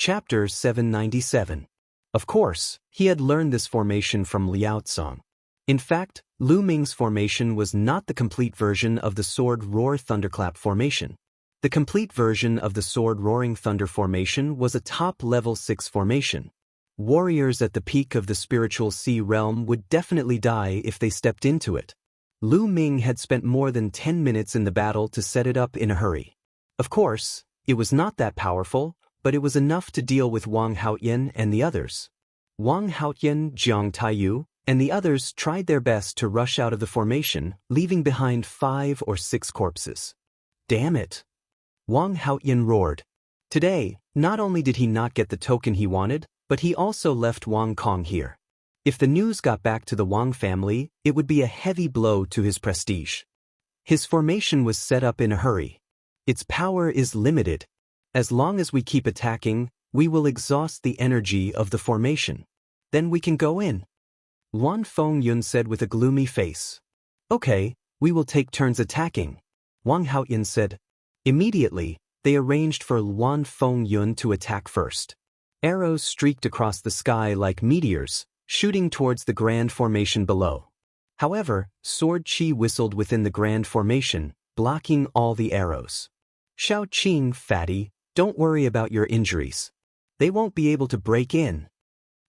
Chapter 797. Of course, he had learned this formation from Liao Tsang. In fact, Lu Ming's formation was not the complete version of the Sword Roar Thunderclap formation. The complete version of the Sword Roaring Thunder formation was a top level 6 formation. Warriors at the peak of the spiritual sea realm would definitely die if they stepped into it. Lu Ming had spent more than 10 minutes in the battle to set it up in a hurry. Of course, it was not that powerful, but it was enough to deal with Wang Haoyan and the others. Wang Haoyan, Jiang Taiyu, and the others tried their best to rush out of the formation, leaving behind 5 or 6 corpses. Damn it! Wang Haoyan roared. Today, not only did he not get the token he wanted, but he also left Wang Kong here. If the news got back to the Wang family, it would be a heavy blow to his prestige. His formation was set up in a hurry. Its power is limited. As long as we keep attacking, we will exhaust the energy of the formation. Then we can go in. Wan Fengyun said with a gloomy face. Okay, we will take turns attacking. Wang Haoyan said. Immediately, they arranged for Wan Fengyun to attack first. Arrows streaked across the sky like meteors, shooting towards the grand formation below. However, Sword Qi whistled within the grand formation, blocking all the arrows. Shao Qing, fatty, don't worry about your injuries. They won't be able to break in.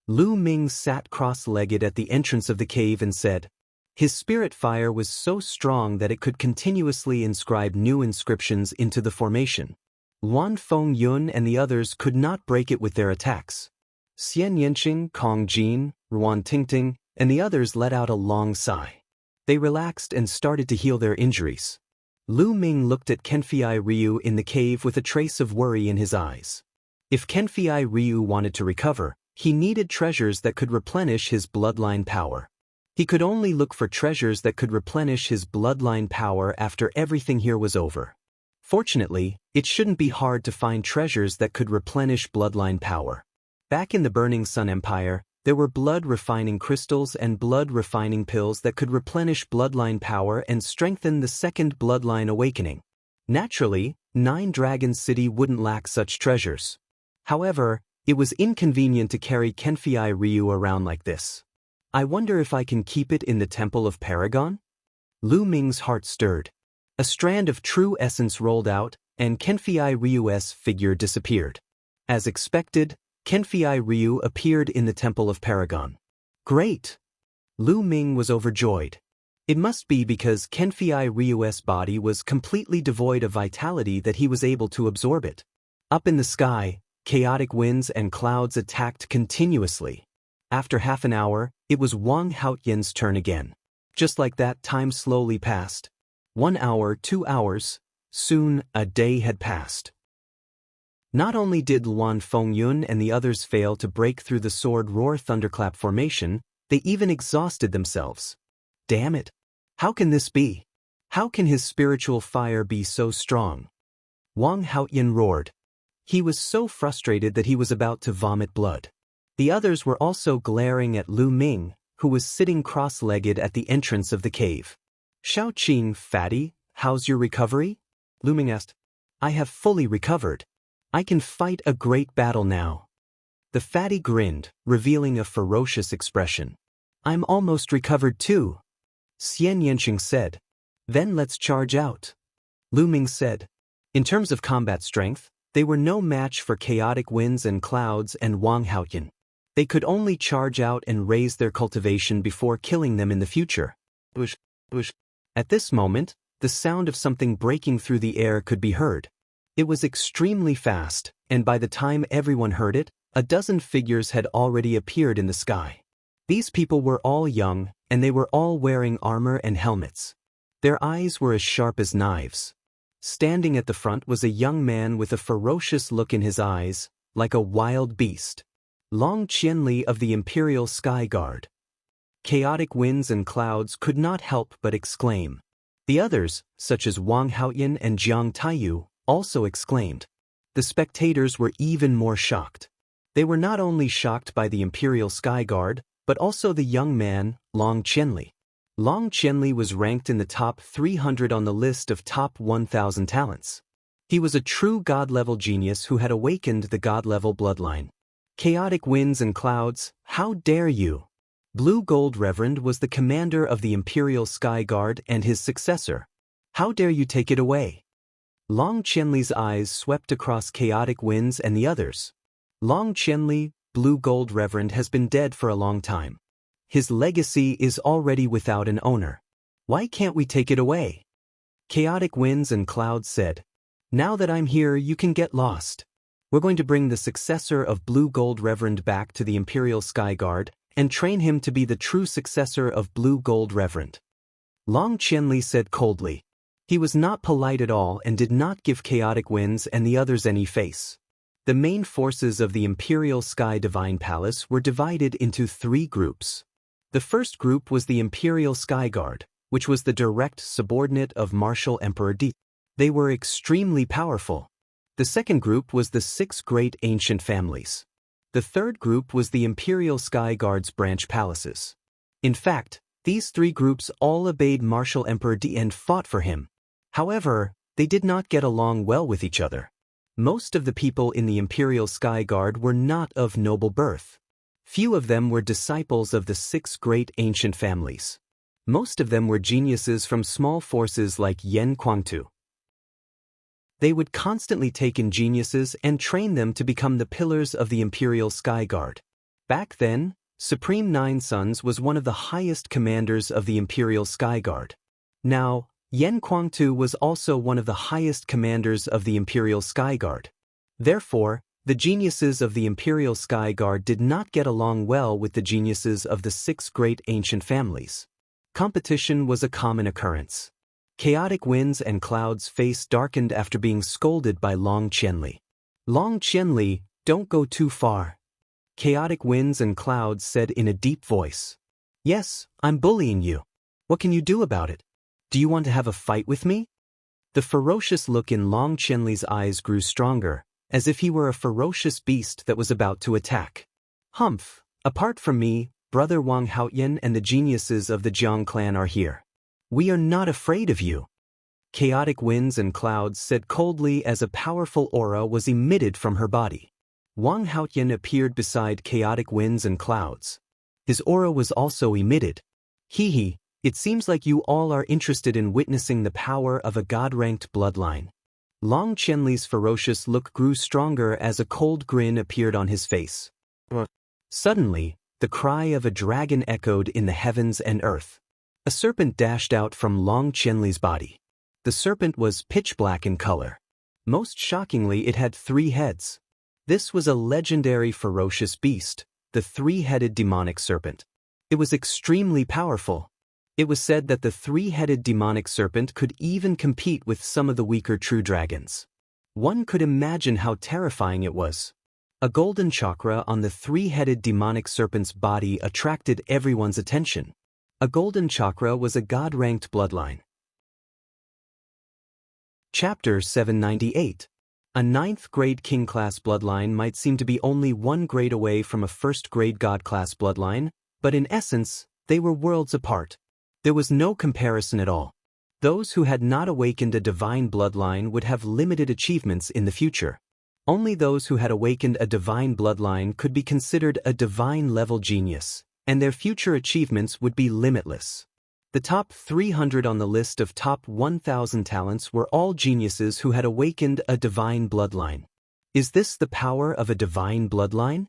Lu Ming sat cross-legged at the entrance of the cave and said, his spirit fire was so strong that it could continuously inscribe new inscriptions into the formation. Wan Fengyun and the others could not break it with their attacks. Xian Yanqing, Kong Jin, Ruan Tingting, and the others let out a long sigh. They relaxed and started to heal their injuries. Lu Ming looked at Kenfei Ryu in the cave with a trace of worry in his eyes. If Kenfei Ryu wanted to recover, he needed treasures that could replenish his bloodline power. He could only look for treasures that could replenish his bloodline power after everything here was over. Fortunately, it shouldn't be hard to find treasures that could replenish bloodline power. Back in the Burning Sun Empire, there were blood-refining crystals and blood-refining pills that could replenish bloodline power and strengthen the second bloodline awakening. Naturally, Nine Dragon City wouldn't lack such treasures. However, it was inconvenient to carry Kenfei Ryu around like this. I wonder if I can keep it in the Temple of Paragon? Lu Ming's heart stirred. A strand of true essence rolled out, and Kenfei Ryu's figure disappeared. As expected, Kenfei Ryu appeared in the Temple of Paragon. Great! Lu Ming was overjoyed. It must be because Kenfei Ryu's body was completely devoid of vitality that he was able to absorb it. Up in the sky, chaotic winds and clouds attacked continuously. After half an hour, it was Wang Haoyan's turn again. Just like that, time slowly passed. 1 hour, 2 hours, soon a day had passed. Not only did Wan Fengyun and the others fail to break through the Sword Roar Thunderclap formation, they even exhausted themselves. Damn it! How can this be? How can his spiritual fire be so strong? Wang Haoyan roared. He was so frustrated that he was about to vomit blood. The others were also glaring at Lu Ming, who was sitting cross-legged at the entrance of the cave. Shao Qing, fatty, how's your recovery? Lu Ming asked. I have fully recovered. I can fight a great battle now. The fatty grinned, revealing a ferocious expression. I'm almost recovered too. Xian Yanqing said. Then let's charge out. Lu Ming said. In terms of combat strength, they were no match for chaotic winds and clouds and Wang Haoyan. They could only charge out and raise their cultivation before killing them in the future. Bush, bush. At this moment, the sound of something breaking through the air could be heard. It was extremely fast, and by the time everyone heard it, a dozen figures had already appeared in the sky. These people were all young, and they were all wearing armor and helmets. Their eyes were as sharp as knives. Standing at the front was a young man with a ferocious look in his eyes, like a wild beast. Long Qianli of the Imperial Sky Guard. Chaotic winds and clouds could not help but exclaim. The others, such as Wang Haoyan and Jiang Taiyu, also exclaimed. The spectators were even more shocked. They were not only shocked by the Imperial Sky Guard, but also the young man, Long Qianli. Long Qianli was ranked in the top 300 on the list of top 1,000 talents. He was a true god-level genius who had awakened the god-level bloodline. Chaotic winds and clouds, how dare you! Blue Gold Reverend was the commander of the Imperial Sky Guard and his successor. How dare you take it away? Long Qianli's eyes swept across Chaotic Winds and the others. Long Qianli, Blue Gold Reverend, has been dead for a long time. His legacy is already without an owner. Why can't we take it away? Chaotic Winds and Clouds said, "Now that I'm here, you can get lost. We're going to bring the successor of Blue Gold Reverend back to the Imperial Sky Guard and train him to be the true successor of Blue Gold Reverend." Long Qianli said coldly. He was not polite at all and did not give Chaotic Winds and the others any face. The main forces of the Imperial Sky Divine Palace were divided into 3 groups. The first group was the Imperial Sky Guard, which was the direct subordinate of Martial Emperor Di. They were extremely powerful. The second group was the 6 great ancient families. The third group was the Imperial Sky Guard's branch palaces. In fact, these 3 groups all obeyed Martial Emperor Di and fought for him. However, they did not get along well with each other. Most of the people in the Imperial Sky Guard were not of noble birth. Few of them were disciples of the 6 great ancient families. Most of them were geniuses from small forces like Yan Kuangtu. They would constantly take in geniuses and train them to become the pillars of the Imperial Sky Guard. Back then, Supreme Nine Sons was one of the highest commanders of the Imperial Sky Guard. Now, Yan Kuangtu was also one of the highest commanders of the Imperial Sky Guard. Therefore, the geniuses of the Imperial Sky Guard did not get along well with the geniuses of the 6 great ancient families. Competition was a common occurrence. Chaotic Winds and Clouds' face darkened after being scolded by Long Qianli. "Long Qianli, don't go too far." Chaotic Winds and Clouds said in a deep voice. "Yes, I'm bullying you. What can you do about it? Do you want to have a fight with me?" The ferocious look in Long Qianli's eyes grew stronger, as if he were a ferocious beast that was about to attack. "Humph, apart from me, Brother Wang Haoyan and the geniuses of the Jiang clan are here. We are not afraid of you." Chaotic Winds and Clouds said coldly as a powerful aura was emitted from her body. Wang Haoyan appeared beside Chaotic Winds and Clouds. His aura was also emitted. "Hee, it seems like you all are interested in witnessing the power of a god-ranked bloodline." Long Qianli's ferocious look grew stronger as a cold grin appeared on his face. Suddenly, the cry of a dragon echoed in the heavens and earth. A serpent dashed out from Long Qianli's body. The serpent was pitch black in color. Most shockingly, it had 3 heads. This was a legendary ferocious beast, the 3-headed demonic serpent. It was extremely powerful. It was said that the 3-headed demonic serpent could even compete with some of the weaker true dragons. One could imagine how terrifying it was. A golden chakra on the 3-headed demonic serpent's body attracted everyone's attention. A golden chakra was a god-ranked bloodline. Chapter 798. A 9th-grade king-class bloodline might seem to be only 1 grade away from a 1st-grade god-class bloodline, but in essence, they were worlds apart. There was no comparison at all. Those who had not awakened a divine bloodline would have limited achievements in the future. Only those who had awakened a divine bloodline could be considered a divine-level genius, and their future achievements would be limitless. The top 300 on the list of top 1,000 talents were all geniuses who had awakened a divine bloodline. Is this the power of a divine bloodline?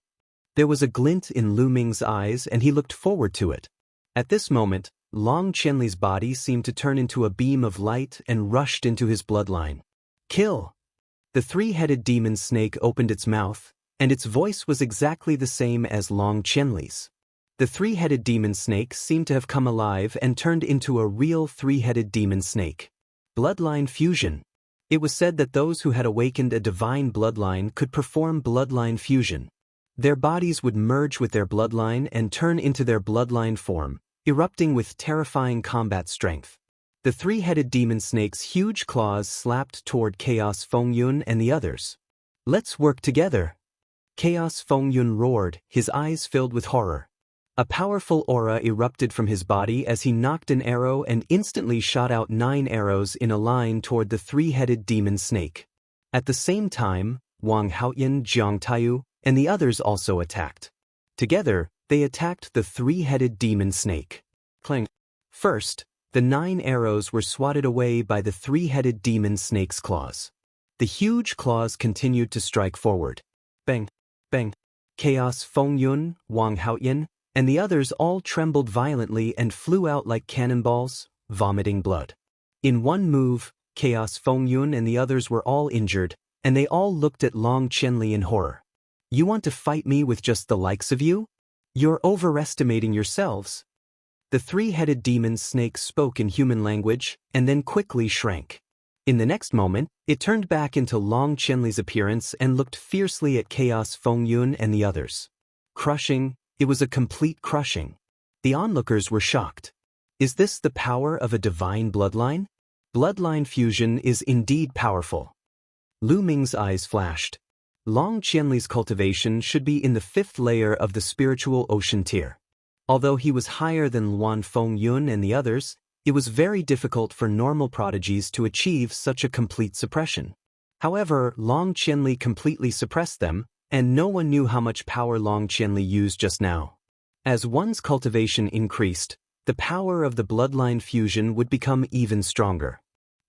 There was a glint in Lu Ming's eyes and he looked forward to it. At this moment, Long Qianli's body seemed to turn into a beam of light and rushed into his bloodline. "Kill!" The 3-headed demon snake opened its mouth, and its voice was exactly the same as Long Qianli's. The 3-headed demon snake seemed to have come alive and turned into a real 3-headed demon snake. Bloodline fusion. It was said that those who had awakened a divine bloodline could perform bloodline fusion. Their bodies would merge with their bloodline and turn into their bloodline form, erupting with terrifying combat strength. The 3-headed demon snake's huge claws slapped toward Chaos Fengyun and the others. "Let's work together!" Chaos Fengyun roared, his eyes filled with horror. A powerful aura erupted from his body as he knocked an arrow and instantly shot out 9 arrows in a line toward the 3-headed demon snake. At the same time, Wang Haoyan, Jiang Taiyu, and the others also attacked. Together, they attacked the three-headed demon snake. Clang. First, the 9 arrows were swatted away by the three-headed demon snake's claws. The huge claws continued to strike forward. Bang! Bang! Chaos Fengyun, Wang Haoyan, and the others all trembled violently and flew out like cannonballs, vomiting blood. In one move, Chaos Fengyun and the others were all injured, and they all looked at Long Qianli in horror. You want to fight me with just the likes of you? You're overestimating yourselves. The three-headed demon snake spoke in human language, and then quickly shrank. In the next moment, it turned back into Long Qianli's appearance and looked fiercely at Chaos Fengyun and the others. Crushing, it was a complete crushing. The onlookers were shocked. Is this the power of a divine bloodline? Bloodline fusion is indeed powerful. Lu Ming's eyes flashed. Long Qianli's cultivation should be in the 5th layer of the spiritual ocean tier. Although he was higher than Luan Fengyun and the others, it was very difficult for normal prodigies to achieve such a complete suppression. However, Long Qianli completely suppressed them, and no one knew how much power Long Qianli used just now. As one's cultivation increased, the power of the bloodline fusion would become even stronger.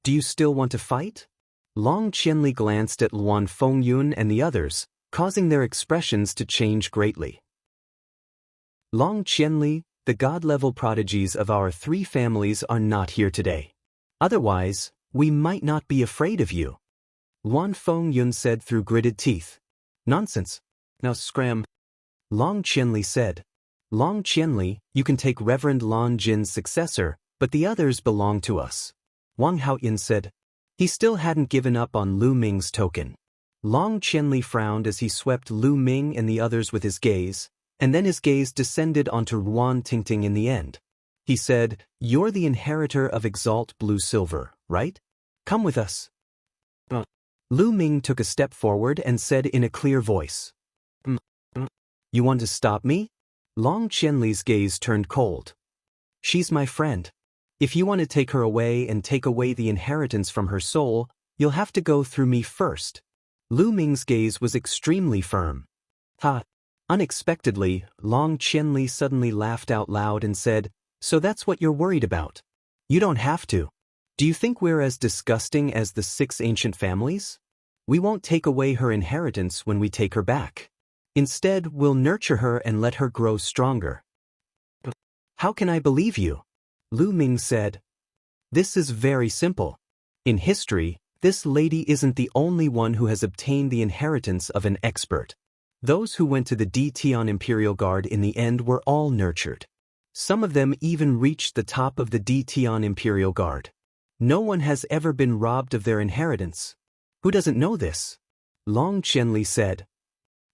Do you still want to fight? Long Qianli glanced at Luan Fengyun and the others, causing their expressions to change greatly. Long Qianli, the god-level prodigies of our 3 families are not here today. Otherwise, we might not be afraid of you. Luan Fengyun said through gritted teeth. Nonsense. Now scram. Long Qianli said. Long Qianli, you can take Reverend Lan Jin's successor, but the others belong to us. Wang Haoyan said. He still hadn't given up on Lu Ming's token. Long Qianli frowned as he swept Lu Ming and the others with his gaze, and then his gaze descended onto Ruan Tingting in the end. He said, You're the inheritor of Exalt Blue Silver, right? Come with us. Lu Ming took a step forward and said in a clear voice. You want to stop me? Long Qianli's gaze turned cold. She's my friend. If you want to take her away and take away the inheritance from her soul, you'll have to go through me first. Lu Ming's gaze was extremely firm. Ha! Unexpectedly, Long Qianli suddenly laughed out loud and said, So that's what you're worried about. You don't have to. Do you think we're as disgusting as the 6 ancient families? We won't take away her inheritance when we take her back. Instead, we'll nurture her and let her grow stronger. How can I believe you? Lu Ming said. This is very simple. In history, this lady isn't the only one who has obtained the inheritance of an expert. Those who went to the Tian Imperial Guard in the end were all nurtured. Some of them even reached the top of the Tian Imperial Guard. No one has ever been robbed of their inheritance. Who doesn't know this? Long Qianli said.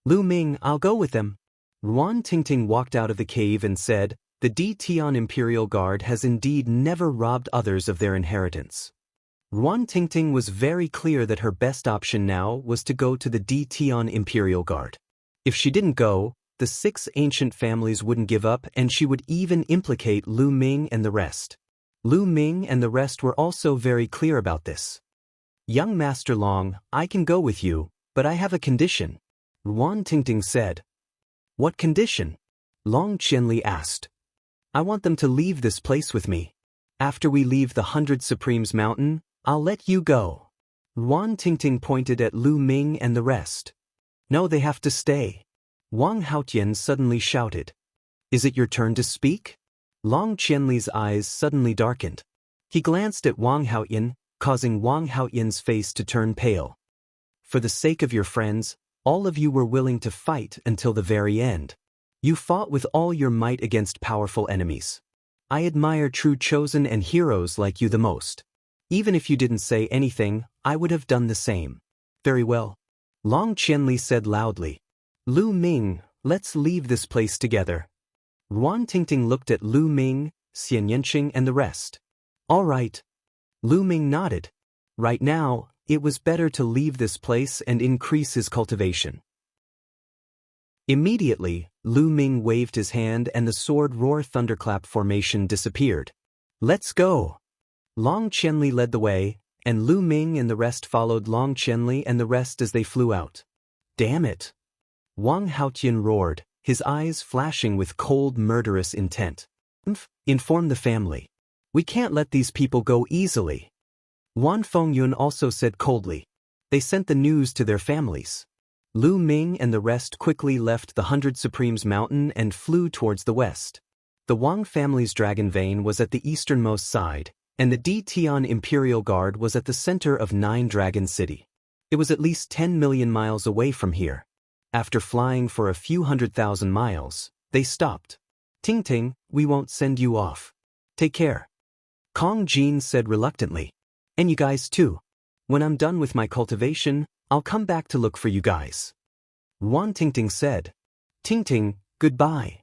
Lu Ming, I'll go with them. Ruan Tingting walked out of the cave and said, The Tian Imperial Guard has indeed never robbed others of their inheritance. Ruan Tingting was very clear that her best option now was to go to the Tian Imperial Guard. If she didn't go, the 6 ancient families wouldn't give up and she would even implicate Lu Ming and the rest. Lu Ming and the rest were also very clear about this. Young Master Long, I can go with you, but I have a condition. Ruan Tingting said. What condition? Long Qianli asked. I want them to leave this place with me. After we leave the 100 Supremes Mountain, I'll let you go. Ruan Tingting pointed at Lu Ming and the rest. No, they have to stay. Wang Haoyan suddenly shouted. Is it your turn to speak? Long Qianli's eyes suddenly darkened. He glanced at Wang Haoyan, causing Wang Haoyan's face to turn pale. For the sake of your friends, all of you were willing to fight until the very end. You fought with all your might against powerful enemies. I admire true chosen and heroes like you the most. Even if you didn't say anything, I would have done the same. Very well. Long Qianli said loudly. Lu Ming, let's leave this place together. Ruan Tingting looked at Lu Ming, Xian Yanqing and the rest. All right. Lu Ming nodded. Right now, it was better to leave this place and increase his cultivation. Immediately, Lu Ming waved his hand and the sword roar thunderclap formation disappeared. Let's go. Long Qianli led the way, and Lu Ming and the rest followed Long Qianli and the rest as they flew out. Damn it! Wang Haotian roared, his eyes flashing with cold, murderous intent. Inform the family. We can't let these people go easily. Wan Fengyun also said coldly. They sent the news to their families. Lu Ming and the rest quickly left the 100 Supremes Mountain and flew towards the west. The Wang family's dragon vein was at the easternmost side, and the Di Tian Imperial Guard was at the center of Nine Dragon City. It was at least 10 million miles away from here. After flying for a few 100,000 miles, they stopped. Ting Ting, we won't send you off. Take care. Kong Jin said reluctantly. And you guys too. When I'm done with my cultivation, I'll come back to look for you guys. Wan Tingting said. Tingting, goodbye.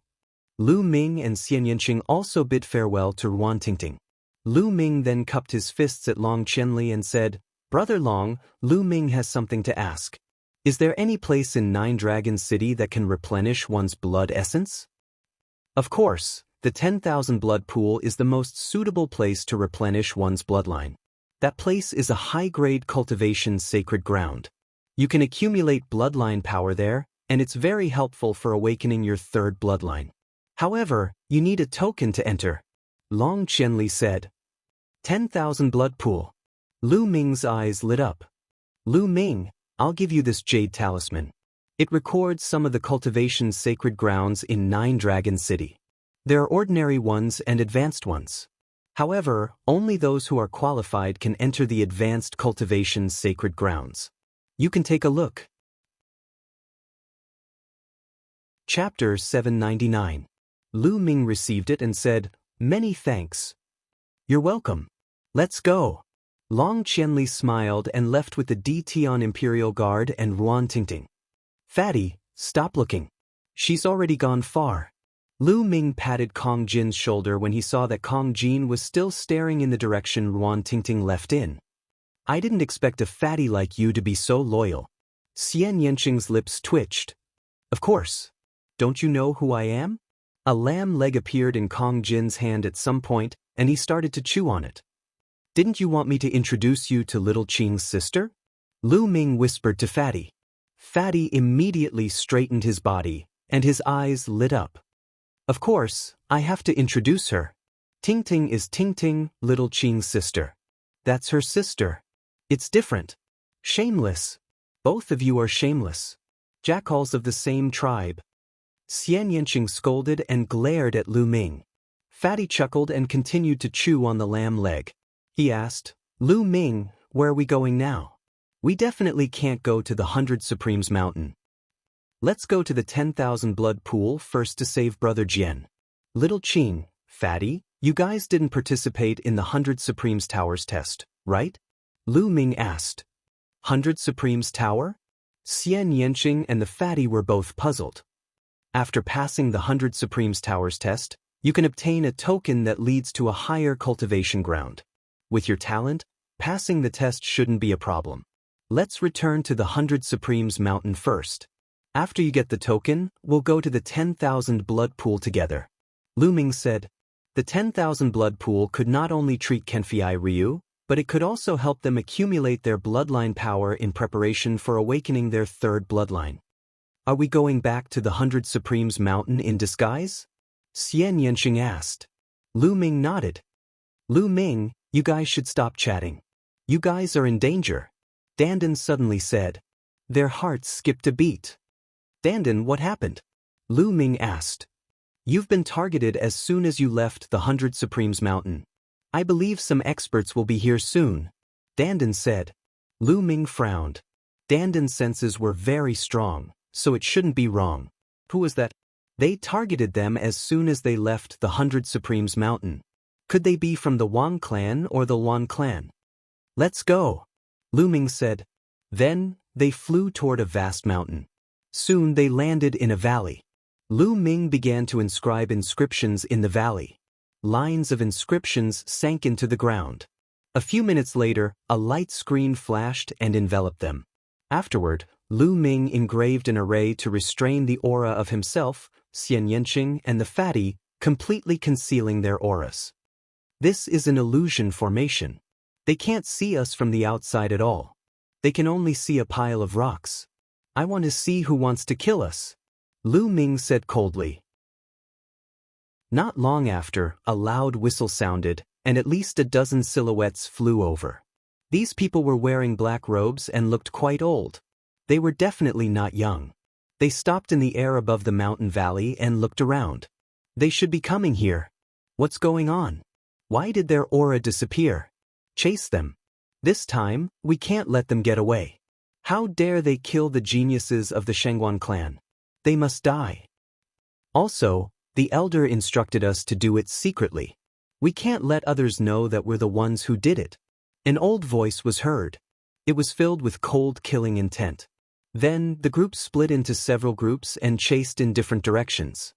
Lu Ming and Xian Yanqing also bid farewell to Wan Tingting. Lu Ming then cupped his fists at Long Qianli and said, Brother Long, Lu Ming has something to ask. Is there any place in Nine Dragon City that can replenish one's blood essence? Of course, the 10,000 blood pool is the most suitable place to replenish one's bloodline. That place is a high-grade cultivation sacred ground. You can accumulate bloodline power there, and it's very helpful for awakening your third bloodline. However, you need a token to enter. Long Qianli said. 10,000 blood pool. Lu Ming's eyes lit up. Lu Ming, I'll give you this jade talisman. It records some of the cultivation's sacred grounds in Nine Dragon City. There are ordinary ones and advanced ones. However, only those who are qualified can enter the advanced cultivation's sacred grounds. You can take a look. Chapter 799. Lu Ming received it and said, Many thanks. You're welcome. Let's go. Long Qianli smiled and left with the Di Tian Imperial Guard and Ruan Tingting. Fatty, stop looking. She's already gone far. Lu Ming patted Kong Jin's shoulder when he saw that Kong Jin was still staring in the direction Ruan Tingting left in. I didn't expect a fatty like you to be so loyal. Xian Yanqing's lips twitched. Of course. Don't you know who I am? A lamb leg appeared in Kong Jin's hand at some point, and he started to chew on it. Didn't you want me to introduce you to Little Qing's sister? Lu Ming whispered to Fatty. Fatty immediately straightened his body, and his eyes lit up. Of course, I have to introduce her. Ting Ting is Ting Ting, Little Qing's sister. That's her sister. It's different. Shameless. Both of you are shameless. Jackals of the same tribe. Xian Yanqing scolded and glared at Lu Ming. Fatty chuckled and continued to chew on the lamb leg. He asked, Lu Ming, where are we going now? We definitely can't go to the 100 Supremes Mountain. Let's go to the 10,000 blood pool first to save Brother Jian. Little Qing, Fatty, you guys didn't participate in the 100 Supremes Towers test, right? Lu Ming asked. 100 Supremes Tower? Xian Yanqing and the Fatty were both puzzled. After passing the 100 Supremes Towers test, you can obtain a token that leads to a higher cultivation ground. With your talent, passing the test shouldn't be a problem. Let's return to the 100 Supremes Mountain first. After you get the token, we'll go to the 10,000 blood pool together. Lu Ming said. The 10,000 blood pool could not only treat Kenfei Ryu, but it could also help them accumulate their bloodline power in preparation for awakening their third bloodline. Are we going back to the 100 Supremes Mountain in disguise? Xian Yanqing asked. Lu Ming nodded. Lu Ming, you guys should stop chatting. You guys are in danger. Dandan suddenly said. Their hearts skipped a beat. Dandan, what happened? Lu Ming asked. You've been targeted as soon as you left the 100 Supremes Mountain. I believe some experts will be here soon. Dandan said. Lu Ming frowned. Dandan's senses were very strong, so it shouldn't be wrong. Who was that? They targeted them as soon as they left the 100 Supremes Mountain. Could they be from the Wang clan or the Wan clan? Let's go, Lu Ming said. Then, they flew toward a vast mountain. Soon they landed in a valley. Lu Ming began to inscribe inscriptions in the valley. Lines of inscriptions sank into the ground. A few minutes later, a light screen flashed and enveloped them. Afterward, Lu Ming engraved an array to restrain the aura of himself, Xian Yanqing, and the Fatty, completely concealing their auras. This is an illusion formation. They can't see us from the outside at all. They can only see a pile of rocks. I want to see who wants to kill us, Lu Ming said coldly. Not long after, a loud whistle sounded, and at least a dozen silhouettes flew over. These people were wearing black robes and looked quite old. They were definitely not young. They stopped in the air above the mountain valley and looked around. They should be coming here. What's going on? Why did their aura disappear? Chase them. This time, we can't let them get away. How dare they kill the geniuses of the Shengguan clan? They must die. Also, the elder instructed us to do it secretly. We can't let others know that we're the ones who did it. An old voice was heard. It was filled with cold killing intent. Then, the group split into several groups and chased in different directions.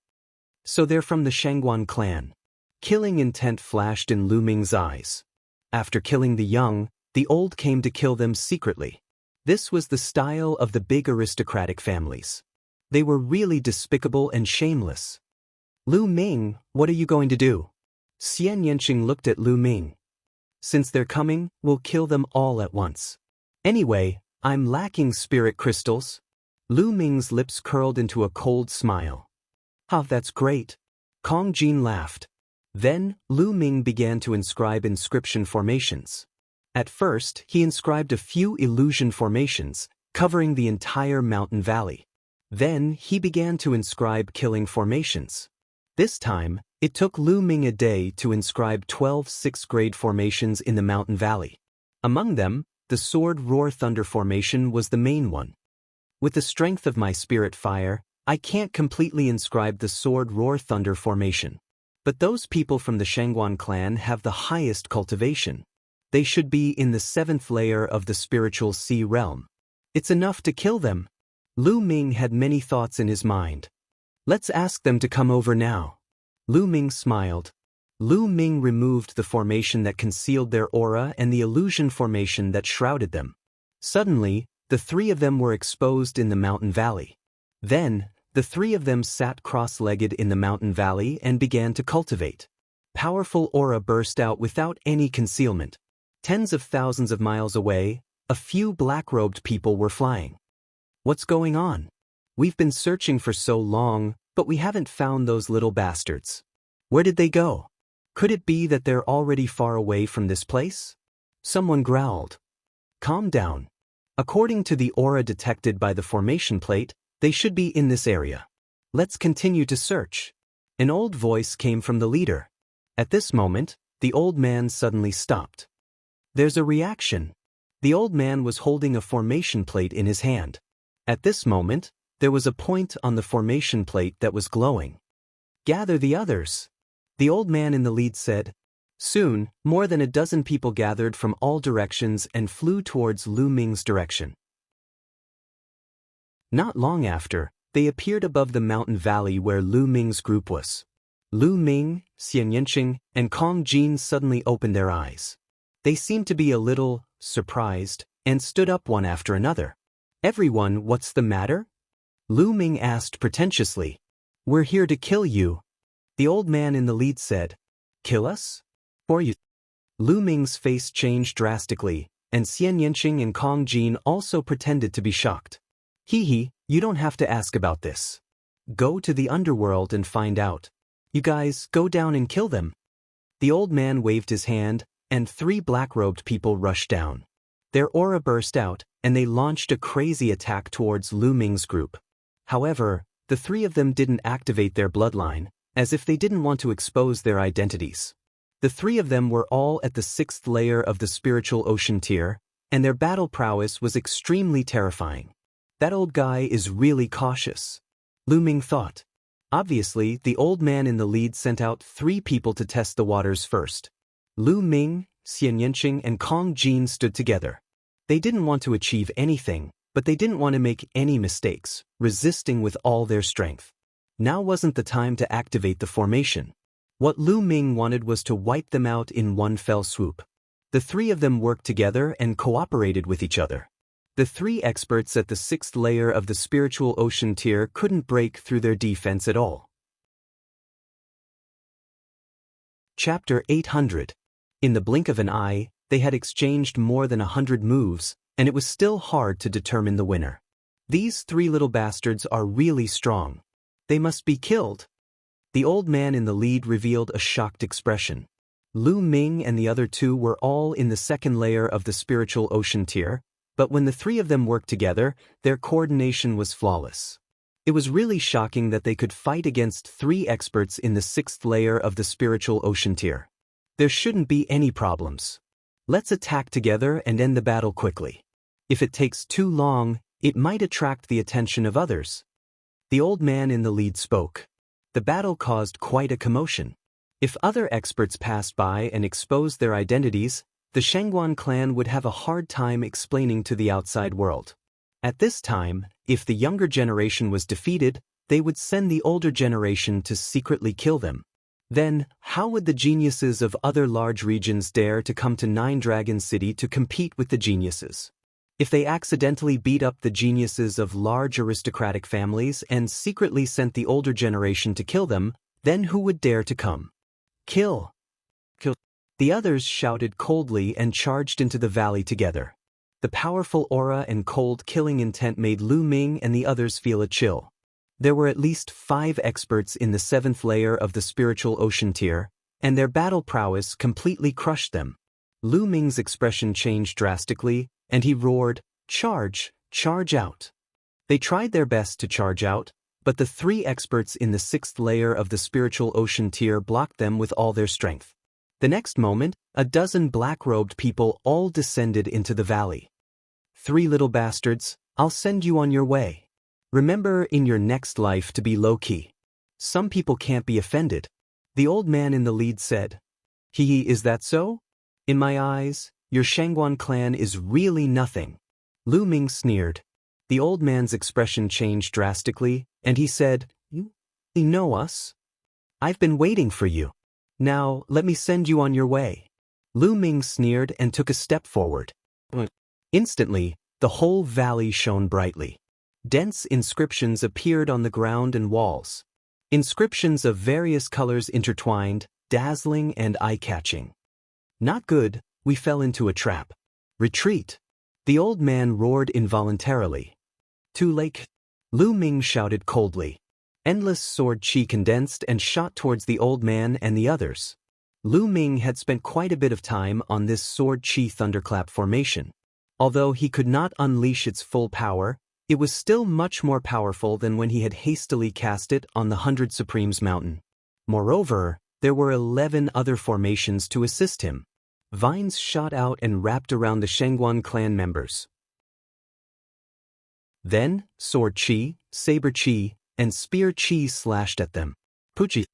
So they're from the Shengguan clan. Killing intent flashed in Lu Ming's eyes. After killing the young, the old came to kill them secretly. This was the style of the big aristocratic families. They were really despicable and shameless. Lu Ming, what are you going to do? Xian Yanqing looked at Lu Ming. Since they're coming, we'll kill them all at once. Anyway, I'm lacking spirit crystals. Lu Ming's lips curled into a cold smile. Oh, that's great. Kong Jin laughed. Then, Lu Ming began to inscribe inscription formations. At first, he inscribed a few illusion formations, covering the entire mountain valley. Then, he began to inscribe killing formations. This time, it took Lu Ming a day to inscribe 12 6th-grade formations in the mountain valley. Among them, the Sword Roar Thunder formation was the main one. With the strength of my spirit fire, I can't completely inscribe the Sword Roar Thunder formation. But those people from the Shengguan clan have the highest cultivation. They should be in the 7th layer of the spiritual sea realm. It's enough to kill them. Lu Ming had many thoughts in his mind. Let's ask them to come over now. Lu Ming smiled. Lu Ming removed the formation that concealed their aura and the illusion formation that shrouded them. Suddenly, the three of them were exposed in the mountain valley. Then, the three of them sat cross-legged in the mountain valley and began to cultivate. Powerful aura burst out without any concealment. Tens of thousands of miles away, a few black-robed people were flying. What's going on? We've been searching for so long, but we haven't found those little bastards. Where did they go? Could it be that they're already far away from this place? Someone growled. Calm down. According to the aura detected by the formation plate, they should be in this area. Let's continue to search. An old voice came from the leader. At this moment, the old man suddenly stopped. There's a reaction. The old man was holding a formation plate in his hand. At this moment, there was a point on the formation plate that was glowing. Gather the others. The old man in the lead said. Soon, more than a dozen people gathered from all directions and flew towards Lu Ming's direction. Not long after, they appeared above the mountain valley where Lu Ming's group was. Lu Ming, Xian Yanqing, and Kong Jin suddenly opened their eyes. They seemed to be a little surprised and stood up one after another. Everyone, what's the matter? Lu Ming asked pretentiously. We're here to kill you. The old man in the lead said. Kill us? Or you? Lu Ming's face changed drastically, and Xian Yanqing and Kong Jin also pretended to be shocked. Hee, you don't have to ask about this. Go to the underworld and find out. You guys, go down and kill them. The old man waved his hand, and three black-robed people rushed down. Their aura burst out, and they launched a crazy attack towards Lu Ming's group. However, the three of them didn't activate their bloodline, as if they didn't want to expose their identities. The three of them were all at the 6th layer of the spiritual ocean tier, and their battle prowess was extremely terrifying. That old guy is really cautious, Lu Ming thought. Obviously, the old man in the lead sent out 3 people to test the waters first. Lu Ming, Xian Yanqing, and Kong Jin stood together. They didn't want to achieve anything, but they didn't want to make any mistakes, resisting with all their strength. Now wasn't the time to activate the formation. What Lu Ming wanted was to wipe them out in one fell swoop. The three of them worked together and cooperated with each other. The 3 experts at the 6th layer of the spiritual ocean tier couldn't break through their defense at all. Chapter 800. In the blink of an eye, They had exchanged more than 100 moves, and it was still hard to determine the winner. These three little bastards are really strong. They must be killed. The old man in the lead revealed a shocked expression. Lu Ming and the other two were all in the second layer of the spiritual ocean tier, but when the three of them worked together, their coordination was flawless. It was really shocking that they could fight against three experts in the sixth layer of the spiritual ocean tier. There shouldn't be any problems. Let's attack together and end the battle quickly. If it takes too long, it might attract the attention of others. The old man in the lead spoke. The battle caused quite a commotion. If other experts passed by and exposed their identities, the Shangguan clan would have a hard time explaining to the outside world. At this time, if the younger generation was defeated, they would send the older generation to secretly kill them. Then, how would the geniuses of other large regions dare to come to Nine Dragon City to compete with the geniuses? If they accidentally beat up the geniuses of large aristocratic families and secretly sent the older generation to kill them, then who would dare to come? Kill! Kill! The others shouted coldly and charged into the valley together. The powerful aura and cold killing intent made Lu Ming and the others feel a chill. There were at least 5 experts in the 7th layer of the spiritual ocean tier, and their battle prowess completely crushed them. Lu Ming's expression changed drastically, and he roared, "Charge! Charge out!" They tried their best to charge out, but the 3 experts in the 6th layer of the spiritual ocean tier blocked them with all their strength. The next moment, a dozen black-robed people all descended into the valley. "3 little bastards, I'll send you on your way. Remember in your next life to be low-key. Some people can't be offended," the old man in the lead said. "Hee, is that so? In my eyes, your Shangguan clan is really nothing." Lu Ming sneered. The old man's expression changed drastically, and he said, You know us? I've been waiting for you. Now, let me send you on your way." Lu Ming sneered and took a step forward. Instantly, the whole valley shone brightly. Dense inscriptions appeared on the ground and walls. Inscriptions of various colors intertwined, dazzling and eye-catching. "Not good, we fell into a trap. Retreat!" The old man roared involuntarily. "Too late!" Lu Ming shouted coldly. Endless sword chi condensed and shot towards the old man and the others. Lu Ming had spent quite a bit of time on this sword chi thunderclap formation. Although he could not unleash its full power, it was still much more powerful than when he had hastily cast it on the 100 Supremes mountain. Moreover, there were 11 other formations to assist him. Vines shot out and wrapped around the Shangguan clan members. Then, sword chi, saber chi, and spear chi slashed at them. Puchi!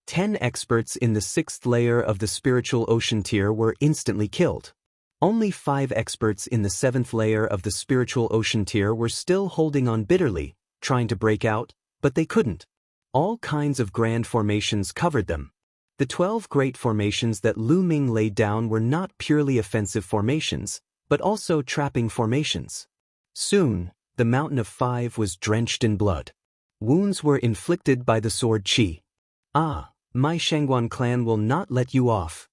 10 experts in the 6th layer of the spiritual ocean tier were instantly killed. Only 5 experts in the 7th layer of the spiritual ocean tier were still holding on bitterly, trying to break out, but they couldn't. All kinds of grand formations covered them. The 12 great formations that Lu Ming laid down were not purely offensive formations, but also trapping formations. Soon, the mountain of 5 was drenched in blood. Wounds were inflicted by the sword chi. "Ah, my Shangguan clan will not let you off."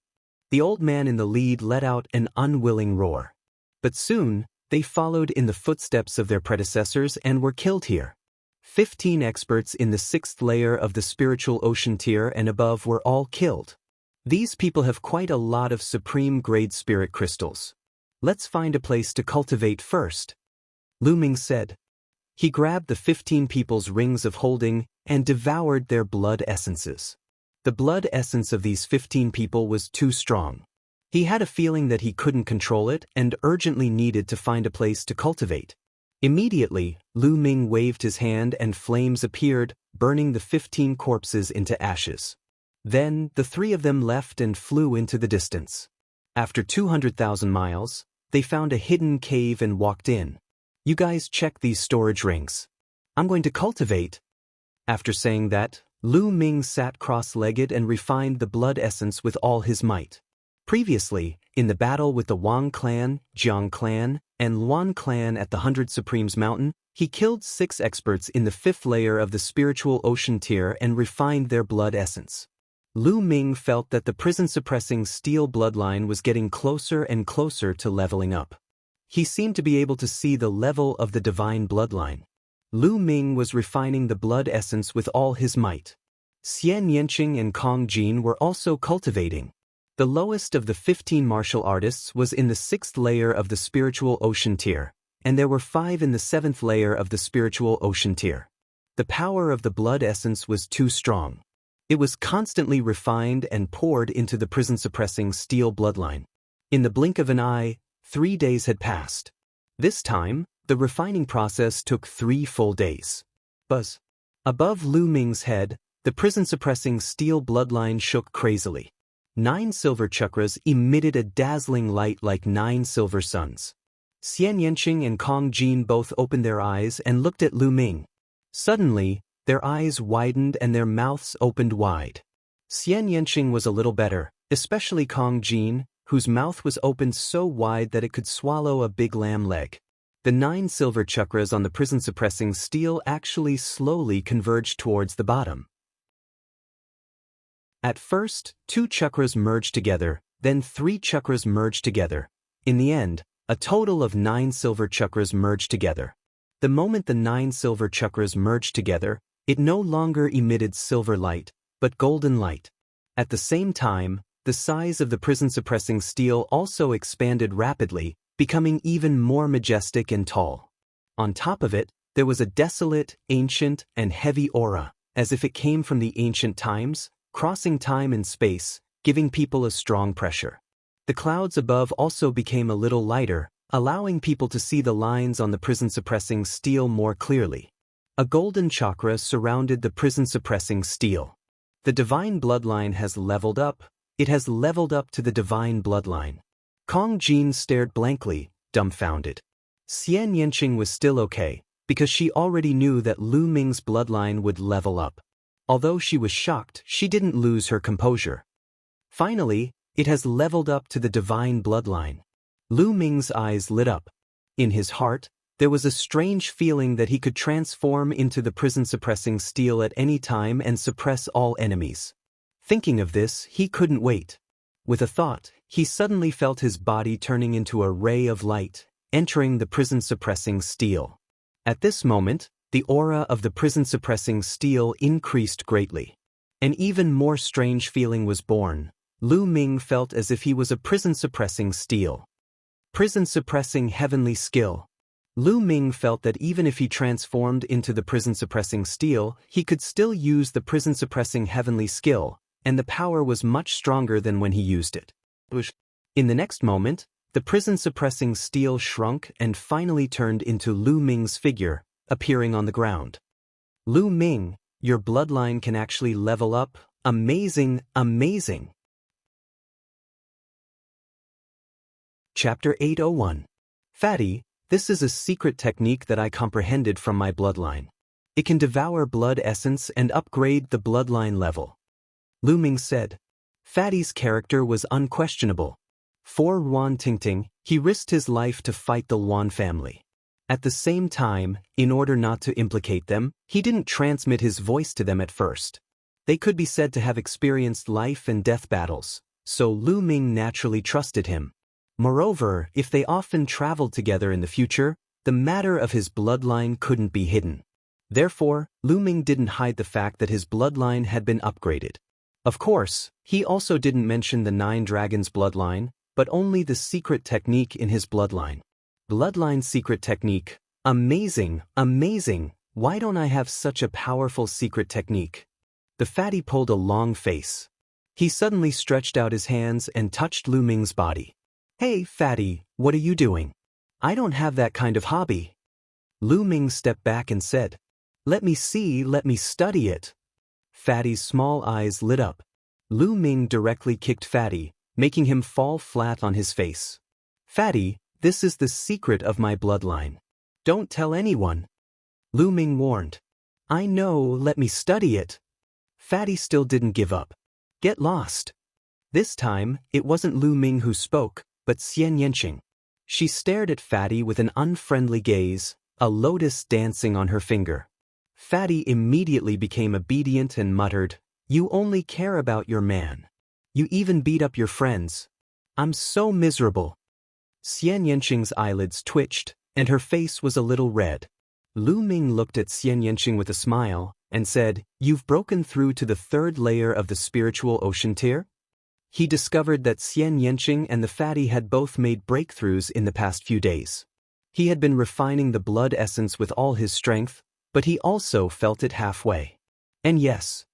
The old man in the lead let out an unwilling roar. But soon, they followed in the footsteps of their predecessors and were killed here. 15 experts in the 6th layer of the spiritual ocean tier and above were all killed. These people have quite a lot of supreme-grade spirit crystals. Let's find a place to cultivate first, Lu Ming said. He grabbed the 15 people's rings of holding and devoured their blood essences. The blood essence of these 15 people was too strong. He had a feeling that he couldn't control it and urgently needed to find a place to cultivate. Immediately, Lu Ming waved his hand and flames appeared, burning the 15 corpses into ashes. Then, the 3 of them left and flew into the distance. After 200,000 miles, they found a hidden cave and walked in. "You guys check these storage rings. I'm going to cultivate." After saying that, Lu Ming sat cross-legged and refined the blood essence with all his might. Previously, in the battle with the Wang clan, Jiang clan, and Luan clan at the 100 Supremes Mountain, he killed 6 experts in the 5th layer of the spiritual ocean tier and refined their blood essence. Lu Ming felt that the prison-suppressing steel bloodline was getting closer and closer to leveling up. He seemed to be able to see the level of the divine bloodline. Lu Ming was refining the blood essence with all his might. Xian Yanqing and Kong Jin were also cultivating. The lowest of the 15 martial artists was in the 6th layer of the spiritual ocean tier, and there were 5 in the 7th layer of the spiritual ocean tier. The power of the blood essence was too strong. It was constantly refined and poured into the prison-suppressing steel bloodline. In the blink of an eye, 3 days had passed. This time, the refining process took 3 full days. Buzz. Above Lu Ming's head, the prison-suppressing steel bloodline shook crazily. 9 silver chakras emitted a dazzling light like 9 silver suns. Xian Yanqing and Kong Jin both opened their eyes and looked at Lu Ming. Suddenly, their eyes widened and their mouths opened wide. Xian Yanqing was a little better, especially Kong Jin, whose mouth was opened so wide that it could swallow a big lamb leg. The 9 silver chakras on the prison-suppressing steel actually slowly converged towards the bottom. At first, 2 chakras merged together, then 3 chakras merged together. In the end, a total of 9 silver chakras merged together. The moment the 9 silver chakras merged together, it no longer emitted silver light, but golden light. At the same time, the size of the prison-suppressing steel also expanded rapidly, becoming even more majestic and tall. On top of it, there was a desolate, ancient, and heavy aura, as if it came from the ancient times, crossing time and space, giving people a strong pressure. The clouds above also became a little lighter, allowing people to see the lines on the prison-suppressing steel more clearly. A golden chakra surrounded the prison-suppressing steel. The divine bloodline has leveled up. It has leveled up to the divine bloodline. Kong Jin stared blankly, dumbfounded. Xian Yanqing was still okay, because she already knew that Lu Ming's bloodline would level up. Although she was shocked, she didn't lose her composure. Finally, it has leveled up to the divine bloodline. Lu Ming's eyes lit up. In his heart, there was a strange feeling that he could transform into the prison-suppressing steel at any time and suppress all enemies. Thinking of this, he couldn't wait. With a thought, he suddenly felt his body turning into a ray of light, entering the prison-suppressing steel. At this moment, the aura of the prison-suppressing steel increased greatly. An even more strange feeling was born. Lu Ming felt as if he was a prison-suppressing steel. Prison-suppressing heavenly skill. Lu Ming felt that even if he transformed into the prison-suppressing steel, he could still use the prison-suppressing heavenly skill, and the power was much stronger than when he used it. In the next moment, the prison-suppressing steel shrunk and finally turned into Lu Ming's figure, appearing on the ground. Lu Ming, your bloodline can actually level up. Amazing, amazing. Chapter 801. Fatty, this is a secret technique that I comprehended from my bloodline. It can devour blood essence and upgrade the bloodline level. Lu Ming said. Fatty's character was unquestionable. For Yuan Tingting, he risked his life to fight the Yuan family. At the same time, in order not to implicate them, he didn't transmit his voice to them at first. They could be said to have experienced life and death battles, so Lu Ming naturally trusted him. Moreover, if they often traveled together in the future, the matter of his bloodline couldn't be hidden. Therefore, Lu Ming didn't hide the fact that his bloodline had been upgraded. Of course, he also didn't mention the 9 dragons bloodline, but only the secret technique in his bloodline. Bloodline secret technique. Amazing, amazing. Why don't I have such a powerful secret technique? The fatty pulled a long face. He suddenly stretched out his hands and touched Lu Ming's body. Hey, fatty, what are you doing? I don't have that kind of hobby. Lu Ming stepped back and said, let me see, let me study it. Fatty's small eyes lit up. Lu Ming directly kicked Fatty, making him fall flat on his face. Fatty, this is the secret of my bloodline. Don't tell anyone. Lu Ming warned. I know, let me study it. Fatty still didn't give up. Get lost. This time, it wasn't Lu Ming who spoke, but Xian Yanqing. She stared at Fatty with an unfriendly gaze, a lotus dancing on her finger. Fatty immediately became obedient and muttered, You only care about your man. You even beat up your friends. I'm so miserable. Xian Yanqing's eyelids twitched, and her face was a little red. Lu Ming looked at Xian Yanqing with a smile, and said, "You've broken through to the third layer of the spiritual ocean tier?" He discovered that Xian Yanqing and the fatty had both made breakthroughs in the past few days. He had been refining the blood essence with all his strength, but he also felt it halfway. And yes.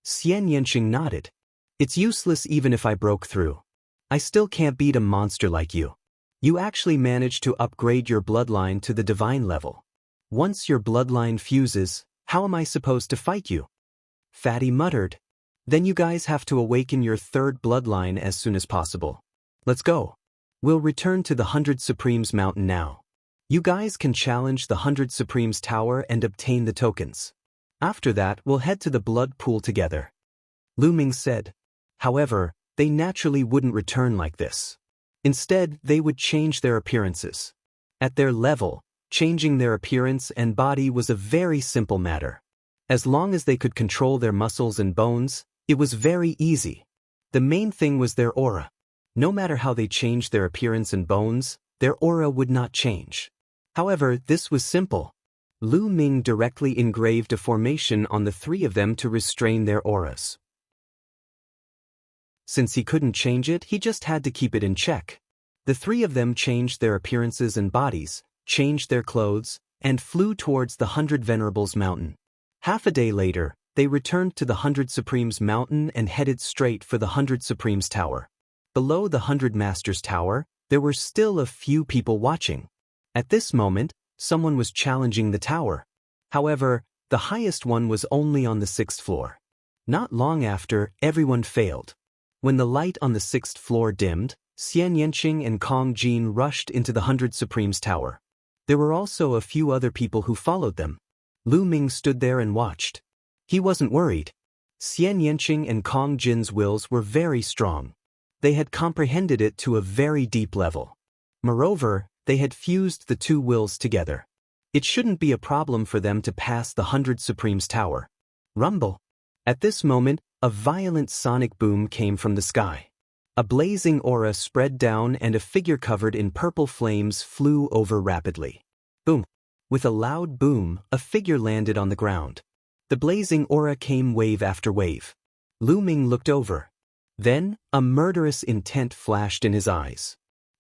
Xian Yanqing nodded. It's useless even if I broke through. I still can't beat a monster like you. You actually managed to upgrade your bloodline to the divine level. Once your bloodline fuses, how am I supposed to fight you? Fatty muttered. Then you guys have to awaken your third bloodline as soon as possible. Let's go. We'll return to the 100 Supremes mountain now. You guys can challenge the 100 Supremes tower and obtain the tokens. After that, we'll head to the blood pool together. Lu Ming said. However, they naturally wouldn't return like this. Instead, they would change their appearances. At their level, changing their appearance and body was a very simple matter. As long as they could control their muscles and bones, it was very easy. The main thing was their aura. No matter how they changed their appearance and bones, their aura would not change. However, this was simple. Lu Ming directly engraved a formation on the three of them to restrain their auras. Since he couldn't change it, he just had to keep it in check. The three of them changed their appearances and bodies, changed their clothes, and flew towards the 100 Venerables mountain. Half a day later, they returned to the 100 Supremes mountain and headed straight for the 100 Supremes tower. Below the 100 Masters tower, there were still a few people watching. At this moment, someone was challenging the tower. However, the highest one was only on the 6th floor. Not long after, everyone failed. When the light on the 6th floor dimmed, Xian Yanqing and Kong Jin rushed into the 100 Supremes tower. There were also a few other people who followed them. Lu Ming stood there and watched. He wasn't worried. Xian Yanqing and Kong Jin's wills were very strong. They had comprehended it to a very deep level. Moreover, they had fused the two wills together. It shouldn't be a problem for them to pass the 100 Supremes tower. Rumble. At this moment, a violent sonic boom came from the sky. A blazing aura spread down and a figure covered in purple flames flew over rapidly. Boom. With a loud boom, a figure landed on the ground. The blazing aura came wave after wave. Lu Ming looked over. Then, a murderous intent flashed in his eyes.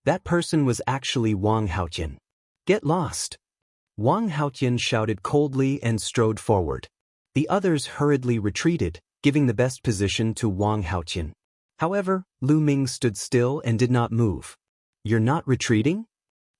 That person was actually Wang Haotian. Get lost. Wang Haotian shouted coldly and strode forward. The others hurriedly retreated, giving the best position to Wang Haotian. However, Lu Ming stood still and did not move. You're not retreating?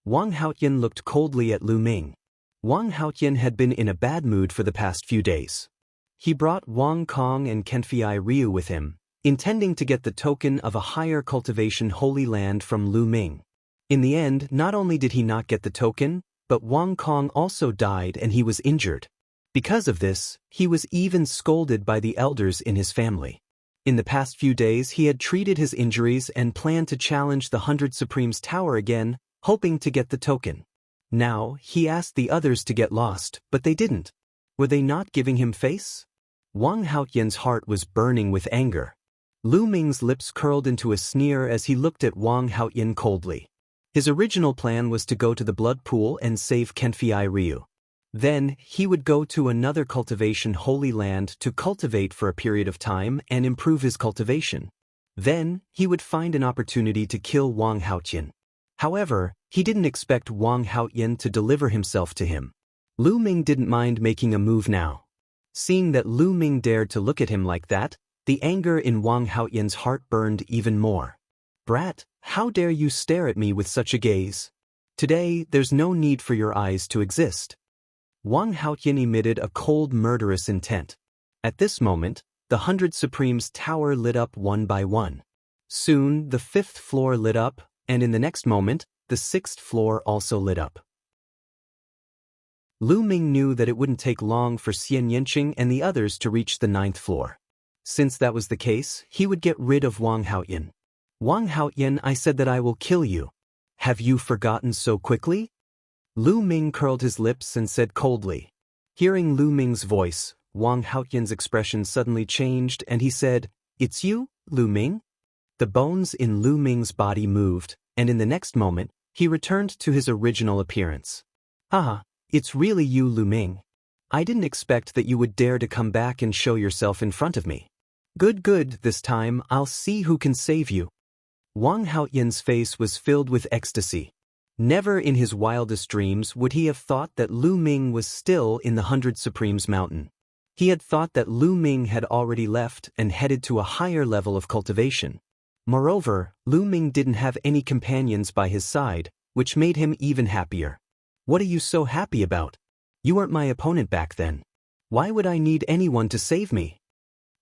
Wang Haotian looked coldly at Lu Ming. Wang Haotian had been in a bad mood for the past few days. He brought Wang Kong and Kenfei Ryu with him, intending to get the token of a higher cultivation holy land from Lu Ming. In the end, not only did he not get the token, but Wang Kong also died and he was injured. Because of this, he was even scolded by the elders in his family. In the past few days, he had treated his injuries and planned to challenge the 100 Supremes tower again, hoping to get the token. Now, he asked the others to get lost, but they didn't. Were they not giving him face? Wang Haotian's heart was burning with anger. Lu Ming's lips curled into a sneer as he looked at Wang Haotian coldly. His original plan was to go to the blood pool and save Kenfei Ryu. Then, he would go to another cultivation holy land to cultivate for a period of time and improve his cultivation. Then, he would find an opportunity to kill Wang Haotian. However, he didn't expect Wang Haotian to deliver himself to him. Lu Ming didn't mind making a move now. Seeing that Lu Ming dared to look at him like that, the anger in Wang Haotian's heart burned even more. Brat, how dare you stare at me with such a gaze? Today, there's no need for your eyes to exist. Wang Haotian emitted a cold murderous intent. At this moment, the 100 Supremes tower lit up one by one. Soon, the 5th floor lit up, and in the next moment, the 6th floor also lit up. Lu Ming knew that it wouldn't take long for Xian Yanqing and the others to reach the 9th floor. Since that was the case, he would get rid of Wang Haotian. Wang Haotian, I said that I will kill you. Have you forgotten so quickly? Lu Ming curled his lips and said coldly. Hearing Lu Ming's voice, Wang Haotian's expression suddenly changed and he said, "It's you, Lu Ming?" The bones in Lu Ming's body moved, and in the next moment, he returned to his original appearance. "Ah, it's really you, Lu Ming. I didn't expect that you would dare to come back and show yourself in front of me. Good, this time I'll see who can save you." Wang Haotian's face was filled with ecstasy. Never in his wildest dreams would he have thought that Lu Ming was still in the 100 Supremes mountain. He had thought that Lu Ming had already left and headed to a higher level of cultivation. Moreover, Lu Ming didn't have any companions by his side, which made him even happier. "What are you so happy about? You weren't my opponent back then. Why would I need anyone to save me?"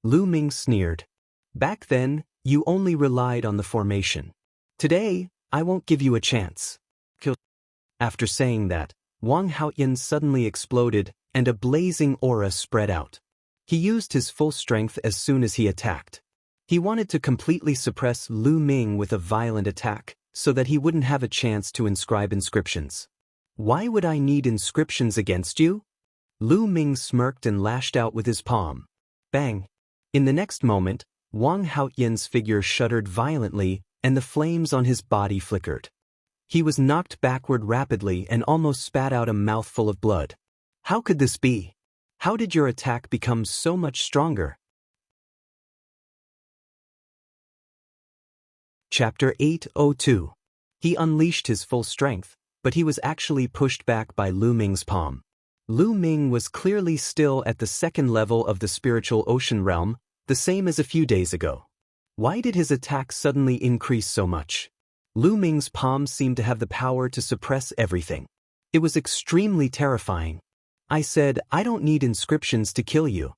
Lu Ming sneered. "Back then, you only relied on the formation. Today, I won't give you a chance." After saying that, Wang Haotian suddenly exploded and a blazing aura spread out. He used his full strength as soon as he attacked. He wanted to completely suppress Lu Ming with a violent attack so that he wouldn't have a chance to inscribe inscriptions. "Why would I need inscriptions against you?" Lu Ming smirked and lashed out with his palm. Bang! In the next moment, Wang Haotian's figure shuddered violently and the flames on his body flickered. He was knocked backward rapidly and almost spat out a mouthful of blood. "How could this be? How did your attack become so much stronger?" Chapter 802. He unleashed his full strength, but he was actually pushed back by Lu Ming's palm. Lu Ming was clearly still at the second level of the spiritual ocean realm, the same as a few days ago. Why did his attack suddenly increase so much? Lu Ming's palm seemed to have the power to suppress everything. It was extremely terrifying. "I said, I don't need inscriptions to kill you."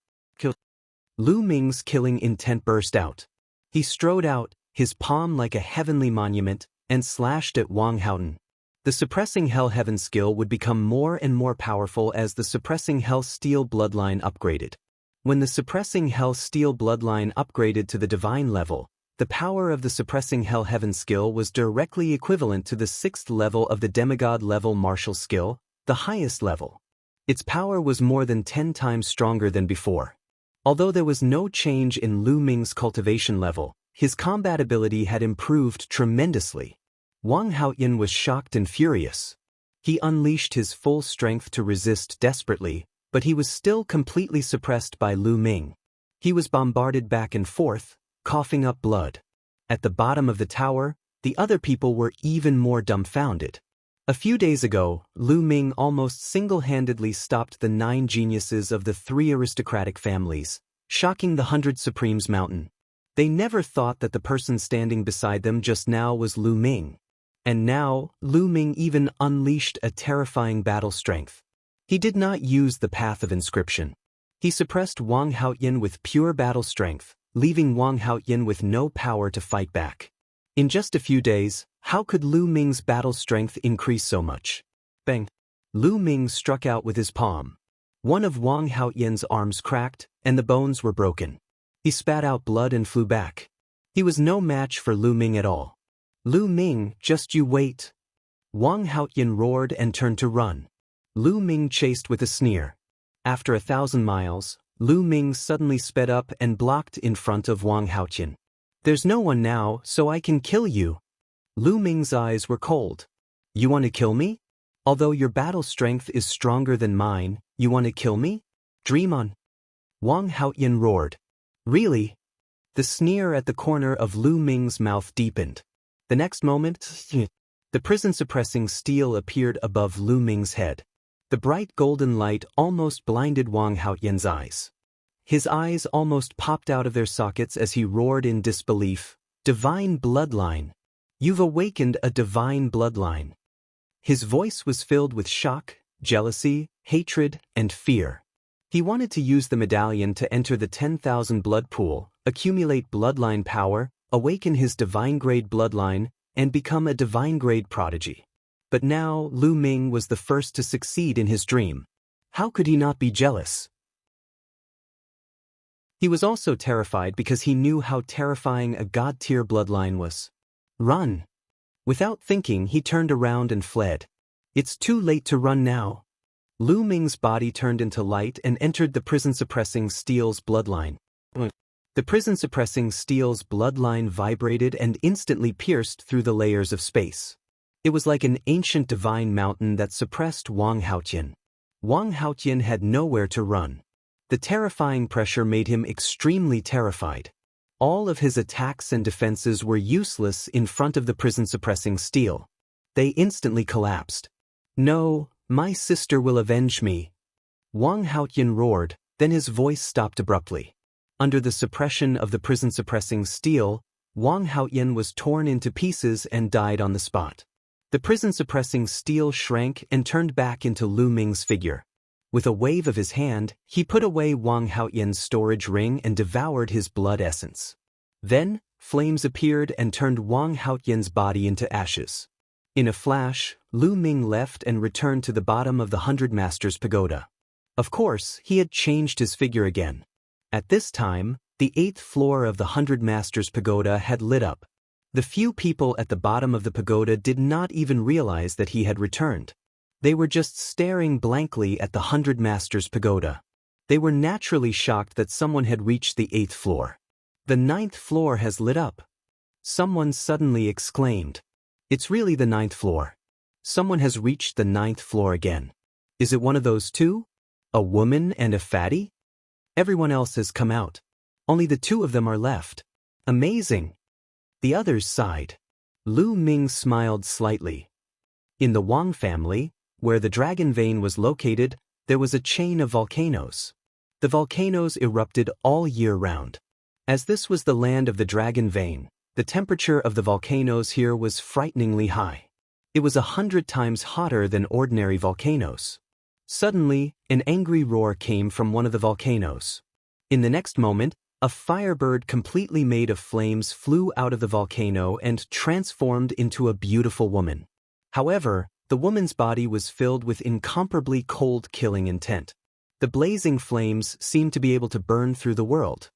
Lu Ming's killing intent burst out. He strode out, his palm like a heavenly monument, and slashed at Wang Haotian. The suppressing Hell Heaven skill would become more and more powerful as the suppressing Hell Steel bloodline upgraded. When the suppressing Hell Steel bloodline upgraded to the divine level, the power of the suppressing Hell Heaven skill was directly equivalent to the 6th level of the demigod level martial skill, the highest level. Its power was more than 10 times stronger than before. Although there was no change in Lu Ming's cultivation level, his combat ability had improved tremendously. Wang Haotian was shocked and furious. He unleashed his full strength to resist desperately, but he was still completely suppressed by Lu Ming. He was bombarded back and forth, coughing up blood. At the bottom of the tower, the other people were even more dumbfounded. A few days ago, Lu Ming almost single-handedly stopped the 9 geniuses of the 3 aristocratic families, shocking the 100 Supremes mountain. They never thought that the person standing beside them just now was Lu Ming. And now, Lu Ming even unleashed a terrifying battle strength. He did not use the path of inscription. He suppressed Wang Haotian with pure battle strength, leaving Wang Haotian with no power to fight back. In just a few days, how could Lu Ming's battle strength increase so much? Bang! Lu Ming struck out with his palm. One of Wang Haotian's arms cracked, and the bones were broken. He spat out blood and flew back. He was no match for Lu Ming at all. "Lu Ming, just you wait." Wang Haotian roared and turned to run. Lu Ming chased with a sneer. After 1,000 miles, Lu Ming suddenly sped up and blocked in front of Wang Haotian. "There's no one now, so I can kill you." Lu Ming's eyes were cold. "You want to kill me? Although your battle strength is stronger than mine, you want to kill me? Dream on." Wang Haotian roared. "Really?" The sneer at the corner of Lu Ming's mouth deepened. The next moment, the prison-suppressing steel appeared above Lu Ming's head. The bright golden light almost blinded Wang Haotian's eyes. His eyes almost popped out of their sockets as he roared in disbelief. "Divine bloodline! You've awakened a divine bloodline." His voice was filled with shock, jealousy, hatred, and fear. He wanted to use the medallion to enter the 10,000 blood pool, accumulate bloodline power, awaken his divine-grade bloodline, and become a divine-grade prodigy. But now Lu Ming was the first to succeed in his dream. How could he not be jealous? He was also terrified because he knew how terrifying a god-tier bloodline was. "Run!" Without thinking, he turned around and fled. "It's too late to run now." Lu Ming's body turned into light and entered the prison-suppressing steel's bloodline. The prison-suppressing steel's bloodline vibrated and instantly pierced through the layers of space. It was like an ancient divine mountain that suppressed Wang Haotian. Wang Haotian had nowhere to run. The terrifying pressure made him extremely terrified. All of his attacks and defenses were useless in front of the prison-suppressing steel. They instantly collapsed. "No, my sister will avenge me." Wang Haotian roared, then his voice stopped abruptly. Under the suppression of the prison-suppressing steel, Wang Haotian was torn into pieces and died on the spot. The prison-suppressing steel shrank and turned back into Lu Ming's figure. With a wave of his hand, he put away Wang Haotian's storage ring and devoured his blood essence. Then, flames appeared and turned Wang Haotian's body into ashes. In a flash, Lu Ming left and returned to the bottom of the 100 Masters Pagoda. Of course, he had changed his figure again. At this time, the 8th floor of the 100 Masters Pagoda had lit up. The few people at the bottom of the pagoda did not even realize that he had returned. They were just staring blankly at the 100 Masters Pagoda. They were naturally shocked that someone had reached the 8th floor. "The 9th floor has lit up," someone suddenly exclaimed. "It's really the 9th floor. Someone has reached the 9th floor again. Is it one of those two? A woman and a fatty? Everyone else has come out. Only the two of them are left. Amazing." The others sighed. Lu Ming smiled slightly. In the Wang family, where the dragon vein was located, there was a chain of volcanoes. The volcanoes erupted all year round. As this was the land of the dragon vein, the temperature of the volcanoes here was frighteningly high. It was 100 times hotter than ordinary volcanoes. Suddenly, an angry roar came from one of the volcanoes. In the next moment, a firebird completely made of flames flew out of the volcano and transformed into a beautiful woman. However, the woman's body was filled with incomparably cold killing intent. The blazing flames seemed to be able to burn through the world.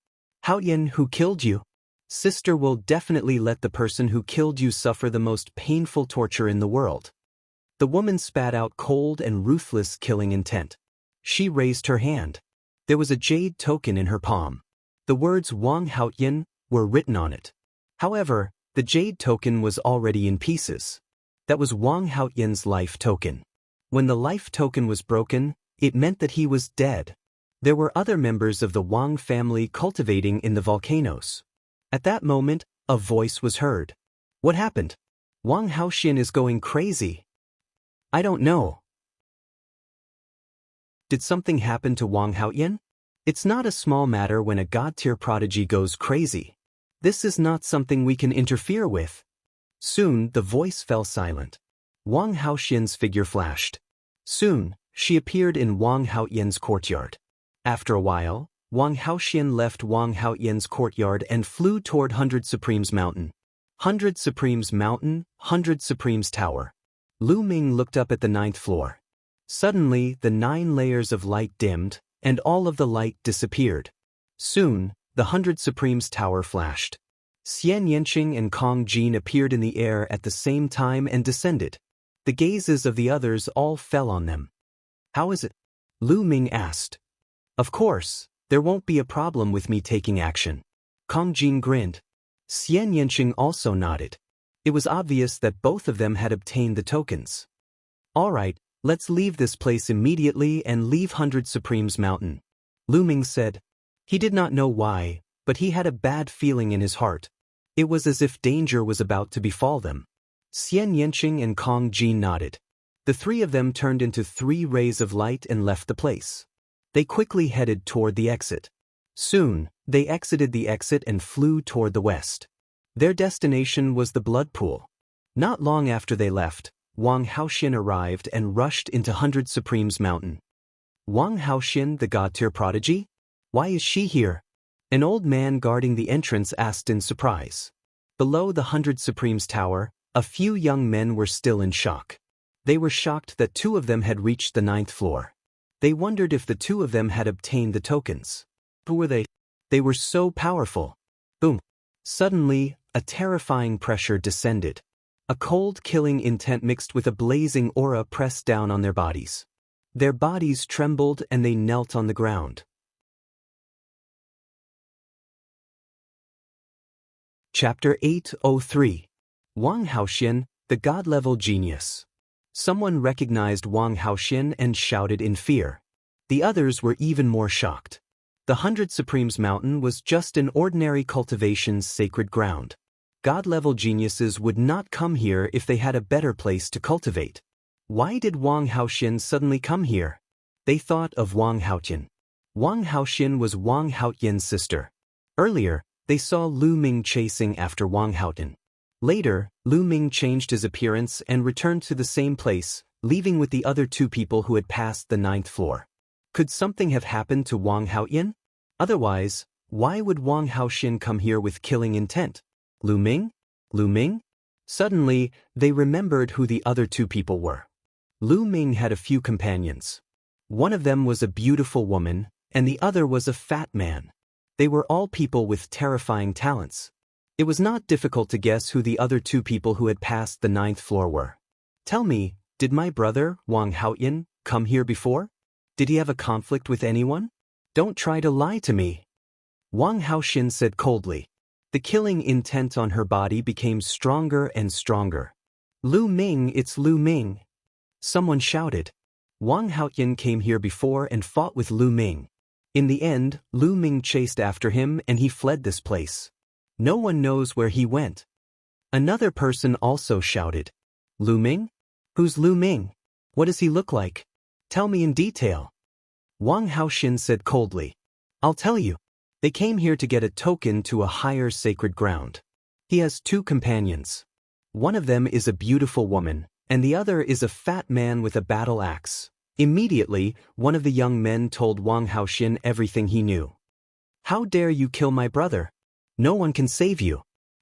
"Haotian, who killed you? Sister will definitely let the person who killed you suffer the most painful torture in the world." The woman spat out cold and ruthless killing intent. She raised her hand. There was a jade token in her palm. The words Wang Haotian were written on it. However, the jade token was already in pieces. That was Wang Haotian's life token. When the life token was broken, it meant that he was dead. There were other members of the Wang family cultivating in the volcanoes. At that moment, a voice was heard. "What happened? Wang Haotian is going crazy." "I don't know." Did something happen to Wang Haotian? It's not a small matter when a god-tier prodigy goes crazy. This is not something we can interfere with. Soon, the voice fell silent. Wang Haotian's figure flashed. Soon, she appeared in Wang Haotian's courtyard. After a while, Wang Haotian left Wang Haotian's courtyard and flew toward 100 Supremes Mountain. 100 Supremes Mountain, 100 Supremes Tower. Lu Ming looked up at the 9th floor. Suddenly, the 9 layers of light dimmed, and all of the light disappeared. Soon, the 100 Supremes Tower flashed. Xian Yanqing and Kong Jin appeared in the air at the same time and descended. The gazes of the others all fell on them. "How is it?" Lu Ming asked. "Of course, there won't be a problem with me taking action." Kong Jin grinned. Xian Yanqing also nodded. It was obvious that both of them had obtained the tokens. "All right, let's leave this place immediately and leave 100 Supremes Mountain," Lu Ming said. He did not know why, but he had a bad feeling in his heart. It was as if danger was about to befall them. Xian Yanqing and Kong Jin nodded. The three of them turned into 3 rays of light and left the place. They quickly headed toward the exit. Soon, they exited the exit and flew toward the west. Their destination was the blood pool. Not long after they left, Wang Haotian arrived and rushed into 100 Supremes Mountain. "Wang Haotian, the god-tier prodigy? Why is she here?" An old man guarding the entrance asked in surprise. Below the 100 Supremes Tower, a few young men were still in shock. They were shocked that 2 of them had reached the 9th floor. They wondered if the 2 of them had obtained the tokens. Who were they? They were so powerful. Boom. Suddenly, a terrifying pressure descended. A cold killing intent mixed with a blazing aura pressed down on their bodies. Their bodies trembled and they knelt on the ground. Chapter 803. Wang Haoxian, the God-level genius. Someone recognized Wang Haoxian and shouted in fear. The others were even more shocked. The 100 Supremes Mountain was just an ordinary cultivation's sacred ground. God-level geniuses would not come here if they had a better place to cultivate. Why did Wang Haoxian suddenly come here? They thought of Wang Haotian. Wang Haoxian was Wang Haotian's sister. Earlier, they saw Lu Ming chasing after Wang Haotian. Later, Lu Ming changed his appearance and returned to the same place, leaving with the other two people who had passed the 9th floor. Could something have happened to Wang Haotian? Otherwise, why would Wang Haoxian come here with killing intent? Lu Ming? Lu Ming? Suddenly, they remembered who the other two people were. Lu Ming had a few companions. One of them was a beautiful woman, and the other was a fat man. They were all people with terrifying talents. It was not difficult to guess who the other two people who had passed the 9th floor were. Tell me, did my brother, Wang Haotian, come here before? Did he have a conflict with anyone? Don't try to lie to me. Wang Haoxian said coldly. The killing intent on her body became stronger and stronger. Lu Ming, it's Lu Ming. Someone shouted. Wang Haotian came here before and fought with Lu Ming. In the end, Lu Ming chased after him and he fled this place. No one knows where he went. Another person also shouted. Lu Ming? Who's Lu Ming? What does he look like? Tell me in detail. Wang Haoxian said coldly. I'll tell you. They came here to get a token to a higher sacred ground. He has two companions. One of them is a beautiful woman, and the other is a fat man with a battle axe. Immediately, one of the young men told Wang Haoxian everything he knew. How dare you kill my brother? No one can save you.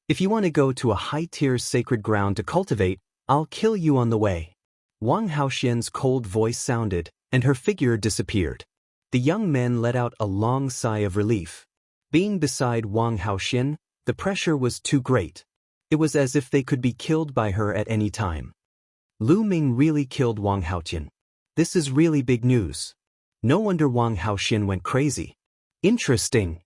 If you want to go to a high-tier sacred ground to cultivate, I'll kill you on the way. Wang Haoxian's cold voice sounded, and her figure disappeared. The young men let out a long sigh of relief. Being beside Wang Haoxian, the pressure was too great. It was as if they could be killed by her at any time. Lu Ming really killed Wang Haotian. This is really big news. No wonder Wang Haoxian went crazy. Interesting.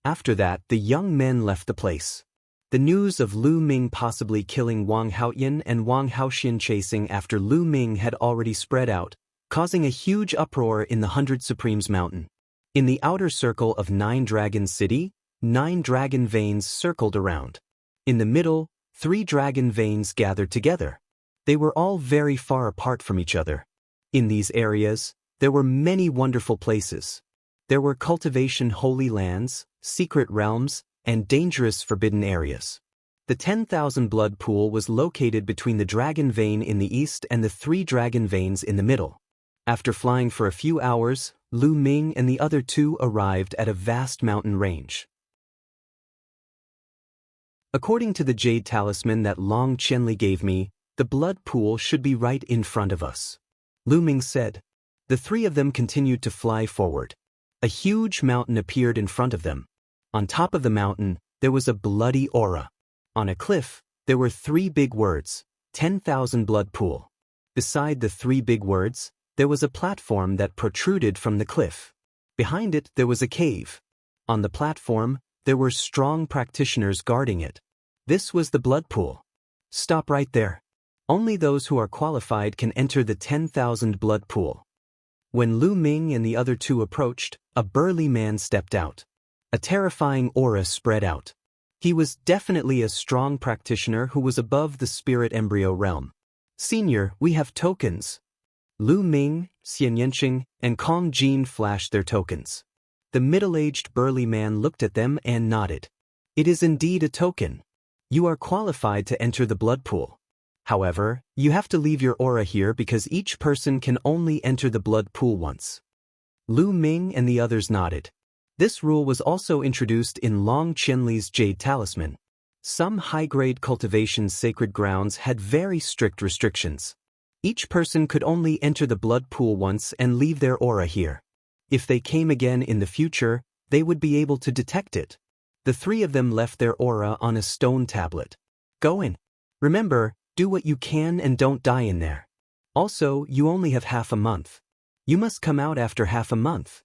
After that, the young men left the place. The news of Lu Ming possibly killing Wang Haotian and Wang Haoxian chasing after Lu Ming had already spread out, causing a huge uproar in the 100 Supremes Mountain. In the outer circle of 9 Dragon City, 9 dragon veins circled around. In the middle, 3 dragon veins gathered together. They were all very far apart from each other. In these areas, there were many wonderful places. There were cultivation holy lands, secret realms, and dangerous forbidden areas. The 10,000 blood pool was located between the dragon vein in the east and the 3 dragon veins in the middle. After flying for a few hours, Lu Ming and the other two arrived at a vast mountain range. According to the jade talisman that Long Qianli gave me, the blood pool should be right in front of us. Lu Ming said. The 3 of them continued to fly forward. A huge mountain appeared in front of them. On top of the mountain, there was a bloody aura. On a cliff, there were 3 big words, 10,000 blood pool. Beside the 3 big words, there was a platform that protruded from the cliff. Behind it, there was a cave. On the platform, there were strong practitioners guarding it. This was the blood pool. Stop right there. Only those who are qualified can enter the 10,000 blood pool. When Lu Ming and the other two approached, a burly man stepped out. A terrifying aura spread out. He was definitely a strong practitioner who was above the spirit embryo realm. Senior, we have tokens. Lu Ming, Xian Yanqing, and Kong Jin flashed their tokens. The middle-aged burly man looked at them and nodded. It is indeed a token. You are qualified to enter the blood pool. However, you have to leave your aura here because each person can only enter the blood pool once. Lu Ming and the others nodded. This rule was also introduced in Long Qianli's jade talisman. Some high-grade cultivation sacred grounds had very strict restrictions. Each person could only enter the blood pool once and leave their aura here. If they came again in the future, they would be able to detect it. The 3 of them left their aura on a stone tablet. Go in. Remember, do what you can and don't die in there. Also, you only have half a month. You must come out after half a month.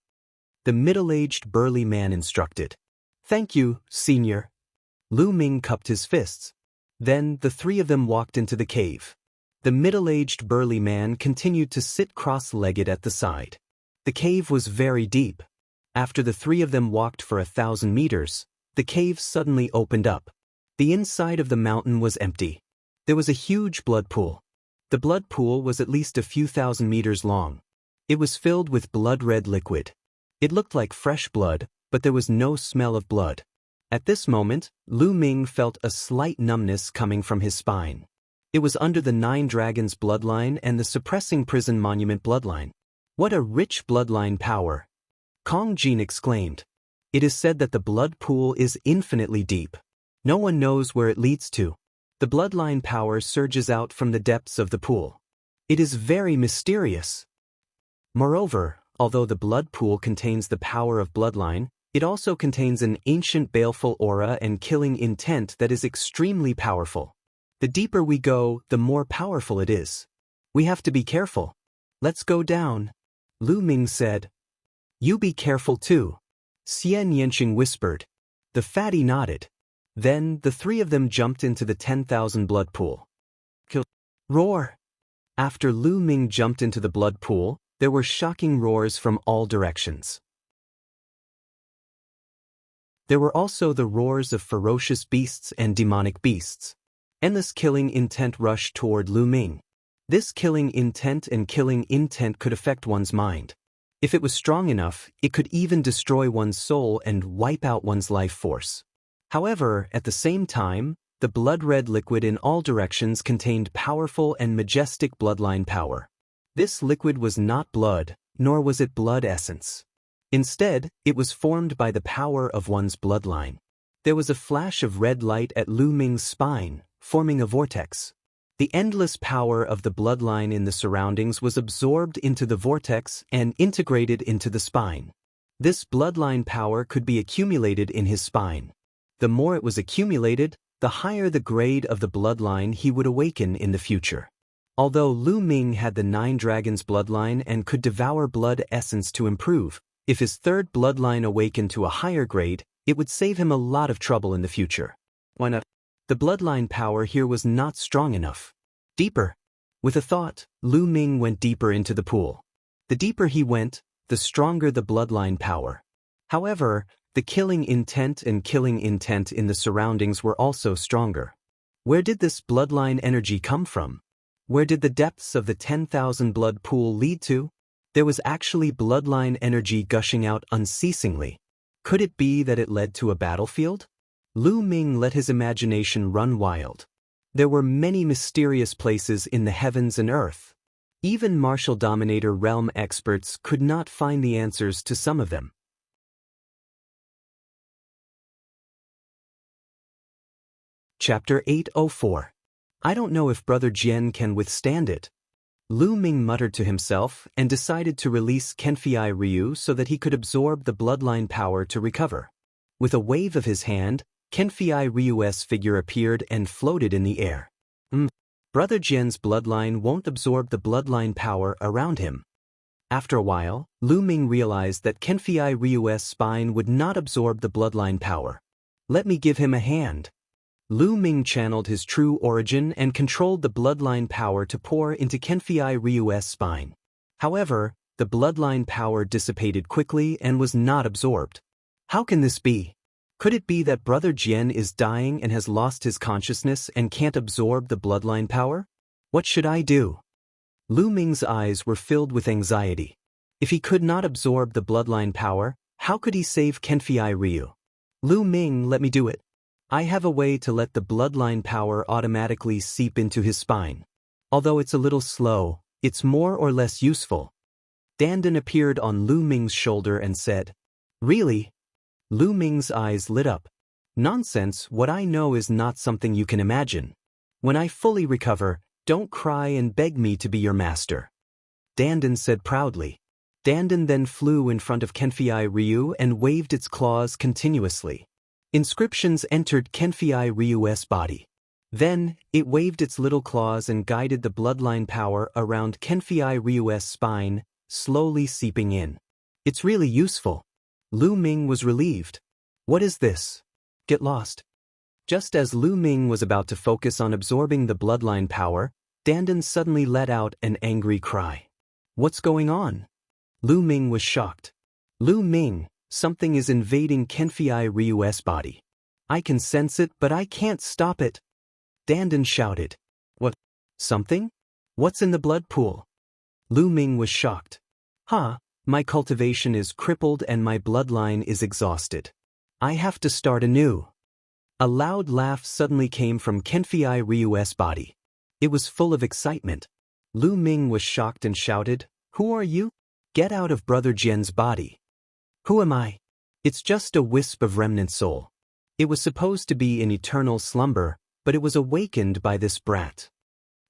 The middle-aged burly man instructed. Thank you, senior. Lu Ming cupped his fists. Then the three of them walked into the cave. The middle-aged burly man continued to sit cross-legged at the side. The cave was very deep. After the three of them walked for 1,000 meters, the cave suddenly opened up. The inside of the mountain was empty. There was a huge blood pool. The blood pool was at least a few thousand meters long. It was filled with blood-red liquid. It looked like fresh blood, but there was no smell of blood. At this moment, Lu Ming felt a slight numbness coming from his spine. It was under the 9 Dragons bloodline and the Suppressing Prison Monument bloodline. What a rich bloodline power! Kong Jin exclaimed. It is said that the blood pool is infinitely deep. No one knows where it leads to. The bloodline power surges out from the depths of the pool. It is very mysterious. Moreover, although the blood pool contains the power of bloodline, it also contains an ancient baleful aura and killing intent that is extremely powerful. The deeper we go, the more powerful it is. We have to be careful. Let's go down. Lu Ming said. You be careful too. Xian Yanqing whispered. The fatty nodded. Then the three of them jumped into the 10,000 blood pool. Roar! After Lu Ming jumped into the blood pool, there were shocking roars from all directions. There were also the roars of ferocious beasts and demonic beasts. Endless killing intent rushed toward Lu Ming. This killing intent could affect one's mind. If it was strong enough, it could even destroy one's soul and wipe out one's life force. However, at the same time, the blood-red liquid in all directions contained powerful and majestic bloodline power. This liquid was not blood, nor was it blood essence. Instead, it was formed by the power of one's bloodline. There was a flash of red light at Lu Ming's spine, forming a vortex. The endless power of the bloodline in the surroundings was absorbed into the vortex and integrated into the spine. This bloodline power could be accumulated in his spine. The more it was accumulated, the higher the grade of the bloodline he would awaken in the future. Although Lu Ming had the 9 Dragons bloodline and could devour blood essence to improve, if his third bloodline awakened to a higher grade, it would save him a lot of trouble in the future. Why not? The bloodline power here was not strong enough. Deeper. With a thought, Lu Ming went deeper into the pool. The deeper he went, the stronger the bloodline power. However, the killing intent in the surroundings were also stronger. Where did this bloodline energy come from? Where did the depths of the 10,000 blood pool lead to? There was actually bloodline energy gushing out unceasingly. Could it be that it led to a battlefield? Lu Ming let his imagination run wild. There were many mysterious places in the heavens and earth. Even martial dominator realm experts could not find the answers to some of them. Chapter 804. I don't know if Brother Jian can withstand it. Lu Ming muttered to himself and decided to release Kenfei Ryu so that he could absorb the bloodline power to recover. With a wave of his hand, Kenfei Ryu's figure appeared and floated in the air. Brother Jian's bloodline won't absorb the bloodline power around him. After a while, Lu Ming realized that Kenfei Ryu's spine would not absorb the bloodline power. Let me give him a hand. Lu Ming channeled his true origin and controlled the bloodline power to pour into Kenfei Ryu's spine. However, the bloodline power dissipated quickly and was not absorbed. How can this be? Could it be that Brother Jian is dying and has lost his consciousness and can't absorb the bloodline power? What should I do? Lu Ming's eyes were filled with anxiety. If he could not absorb the bloodline power, how could he save Kenfei Ryu? Lu Ming, let me do it. I have a way to let the bloodline power automatically seep into his spine. Although it's a little slow, it's more or less useful. Dandan appeared on Lu Ming's shoulder and said, Really? Lu Ming's eyes lit up. Nonsense, what I know is not something you can imagine. When I fully recover, don't cry and beg me to be your master. Dandan said proudly. Dandan then flew in front of Kenfei Ryu and waved its claws continuously. Inscriptions entered Kenfei Ryu's body. Then, it waved its little claws and guided the bloodline power around Kenfei Ryu's spine, slowly seeping in. It's really useful. Lu Ming was relieved. What is this? Get lost. Just as Lu Ming was about to focus on absorbing the bloodline power, Dandan suddenly let out an angry cry. What's going on? Lu Ming was shocked. Lu Ming, something is invading Kenfei Ryu's body. I can sense it, but I can't stop it. Dandan shouted. What? Something? What's in the blood pool? Lu Ming was shocked. My cultivation is crippled and my bloodline is exhausted. I have to start anew. A loud laugh suddenly came from Kenfei Ryu's body. It was full of excitement. Lu Ming was shocked and shouted, Who are you? Get out of Brother Jian's body. Who am I? It's just a wisp of remnant soul. It was supposed to be in eternal slumber, but it was awakened by this brat.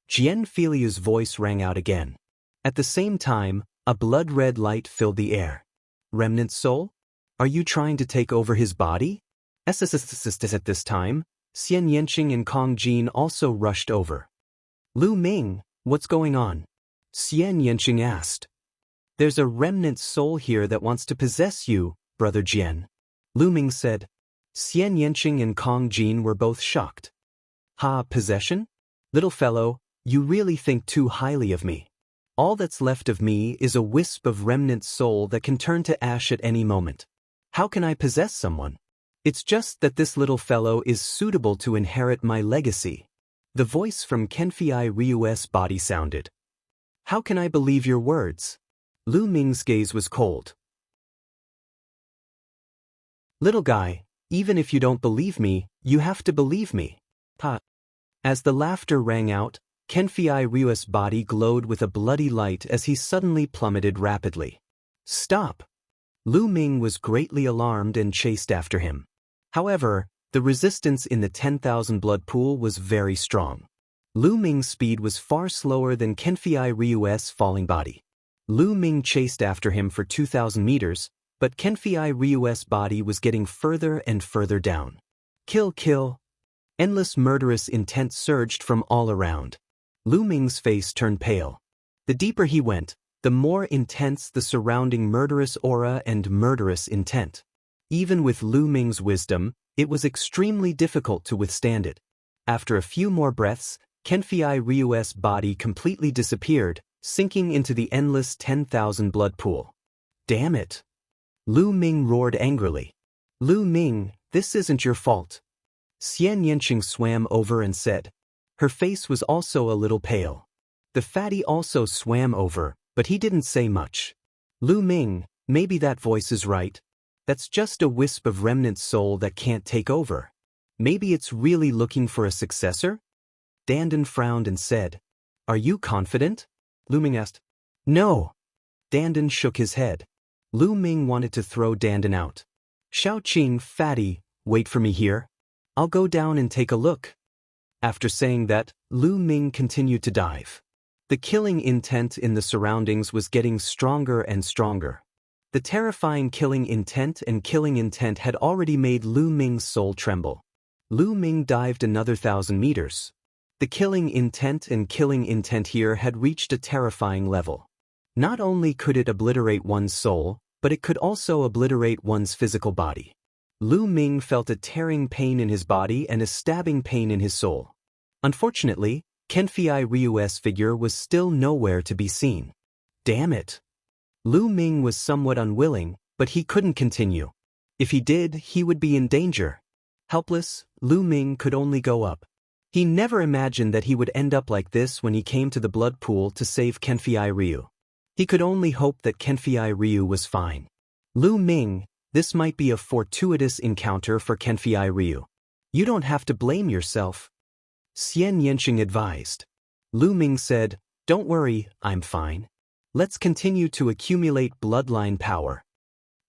Jian Filiu's voice rang out again. At the same time, a blood-red light filled the air. Remnant soul? Are you trying to take over his body? At this time, Xian Yanqing and Kong Jin also rushed over. Lu Ming, what's going on? Xian Yanqing asked. There's a remnant soul here that wants to possess you, Brother Jian. Lu Ming said. Xian Yanqing and Kong Jin were both shocked. Possession? Little fellow, you really think too highly of me. All that's left of me is a wisp of remnant soul that can turn to ash at any moment. How can I possess someone? It's just that this little fellow is suitable to inherit my legacy. The voice from Kenfei Ryu's body sounded. How can I believe your words? Lu Ming's gaze was cold. Little guy, even if you don't believe me, you have to believe me. As the laughter rang out, Kenfei Ryu's body glowed with a bloody light as he suddenly plummeted rapidly. Stop! Lu Ming was greatly alarmed and chased after him. However, the resistance in the 10,000 blood pool was very strong. Lu Ming's speed was far slower than Kenfei Ryu's falling body. Lu Ming chased after him for 2,000 meters, but Kenfei Ryu's body was getting further and further down. Kill, kill! Endless murderous intent surged from all around. Lu Ming's face turned pale. The deeper he went, the more intense the surrounding murderous aura and murderous intent. Even with Lu Ming's wisdom, it was extremely difficult to withstand it. After a few more breaths, Kenfei Ryu's body completely disappeared, sinking into the endless 10,000 blood pool. Damn it! Lu Ming roared angrily. Lu Ming, this isn't your fault. Xian Yanqing swam over and said. Her face was also a little pale. The fatty also swam over, but he didn't say much. Lu Ming, maybe that voice is right. That's just a wisp of remnant soul that can't take over. Maybe it's really looking for a successor? Dandan frowned and said. Are you confident? Lu Ming asked. No. Dandan shook his head. Lu Ming wanted to throw Dandan out. Shaoqing, fatty, wait for me here. I'll go down and take a look. After saying that, Lu Ming continued to dive. The killing intent in the surroundings was getting stronger and stronger. The terrifying killing intent had already made Lu Ming's soul tremble. Lu Ming dived another 1,000 meters. The killing intent here had reached a terrifying level. Not only could it obliterate one's soul, but it could also obliterate one's physical body. Lu Ming felt a tearing pain in his body and a stabbing pain in his soul. Unfortunately, Kenfei Ryu's figure was still nowhere to be seen. Damn it! Lu Ming was somewhat unwilling, but he couldn't continue. If he did, he would be in danger. Helpless, Lu Ming could only go up. He never imagined that he would end up like this when he came to the blood pool to save Kenfei Ryu. He could only hope that Kenfei Ryu was fine. Lu Ming, this might be a fortuitous encounter for Kenfei Ryu. You don't have to blame yourself. Xian Yanqing advised. Lu Ming said, Don't worry, I'm fine. Let's continue to accumulate bloodline power.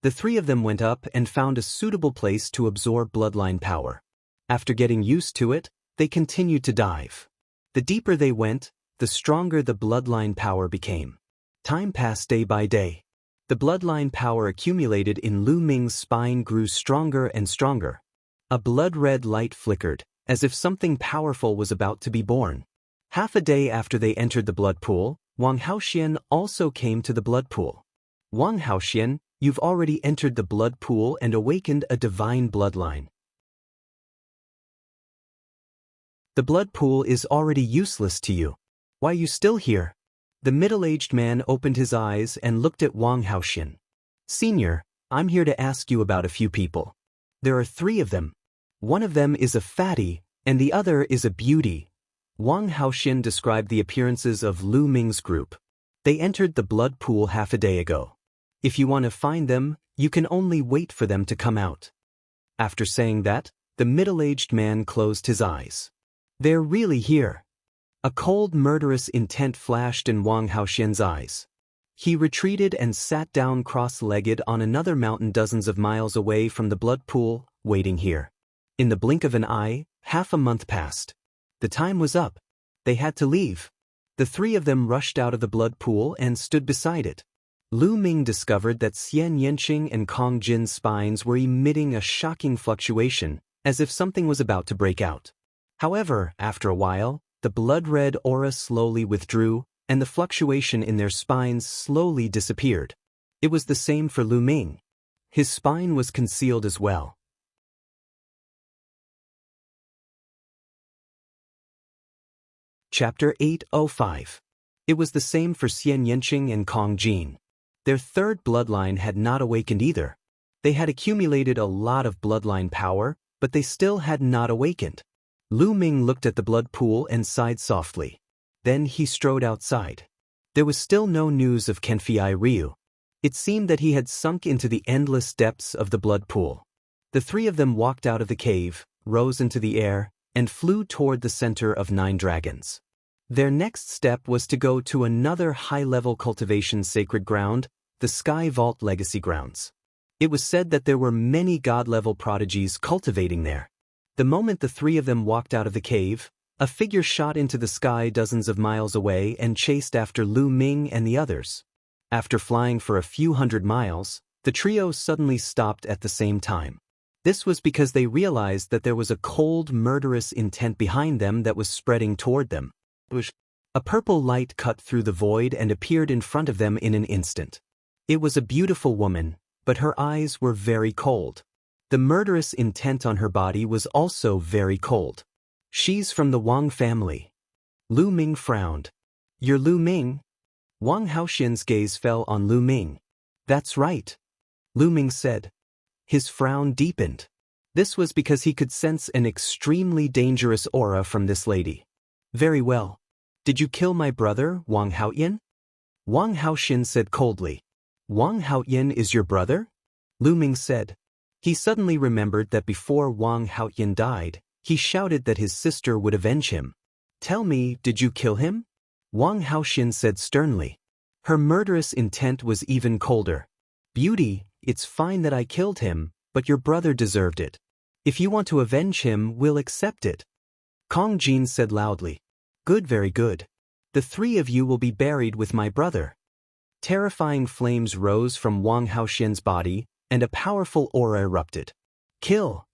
The three of them went up and found a suitable place to absorb bloodline power. After getting used to it, they continued to dive. The deeper they went, the stronger the bloodline power became. Time passed day by day. The bloodline power accumulated in Lu Ming's spine grew stronger and stronger. A blood-red light flickered, as if something powerful was about to be born. Half a day after they entered the blood pool, Wang Haoxian also came to the blood pool. Wang Haoxian, you've already entered the blood pool and awakened a divine bloodline. The blood pool is already useless to you. Why are you still here? The middle-aged man opened his eyes and looked at Wang Haoxian. Senior, I'm here to ask you about a few people. There are 3 of them. One of them is a fatty, and the other is a beauty. Wang Haoxian described the appearances of Lu Ming's group. They entered the blood pool half a day ago. If you want to find them, you can only wait for them to come out. After saying that, the middle-aged man closed his eyes. They're really here. A cold, murderous intent flashed in Wang Haoxian's eyes. He retreated and sat down cross-legged on another mountain dozens of miles away from the blood pool, waiting here. In the blink of an eye, half a month passed. The time was up. They had to leave. The 3 of them rushed out of the blood pool and stood beside it. Lu Ming discovered that Xian Yanqing and Kong Jin's spines were emitting a shocking fluctuation, as if something was about to break out. However, after a while, the blood-red aura slowly withdrew, and the fluctuation in their spines slowly disappeared. It was the same for Lu Ming. His spine was concealed as well. Chapter 805. It was the same for Xian Yanqing and Kong Jin. Their 3rd bloodline had not awakened either. They had accumulated a lot of bloodline power, but they still had not awakened. Lu Ming looked at the blood pool and sighed softly. Then he strode outside. There was still no news of Kenfei Ryu. It seemed that he had sunk into the endless depths of the blood pool. The 3 of them walked out of the cave, rose into the air, and flew toward the center of 9 dragons. Their next step was to go to another high-level cultivation sacred ground, the Sky Vault Legacy Grounds. It was said that there were many god-level prodigies cultivating there. The moment the 3 of them walked out of the cave, a figure shot into the sky dozens of miles away and chased after Lu Ming and the others. After flying for a few hundred miles, the trio suddenly stopped at the same time. This was because they realized that there was a cold, murderous intent behind them that was spreading toward them. A purple light cut through the void and appeared in front of them in an instant. It was a beautiful woman, but her eyes were very cold. The murderous intent on her body was also very cold. She's from the Wang family. Lu Ming frowned. You're Lu Ming? Wang Haoxian's gaze fell on Lu Ming. That's right, Lu Ming said. His frown deepened. This was because he could sense an extremely dangerous aura from this lady. Very well. Did you kill my brother, Wang Haoyan? Wang Haoxian said coldly. Wang Haoyan is your brother? Lu Ming said. He suddenly remembered that before Wang Haoyan died, he shouted that his sister would avenge him. Tell me, did you kill him? Wang Haoxian said sternly. Her murderous intent was even colder. Beauty, it's fine that I killed him, but your brother deserved it. If you want to avenge him, we'll accept it. Kong Jin said loudly. Good, very good. The 3 of you will be buried with my brother. Terrifying flames rose from Wang Haoxian's body, and a powerful aura erupted. Kill!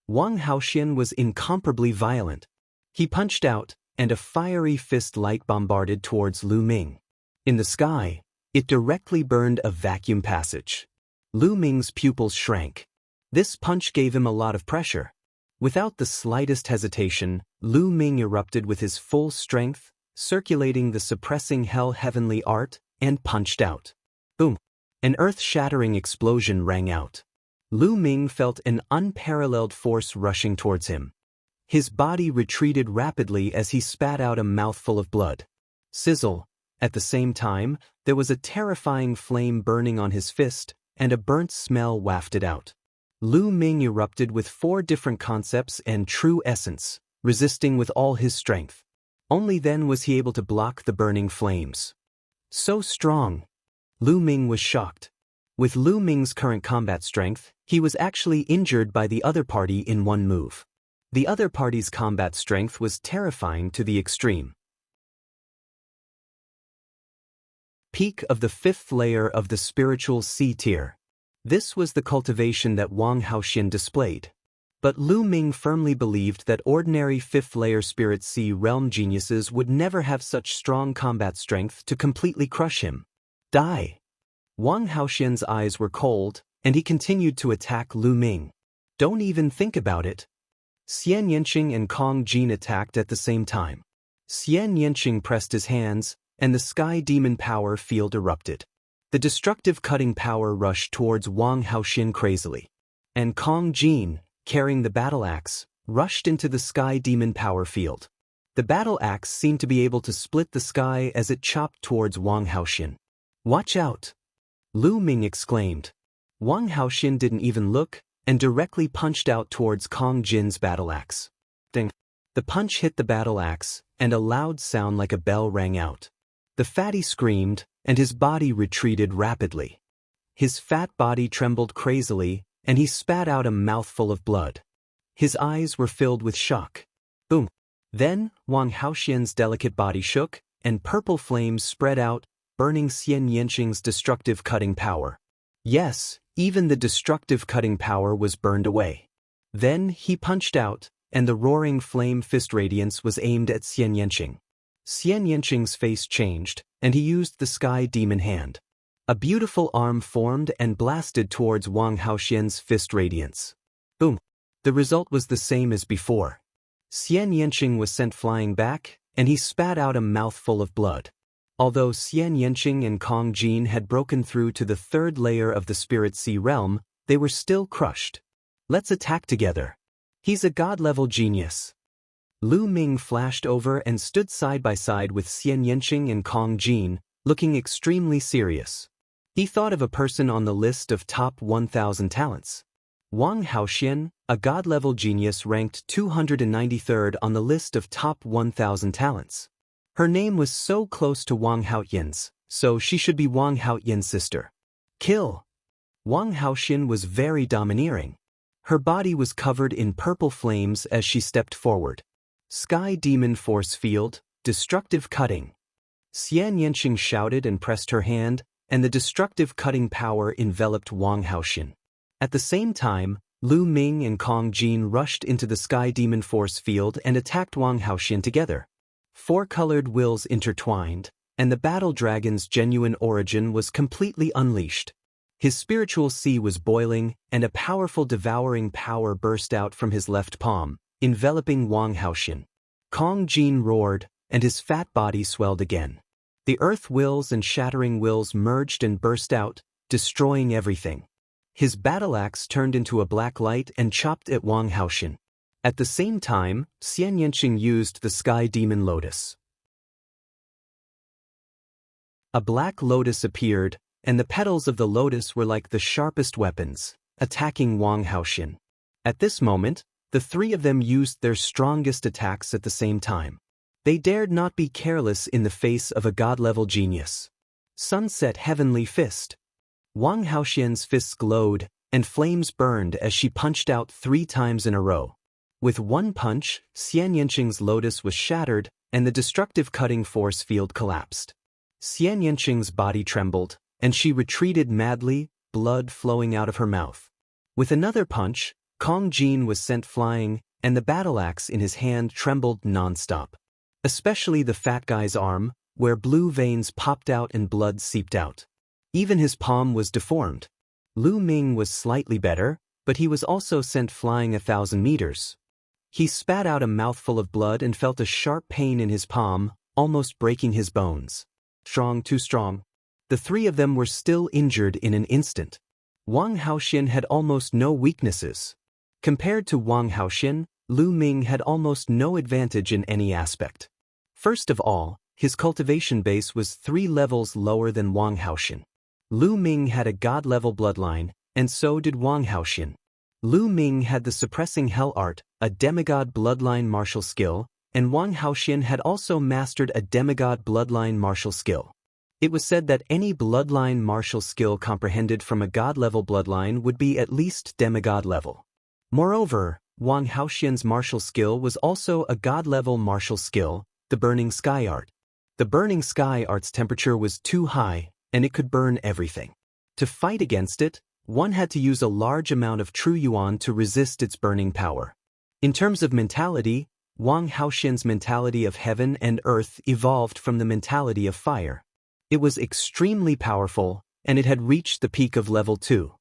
Wang Haoxian was incomparably violent. He punched out, and a fiery fist light bombarded towards Lu Ming. In the sky, it directly burned a vacuum passage. Lu Ming's pupils shrank. This punch gave him a lot of pressure. Without the slightest hesitation, Lu Ming erupted with his full strength, circulating the suppressing hell-heavenly art, and punched out. Boom! An earth-shattering explosion rang out. Lu Ming felt an unparalleled force rushing towards him. His body retreated rapidly as he spat out a mouthful of blood. Sizzle! At the same time, there was a terrifying flame burning on his fist, and a burnt smell wafted out. Lu Ming erupted with 4 different concepts and true essence, resisting with all his strength. Only then was he able to block the burning flames. So strong! Lu Ming was shocked. With Lu Ming's current combat strength, he was actually injured by the other party in one move. The other party's combat strength was terrifying to the extreme. Peak of the 5th layer of the spiritual C tier. This was the cultivation that Wang Haoxian displayed. But Lu Ming firmly believed that ordinary fifth-layer Spirit Sea realm geniuses would never have such strong combat strength to completely crush him. Die! Wang Haoxian's eyes were cold, and he continued to attack Lu Ming. Don't even think about it. Xian Yanqing and Kong Jin attacked at the same time. Xian Yanqing pressed his hands, and the Sky Demon Power field erupted. The destructive cutting power rushed towards Wang Haoxian crazily. And Kong Jin, carrying the battle axe, rushed into the Sky Demon Power field. The battle axe seemed to be able to split the sky as it chopped towards Wang Haoxian. Watch out! Lu Ming exclaimed. Wang Haoxian didn't even look, and directly punched out towards Kong Jin's battle axe. Ding! The punch hit the battle axe, and a loud sound like a bell rang out. The fatty screamed, and his body retreated rapidly. His fat body trembled crazily, and he spat out a mouthful of blood. His eyes were filled with shock. Boom! Then, Wang Haoxian's delicate body shook, and purple flames spread out, burning Xian Yanqing's destructive cutting power. Yes, even the destructive cutting power was burned away. Then he punched out, and the roaring flame fist radiance was aimed at Xian Yanqing. Xian Yanqing's face changed, and he used the Sky Demon Hand. A beautiful arm formed and blasted towards Wang Haoxian's fist radiance. Boom! The result was the same as before. Xian Yanqing was sent flying back, and he spat out a mouthful of blood. Although Xian Yanqing and Kong Jin had broken through to the third layer of the Spirit Sea realm, they were still crushed. Let's attack together. He's a god-level genius. Lu Ming flashed over and stood side by side with Xian Yanqing and Kong Jin, looking extremely serious. He thought of a person on the list of top 1,000 talents. Wang Haoxian, a god-level genius ranked 293rd on the list of top 1,000 talents. Her name was so close to Wang Haoyan's, so she should be Wang Haoyan's sister. Kill! Wang Haoxian was very domineering. Her body was covered in purple flames as she stepped forward. Sky Demon Force Field, Destructive Cutting. Xian Yanqing shouted and pressed her hand, and the destructive cutting power enveloped Wang Haoxian. At the same time, Lu Ming and Kong Jin rushed into the Sky Demon Force Field and attacked Wang Haoxian together. Four-colored wills intertwined, and the battle dragon's genuine origin was completely unleashed. His spiritual sea was boiling, and a powerful devouring power burst out from his left palm, enveloping Wang Haoxian. Kong Jin roared, and his fat body swelled again. The earth wills and shattering wills merged and burst out, destroying everything. His battle axe turned into a black light and chopped at Wang Haoxian. At the same time, Xian Yanqing used the Sky Demon Lotus. A black lotus appeared, and the petals of the lotus were like the sharpest weapons, attacking Wang Haoxian. At this moment, the three of them used their strongest attacks at the same time. They dared not be careless in the face of a god-level genius. Sunset Heavenly Fist. Wang Haoxian's fists glowed, and flames burned as she punched out 3 times in a row. With one punch, Xian Yanqing's lotus was shattered, and the destructive cutting force field collapsed. Xian Yanqing's body trembled, and she retreated madly, blood flowing out of her mouth. With another punch, Kong Jin was sent flying, and the battle axe in his hand trembled non-stop. Especially the fat guy's arm, where blue veins popped out and blood seeped out. Even his palm was deformed. Lu Ming was slightly better, but he was also sent flying 1,000 meters. He spat out a mouthful of blood and felt a sharp pain in his palm, almost breaking his bones. Strong, too strong. The three of them were still injured in an instant. Wang Haoxian had almost no weaknesses. Compared to Wang Haoxian, Lu Ming had almost no advantage in any aspect. First of all, his cultivation base was 3 levels lower than Wang Haoxian. Lu Ming had a god-level bloodline, and so did Wang Haoxian. Lu Ming had the Suppressing Hell Art, a demigod bloodline martial skill, and Wang Haoxian had also mastered a demigod bloodline martial skill. It was said that any bloodline martial skill comprehended from a god-level bloodline would be at least demigod level. Moreover, Wang Haoxian's martial skill was also a god-level martial skill, the Burning Sky Art. The Burning Sky Art's temperature was too high, and it could burn everything. To fight against it, one had to use a large amount of true yuan to resist its burning power. In terms of mentality, Wang Haoxian's mentality of heaven and earth evolved from the mentality of fire. It was extremely powerful, and it had reached the peak of level 2.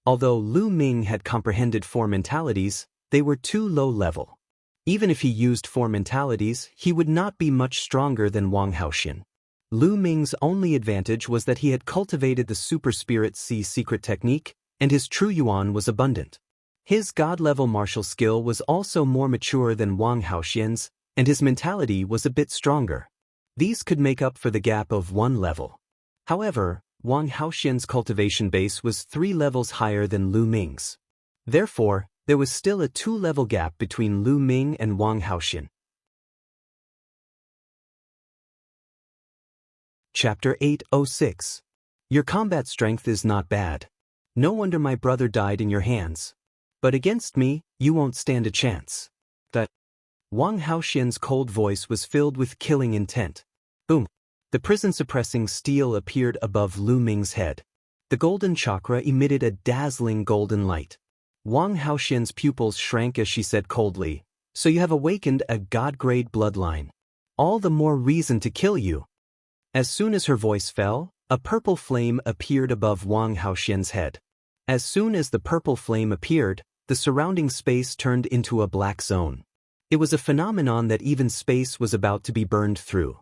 Although Lu Ming had comprehended 4 mentalities, they were too low level. Even if he used 4 mentalities, he would not be much stronger than Wang Haoxian. Lu Ming's only advantage was that he had cultivated the Super Spirit Sea secret technique, and his true yuan was abundant. His god-level martial skill was also more mature than Wang Haoxian's, and his mentality was a bit stronger. These could make up for the gap of 1 level. However, Wang Haoxian's cultivation base was 3 levels higher than Lu Ming's. Therefore, there was still a 2-level gap between Lu Ming and Wang Haoxian. Chapter 806. Your combat strength is not bad. No wonder my brother died in your hands. But against me, you won't stand a chance. Wang Haoxian's cold voice was filled with killing intent. Boom! The prison-suppressing steel appeared above Lu Ming's head. The golden chakra emitted a dazzling golden light. Wang Haoxian's pupils shrank as she said coldly, "So you have awakened a god-grade bloodline. All the more reason to kill you." As soon as her voice fell, a purple flame appeared above Wang Haoxian's head. As soon as the purple flame appeared, the surrounding space turned into a black zone. It was a phenomenon that even space was about to be burned through.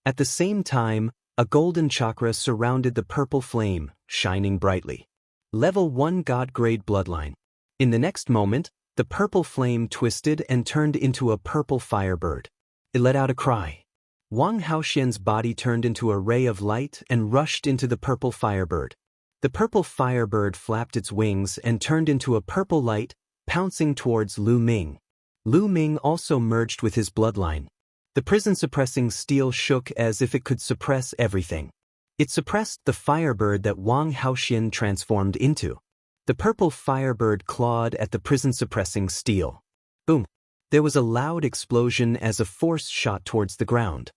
At the same time, a golden chakra surrounded the purple flame, shining brightly. Level 1 God-grade bloodline. In the next moment, the purple flame twisted and turned into a purple firebird. It let out a cry. Wang Haoxian's body turned into a ray of light and rushed into the purple firebird. The purple firebird flapped its wings and turned into a purple light, pouncing towards Lu Ming. Lu Ming also merged with his bloodline. The prison-suppressing steel shook as if it could suppress everything. It suppressed the firebird that Wang Haoxian transformed into. The purple firebird clawed at the prison-suppressing steel. Boom! There was a loud explosion as a force shot towards the ground.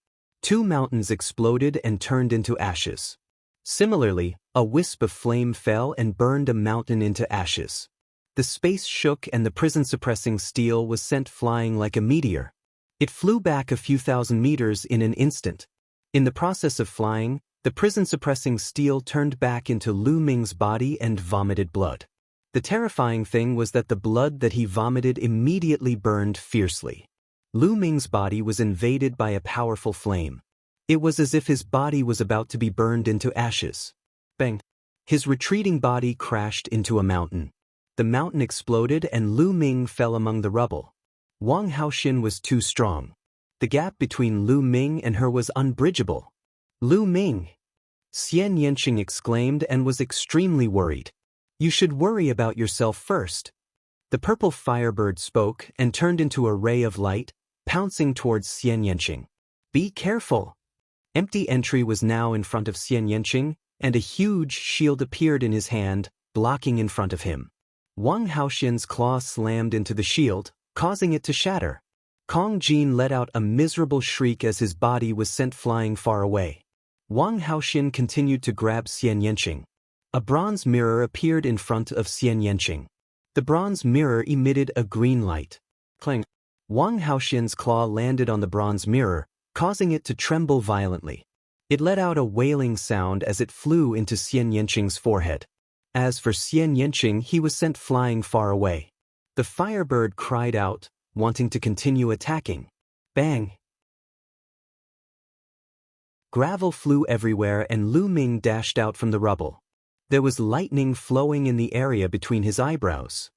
2 mountains exploded and turned into ashes. Similarly, a wisp of flame fell and burned a mountain into ashes. The space shook and the prison-suppressing steel was sent flying like a meteor. It flew back a few thousand meters in an instant. In the process of flying, the prison-suppressing steel turned back into Lu Ming's body and vomited blood. The terrifying thing was that the blood that he vomited immediately burned fiercely. Lu Ming's body was invaded by a powerful flame. It was as if his body was about to be burned into ashes. Bang! His retreating body crashed into a mountain. The mountain exploded and Lu Ming fell among the rubble. Wang Haoxian was too strong. The gap between Lu Ming and her was unbridgeable. Lu Ming! Xian Yanqing exclaimed and was extremely worried. You should worry about yourself first. The purple firebird spoke and turned into a ray of light, pouncing towards Xian Yanqing. Be careful! Empty entry was now in front of Xian Yanqing, and a huge shield appeared in his hand, blocking in front of him. Wang Haoxian's claw slammed into the shield, causing it to shatter. Kong Jin let out a miserable shriek as his body was sent flying far away. Wang Haoxian continued to grab Xian Yanqing. A bronze mirror appeared in front of Xian Yanqing. The bronze mirror emitted a green light. Clang! Wang Haoxian's claw landed on the bronze mirror, causing it to tremble violently. It let out a wailing sound as it flew into Xian Yanqing's forehead. As for Xian Yanqing, he was sent flying far away. The firebird cried out, wanting to continue attacking. Bang! Gravel flew everywhere and Lu Ming dashed out from the rubble. There was lightning flowing in the area between his eyebrows.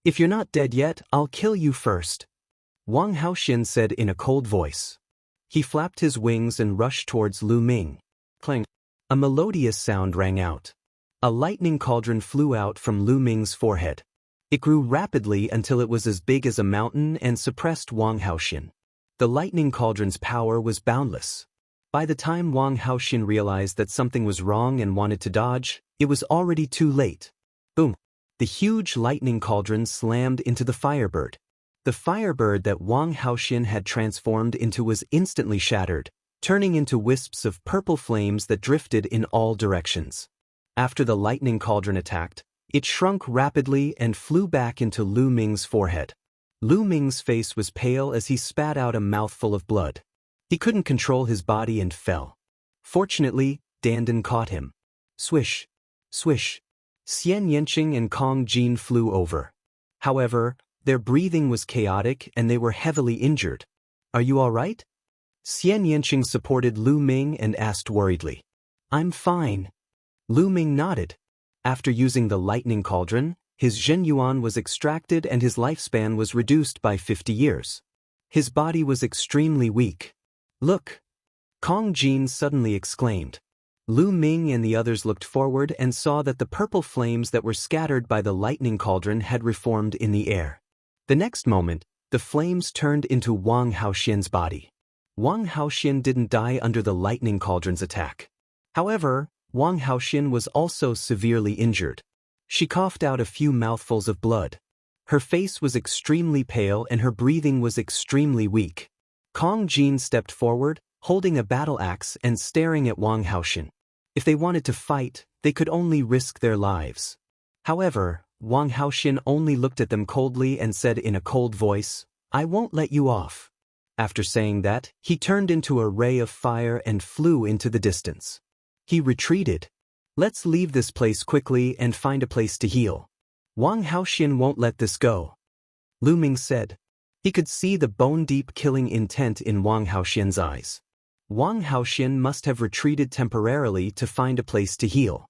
If you're not dead yet, I'll kill you first, Wang Haoxian said in a cold voice. He flapped his wings and rushed towards Lu Ming. Clang! A melodious sound rang out. A lightning cauldron flew out from Lu Ming's forehead. It grew rapidly until it was as big as a mountain and suppressed Wang Haoxian. The lightning cauldron's power was boundless. By the time Wang Haoxian realized that something was wrong and wanted to dodge, it was already too late. Boom! The huge lightning cauldron slammed into the firebird. The firebird that Wang Haoxian had transformed into was instantly shattered, turning into wisps of purple flames that drifted in all directions. After the lightning cauldron attacked, It shrunk rapidly and flew back into Lu Ming's forehead. Lu Ming's face was pale as he spat out a mouthful of blood. He couldn't control his body and fell. Fortunately, Dandan caught him. Swish. Swish. Xian Yanqing and Kong Jin flew over. However, their breathing was chaotic and they were heavily injured. Are you all right? Xian Yanqing supported Lu Ming and asked worriedly. I'm fine. Lu Ming nodded. After using the lightning cauldron, his Zhenyuan was extracted and his lifespan was reduced by 50 years. His body was extremely weak. Look! Kong Jin suddenly exclaimed. Lu Ming and the others looked forward and saw that the purple flames that were scattered by the lightning cauldron had reformed in the air. The next moment, the flames turned into Wang Haoxian's body. Wang Haoxian didn't die under the lightning cauldron's attack. However, Wang Haoxian was also severely injured. She coughed out a few mouthfuls of blood. Her face was extremely pale and her breathing was extremely weak. Kong Jin stepped forward, holding a battle axe and staring at Wang Haoxian. If they wanted to fight, they could only risk their lives. However, Wang Haoxian only looked at them coldly and said in a cold voice, I won't let you off. After saying that, he turned into a ray of fire and flew into the distance. He retreated. Let's leave this place quickly and find a place to heal. Wang Haoxian won't let this go. Lu Ming said. He could see the bone-deep killing intent in Wang Haoxian's eyes. Wang Haoxian must have retreated temporarily to find a place to heal.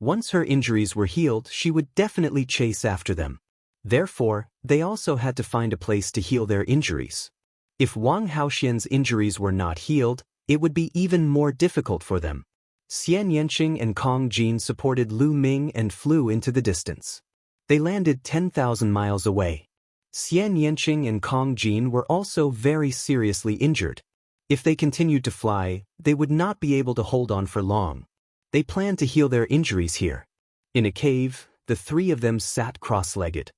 Once her injuries were healed, she would definitely chase after them. Therefore, they also had to find a place to heal their injuries. If Wang Haoxian's injuries were not healed, it would be even more difficult for them. Xian Yanqing and Kong Jin supported Lu Ming and flew into the distance. They landed 10,000 miles away. Xian Yanqing and Kong Jin were also very seriously injured. If they continued to fly, they would not be able to hold on for long. They planned to heal their injuries here. In a cave, the three of them sat cross-legged.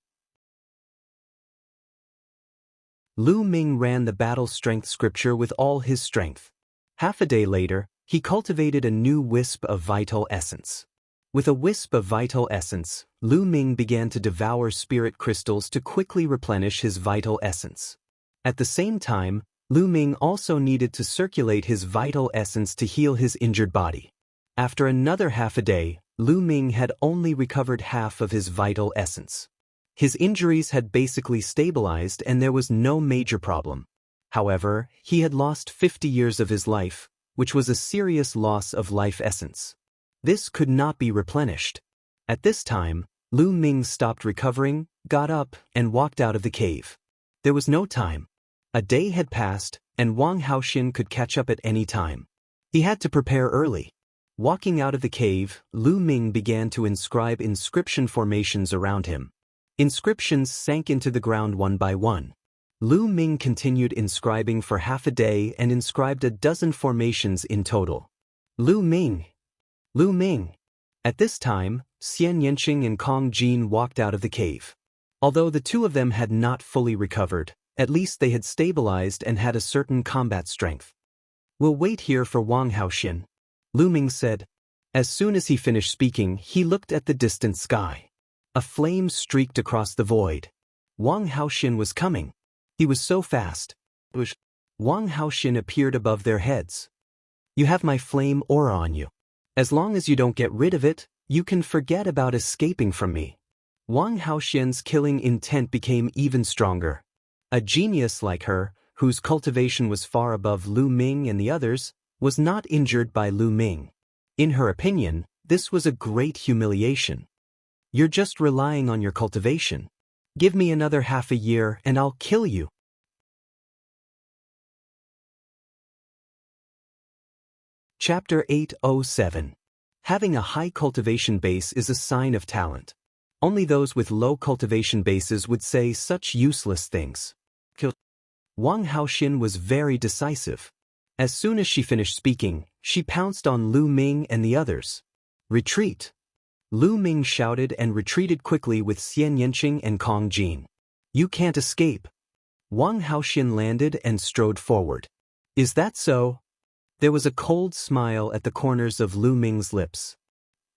Lu Ming ran the battle strength scripture with all his strength. Half a day later, he cultivated a new wisp of vital essence. With a wisp of vital essence, Lu Ming began to devour spirit crystals to quickly replenish his vital essence. At the same time, Lu Ming also needed to circulate his vital essence to heal his injured body. After another half a day, Lu Ming had only recovered half of his vital essence. His injuries had basically stabilized and there was no major problem. However, he had lost 50 years of his life, which was a serious loss of life essence. This could not be replenished. At this time, Lu Ming stopped recovering, got up, and walked out of the cave. There was no time. A day had passed, and Wang Haoxian could catch up at any time. He had to prepare early. Walking out of the cave, Lu Ming began to inscribe inscription formations around him. Inscriptions sank into the ground one by one. Lu Ming continued inscribing for half a day and inscribed a dozen formations in total. Lu Ming! Lu Ming! At this time, Xian Yanqing and Kong Jin walked out of the cave. Although the two of them had not fully recovered, at least they had stabilized and had a certain combat strength. We'll wait here for Wang Haoxian, Lu Ming said. As soon as he finished speaking, he looked at the distant sky. A flame streaked across the void. Wang Haoxian was coming. He was so fast. Wang Haoxian appeared above their heads. You have my flame aura on you. As long as you don't get rid of it, you can forget about escaping from me. Wang Haoxian's killing intent became even stronger. A genius like her, whose cultivation was far above Lu Ming and the others, was not injured by Lu Ming. In her opinion, this was a great humiliation. You're just relying on your cultivation. Give me another half a year and I'll kill you. Chapter 807. Having a high cultivation base is a sign of talent. Only those with low cultivation bases would say such useless things. Wang Haoxian was very decisive. As soon as she finished speaking, she pounced on Lu Ming and the others. Retreat! Lu Ming shouted and retreated quickly with Xian Yanqing and Kong Jin. You can't escape. Wang Haoxian landed and strode forward. Is that so? There was a cold smile at the corners of Lu Ming's lips.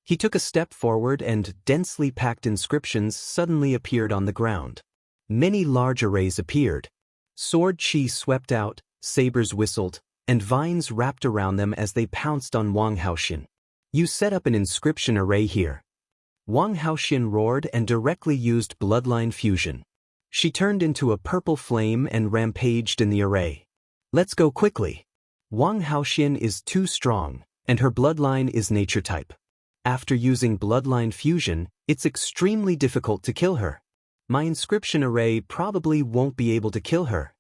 He took a step forward and densely packed inscriptions suddenly appeared on the ground. Many large arrays appeared. Sword chi swept out, sabers whistled, and vines wrapped around them as they pounced on Wang Haoxian. You set up an inscription array here. Wang Haoxian roared and directly used bloodline fusion. She turned into a purple flame and rampaged in the array. Let's go quickly. Wang Haoxian is too strong, and her bloodline is nature type. After using bloodline fusion, it's extremely difficult to kill her. My inscription array probably won't be able to kill her.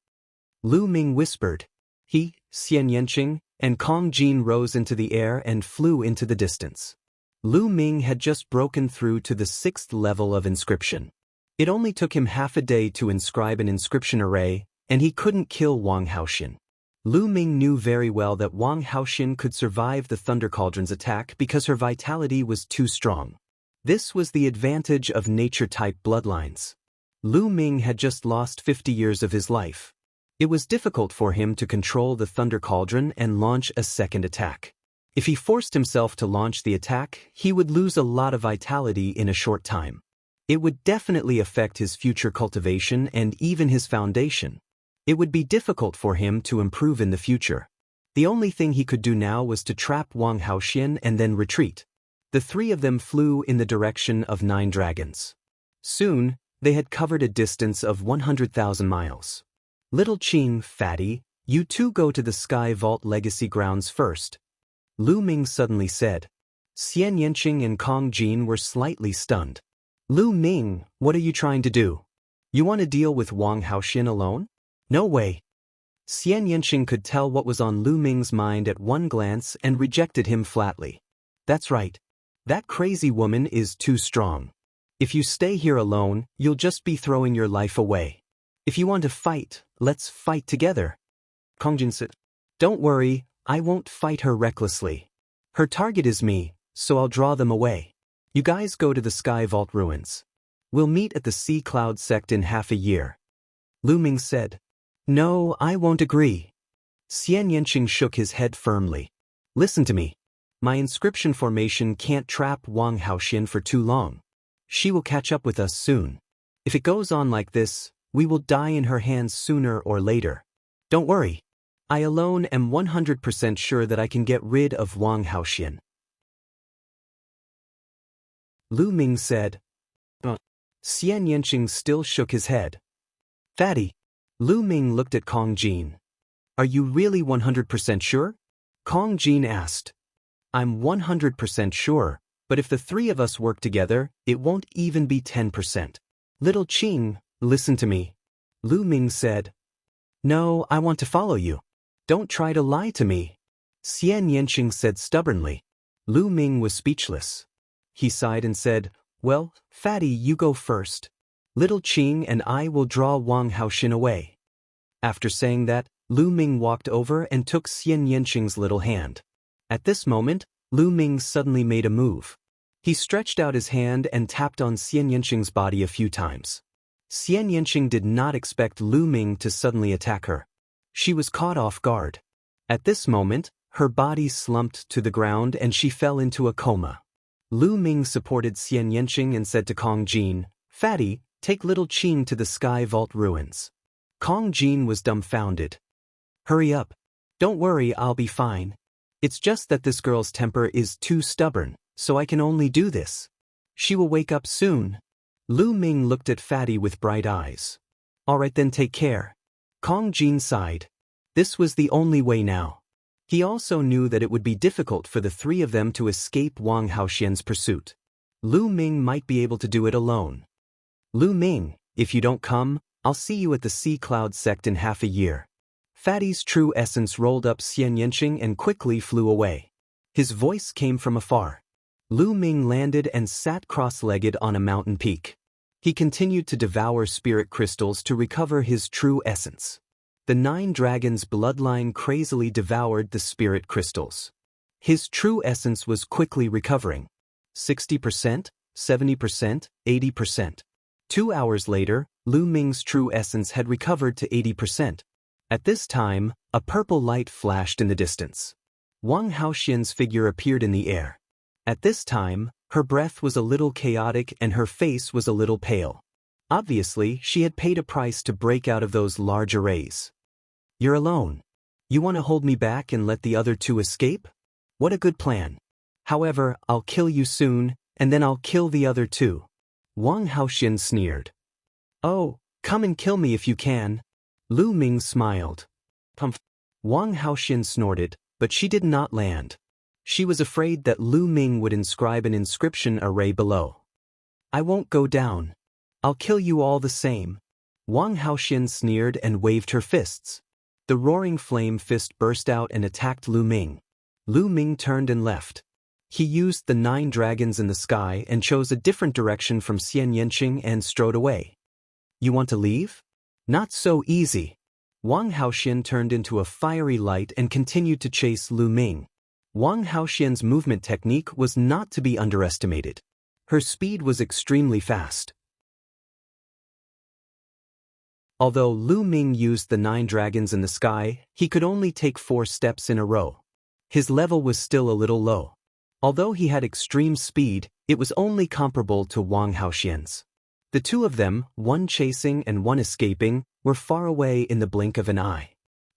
Lu Ming whispered. He, Xian Yanqing, and Kong Jin rose into the air and flew into the distance. Lu Ming had just broken through to the 6th level of inscription. It only took him half a day to inscribe an inscription array, and he couldn't kill Wang Haoxian. Lu Ming knew very well that Wang Haoxian could survive the Thunder Cauldron's attack because her vitality was too strong. This was the advantage of nature-type bloodlines. Lu Ming had just lost 50 years of his life. It was difficult for him to control the Thunder Cauldron and launch a second attack. If he forced himself to launch the attack, he would lose a lot of vitality in a short time. It would definitely affect his future cultivation and even his foundation. It would be difficult for him to improve in the future. The only thing he could do now was to trap Wang Haoxian and then retreat. The three of them flew in the direction of 9 dragons. Soon, they had covered a distance of 100,000 miles. Little Qing, Fatty, you two go to the Sky Vault Legacy Grounds first. Lu Ming suddenly said. Xian Yanqing and Kong Jin were slightly stunned. Lu Ming, what are you trying to do? You want to deal with Wang Haoxian alone? No way. Xian Yanqing could tell what was on Lu Ming's mind at one glance and rejected him flatly. That's right. That crazy woman is too strong. If you stay here alone, you'll just be throwing your life away. If you want to fight, let's fight together. Kong Jin said. Don't worry, I won't fight her recklessly. Her target is me, so I'll draw them away. You guys go to the Sky Vault ruins. We'll meet at the Sea Cloud sect in half a year. Lu Ming said. No, I won't agree. Xian Yanqing shook his head firmly. Listen to me. My inscription formation can't trap Wang Haoxian for too long. She will catch up with us soon. If it goes on like this, we will die in her hands sooner or later. Don't worry. I alone am 100% sure that I can get rid of Wang Haoxian. Lu Ming said. Xian Yanqing still shook his head. Fatty. Lu Ming looked at Kong Jin. Are you really 100% sure? Kong Jin asked. I'm 100% sure, but if the three of us work together, it won't even be 10%. Little Qing, listen to me. Lu Ming said. No, I want to follow you. Don't try to lie to me. Xian Yanqing said stubbornly. Lu Ming was speechless. He sighed and said, Well, Fatty, you go first. Little Qing and I will draw Wang Haoxian away. After saying that, Lu Ming walked over and took Xian Yanqing's little hand. At this moment, Lu Ming suddenly made a move. He stretched out his hand and tapped on Xian Yanqing's body a few times. Xian Yanqing did not expect Lu Ming to suddenly attack her. She was caught off guard. At this moment, her body slumped to the ground and she fell into a coma. Lu Ming supported Xian Yanqing and said to Kong Jin, Fatty, take Little Qing to the Sky Vault ruins. Kong Jin was dumbfounded. Hurry up. Don't worry, I'll be fine. It's just that this girl's temper is too stubborn, so I can only do this. She will wake up soon. Lu Ming looked at Fatty with bright eyes. All right then, take care. Kong Jin sighed. This was the only way now. He also knew that it would be difficult for the three of them to escape Wang Haoxian's pursuit. Lu Ming might be able to do it alone. Lu Ming, if you don't come, I'll see you at the Sea Cloud sect in half a year. Fatty's true essence rolled up Xian Yanqing and quickly flew away. His voice came from afar. Lu Ming landed and sat cross-legged on a mountain peak. He continued to devour spirit crystals to recover his true essence. The 9 dragons' bloodline crazily devoured the spirit crystals. His true essence was quickly recovering. 60%, 70%, 80%. 2 hours later, Lu Ming's true essence had recovered to 80%. At this time, a purple light flashed in the distance. Wang Haoxian's figure appeared in the air. At this time, her breath was a little chaotic and her face was a little pale. Obviously, she had paid a price to break out of those large arrays. You're alone. You want to hold me back and let the other two escape? What a good plan. However, I'll kill you soon, and then I'll kill the other two. Wang Haoxian sneered. Oh, come and kill me if you can. Lu Ming smiled. Pumph. Wang Haoxian snorted, but she did not land. She was afraid that Lu Ming would inscribe an inscription array below. I won't go down. I'll kill you all the same. Wang Haoxian sneered and waved her fists. The roaring flame fist burst out and attacked Lu Ming. Lu Ming turned and left. He used the 9 dragons in the sky and chose a different direction from Xian Yanqing and strode away. You want to leave? Not so easy. Wang Haoxian turned into a fiery light and continued to chase Lu Ming. Wang Haoxian's movement technique was not to be underestimated. Her speed was extremely fast. Although Lu Ming used the 9 dragons in the sky, he could only take 4 steps in a row. His level was still a little low. Although he had extreme speed, it was only comparable to Wang Haoxian's. The two of them, one chasing and one escaping, were far away in the blink of an eye.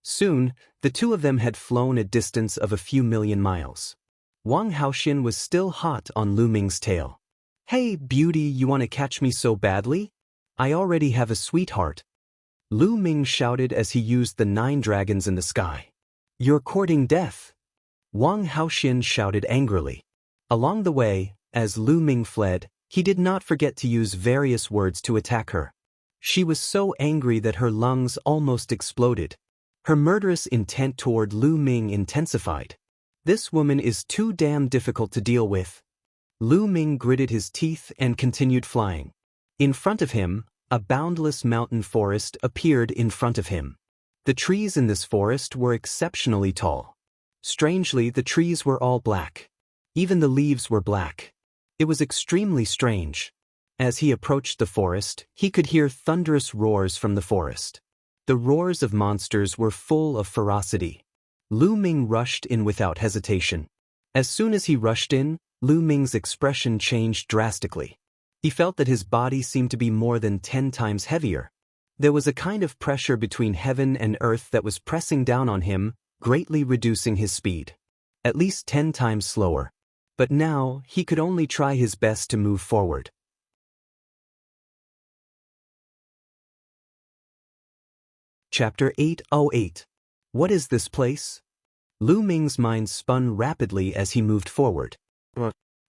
Soon, the two of them had flown a distance of a few million miles. Wang Haoxian was still hot on Lu Ming's tail. Hey, beauty, you want to catch me so badly? I already have a sweetheart. Lu Ming shouted as he used the 9 dragons in the sky. You're courting death. Wang Haoxian shouted angrily. Along the way, as Lu Ming fled, he did not forget to use various words to attack her. She was so angry that her lungs almost exploded. Her murderous intent toward Lu Ming intensified. This woman is too damn difficult to deal with. Lu Ming gritted his teeth and continued flying. In front of him, a boundless mountain forest appeared in front of him. The trees in this forest were exceptionally tall. Strangely, the trees were all black. Even the leaves were black. It was extremely strange. As he approached the forest, he could hear thunderous roars from the forest. The roars of monsters were full of ferocity. Lu Ming rushed in without hesitation. As soon as he rushed in, Lu Ming's expression changed drastically. He felt that his body seemed to be more than 10 times heavier. There was a kind of pressure between heaven and earth that was pressing down on him, greatly reducing his speed. At least 10 times slower. But now, he could only try his best to move forward. Chapter 808. What is this place? Lu Ming's mind spun rapidly as he moved forward.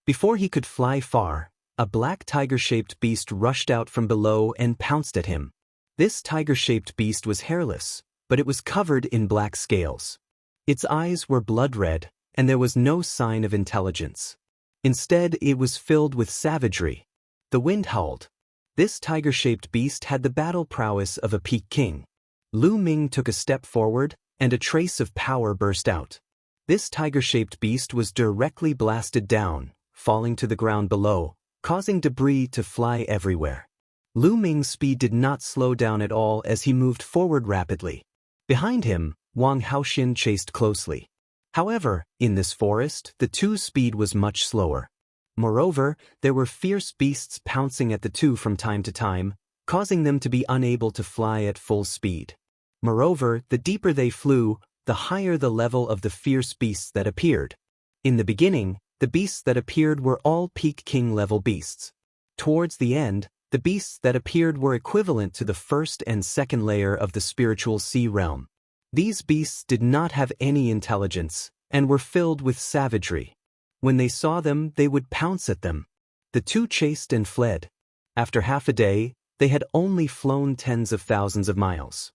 Before he could fly far, a black tiger-shaped beast rushed out from below and pounced at him. This tiger-shaped beast was hairless, but it was covered in black scales. Its eyes were blood red, and there was no sign of intelligence. Instead, it was filled with savagery. The wind howled. This tiger-shaped beast had the battle prowess of a peak king. Lu Ming took a step forward, and a trace of power burst out. This tiger-shaped beast was directly blasted down, falling to the ground below, causing debris to fly everywhere. Lu Ming's speed did not slow down at all as he moved forward rapidly. Behind him, Wang Haoxian chased closely. However, in this forest, the two's speed was much slower. Moreover, there were fierce beasts pouncing at the two from time to time, causing them to be unable to fly at full speed. Moreover, the deeper they flew, the higher the level of the fierce beasts that appeared. In the beginning, the beasts that appeared were all peak king level beasts. Towards the end, the beasts that appeared were equivalent to the first and second layer of the spiritual sea realm. These beasts did not have any intelligence, and were filled with savagery. When they saw them, they would pounce at them. The two chased and fled. After half a day, they had only flown tens of thousands of miles.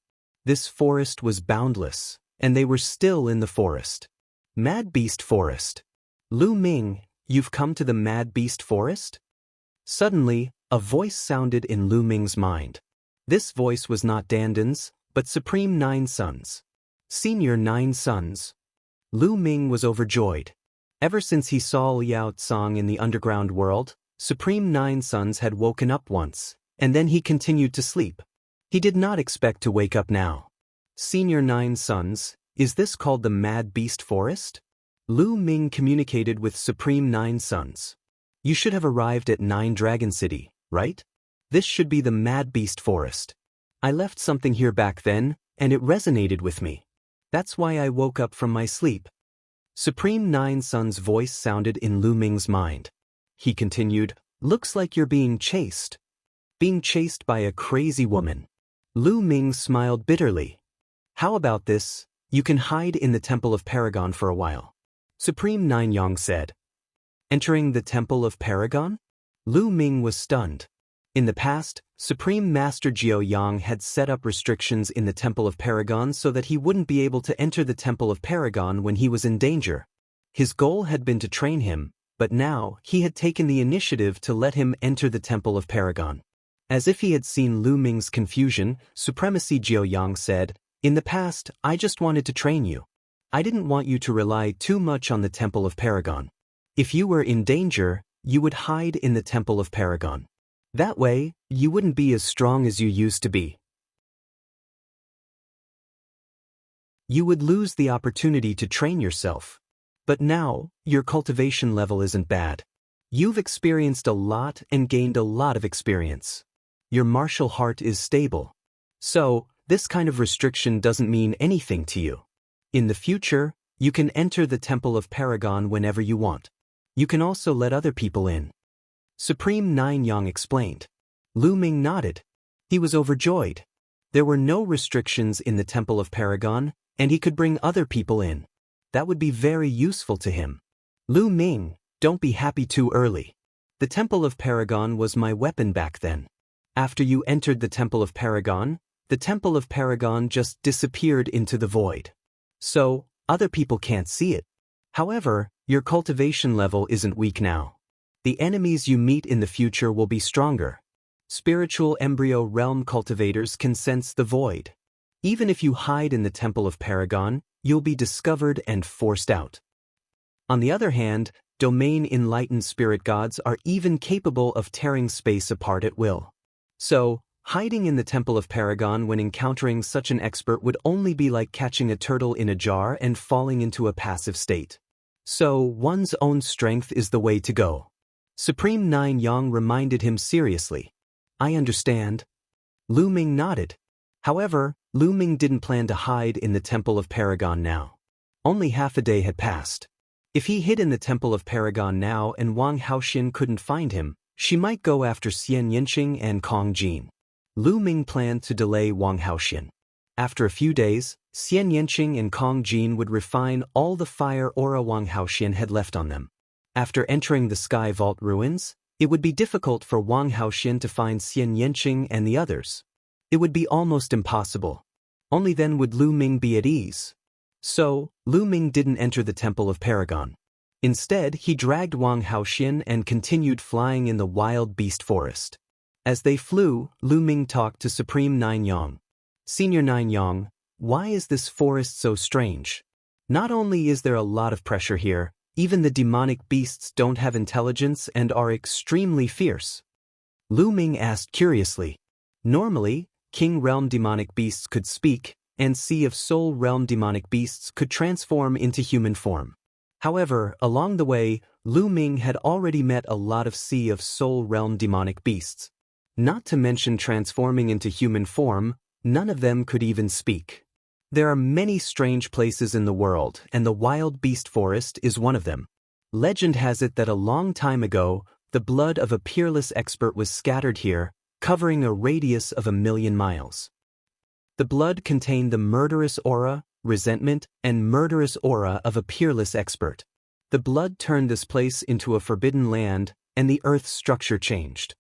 This forest was boundless, and they were still in the forest. Mad Beast Forest. Lu Ming, you've come to the Mad Beast Forest? Suddenly, a voice sounded in Lu Ming's mind. This voice was not Dandan's, but Supreme Nine Sons. Senior Nine Sons. Lu Ming was overjoyed. Ever since he saw Liao Tsang in the underground world, Supreme Nine Sons had woken up once, and then he continued to sleep. He did not expect to wake up now. Senior Nine Sons, is this called the Mad Beast Forest? Lu Ming communicated with Supreme Nine Suns. You should have arrived at Nine Dragon City, right? This should be the Mad Beast Forest. I left something here back then, and it resonated with me. That's why I woke up from my sleep. Supreme Nine Suns' voice sounded in Lu Ming's mind. He continued, looks like you're being chased. Being chased by a crazy woman. Lu Ming smiled bitterly. How about this? You can hide in the Temple of Paragon for a while. Supreme Nine Yang said. Entering the Temple of Paragon? Lu Ming was stunned. In the past, Supreme Master Jiao Yang had set up restrictions in the Temple of Paragon so that he wouldn't be able to enter the Temple of Paragon when he was in danger. His goal had been to train him, but now he had taken the initiative to let him enter the Temple of Paragon. As if he had seen Lu Ming's confusion, Supremacy Jiao Yang said, in the past, I just wanted to train you. I didn't want you to rely too much on the Temple of Paragon. If you were in danger, you would hide in the Temple of Paragon. That way, you wouldn't be as strong as you used to be. You would lose the opportunity to train yourself. But now, your cultivation level isn't bad. You've experienced a lot and gained a lot of experience. Your martial heart is stable. So, this kind of restriction doesn't mean anything to you. In the future, you can enter the Temple of Paragon whenever you want. You can also let other people in. Supreme Nine Yang explained. Lu Ming nodded. He was overjoyed. There were no restrictions in the Temple of Paragon, and he could bring other people in. That would be very useful to him. Lu Ming, don't be happy too early. The Temple of Paragon was my weapon back then. After you entered the Temple of Paragon just disappeared into the void. So, other people can't see it. However, your cultivation level isn't weak now. The enemies you meet in the future will be stronger. Spiritual embryo realm cultivators can sense the void. Even if you hide in the Temple of Paragon, you'll be discovered and forced out. On the other hand, domain enlightened spirit gods are even capable of tearing space apart at will. So, hiding in the Temple of Paragon when encountering such an expert would only be like catching a turtle in a jar and falling into a passive state. So, one's own strength is the way to go. Supreme Nine Yang reminded him seriously. I understand. Lu Ming nodded. However, Lu Ming didn't plan to hide in the Temple of Paragon now. Only half a day had passed. If he hid in the Temple of Paragon now and Wang Haoxian couldn't find him, she might go after Xian Yanqing and Kong Jin. Lu Ming planned to delay Wang Haoxian. After a few days, Xian Yanqing and Kong Jin would refine all the fire aura Wang Haoxian had left on them. After entering the Sky Vault ruins, it would be difficult for Wang Haoxian to find Xian Yanqing and the others. It would be almost impossible. Only then would Lu Ming be at ease. So, Lu Ming didn't enter the Temple of Paragon. Instead, he dragged Wang Haoxian and continued flying in the wild beast forest. As they flew, Lu Ming talked to Supreme Nine Yang. Senior Nine Yang, why is this forest so strange? Not only is there a lot of pressure here, even the demonic beasts don't have intelligence and are extremely fierce. Lu Ming asked curiously. Normally, King Realm demonic beasts could speak, and Sea of Soul Realm demonic beasts could transform into human form. However, along the way, Lu Ming had already met a lot of Sea of Soul Realm demonic beasts. Not to mention transforming into human form, none of them could even speak. There are many strange places in the world, and the wild beast forest is one of them. Legend has it that a long time ago, the blood of a peerless expert was scattered here, covering a radius of 1,000,000 miles. The blood contained the murderous aura, resentment, and murderous aura of a peerless expert. The blood turned this place into a forbidden land, and the Earth's structure changed.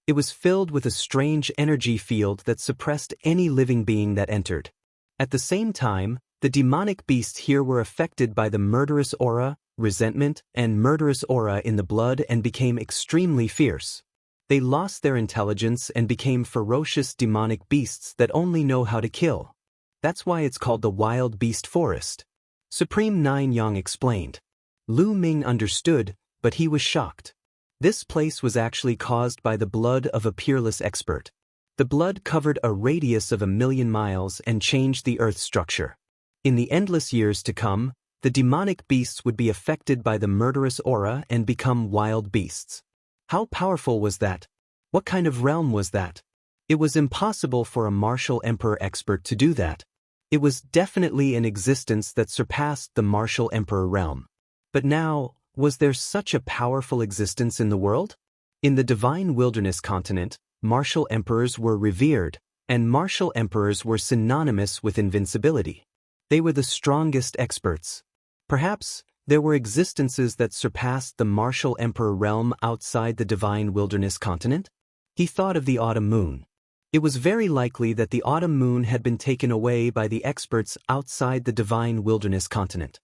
It was filled with a strange energy field that suppressed any living being that entered. At the same time, the demonic beasts here were affected by the murderous aura, resentment, and murderous aura in the blood and became extremely fierce. They lost their intelligence and became ferocious demonic beasts that only know how to kill. That's why it's called the Wild Beast Forest. Supreme Nine Yang explained. Lu Ming understood, but he was shocked. This place was actually caused by the blood of a peerless expert. The blood covered a radius of 1,000,000 miles and changed the Earth's structure. In the endless years to come, the demonic beasts would be affected by the murderous aura and become wild beasts. How powerful was that? What kind of realm was that? It was impossible for a martial emperor expert to do that. It was definitely an existence that surpassed the martial emperor realm. But now, was there such a powerful existence in the world? In the divine wilderness continent, martial emperors were revered, and martial emperors were synonymous with invincibility. They were the strongest experts. Perhaps, there were existences that surpassed the martial emperor realm outside the divine wilderness continent? He thought of the autumn moon. It was very likely that the autumn moon had been taken away by the experts outside the divine wilderness continent.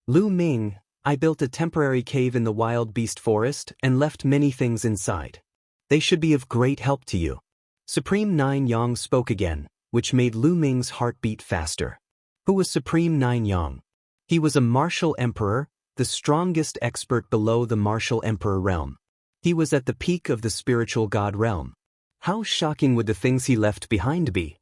Lu Ming, I built a temporary cave in the wild beast forest and left many things inside. They should be of great help to you. Supreme Nine Yang spoke again, which made Lu Ming's heart beat faster. Who was Supreme Nine Yang? He was a martial emperor, the strongest expert below the martial emperor realm. He was at the peak of the spiritual god realm. How shocking would the things he left behind be?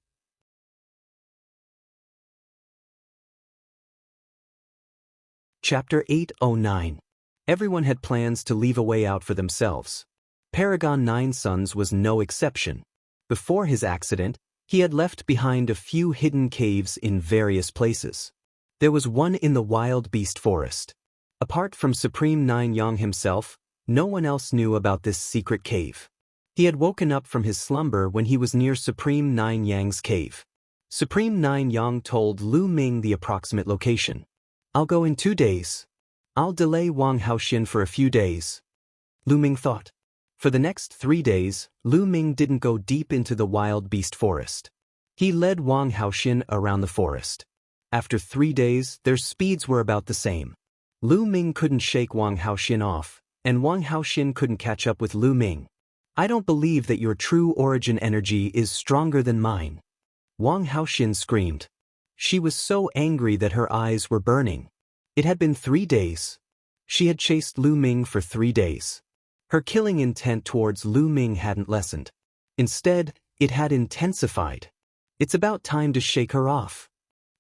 Chapter 809. Everyone had plans to leave a way out for themselves. Paragon Nine Sons was no exception. Before his accident, he had left behind a few hidden caves in various places. There was one in the wild beast forest. Apart from Supreme Nine Yang himself, no one else knew about this secret cave. He had woken up from his slumber when he was near Supreme Nine Yang's cave. Supreme Nine Yang told Lu Ming the approximate location. I'll go in 2 days. I'll delay Wang Haoxian for a few days. Lu Ming thought. For the next 3 days, Lu Ming didn't go deep into the wild beast forest. He led Wang Haoxian around the forest. After 3 days, their speeds were about the same. Lu Ming couldn't shake Wang Haoxian off, and Wang Haoxian couldn't catch up with Lu Ming. I don't believe that your true origin energy is stronger than mine. Wang Haoxian screamed. She was so angry that her eyes were burning. It had been 3 days. She had chased Lu Ming for 3 days. Her killing intent towards Lu Ming hadn't lessened. Instead, it had intensified. It's about time to shake her off.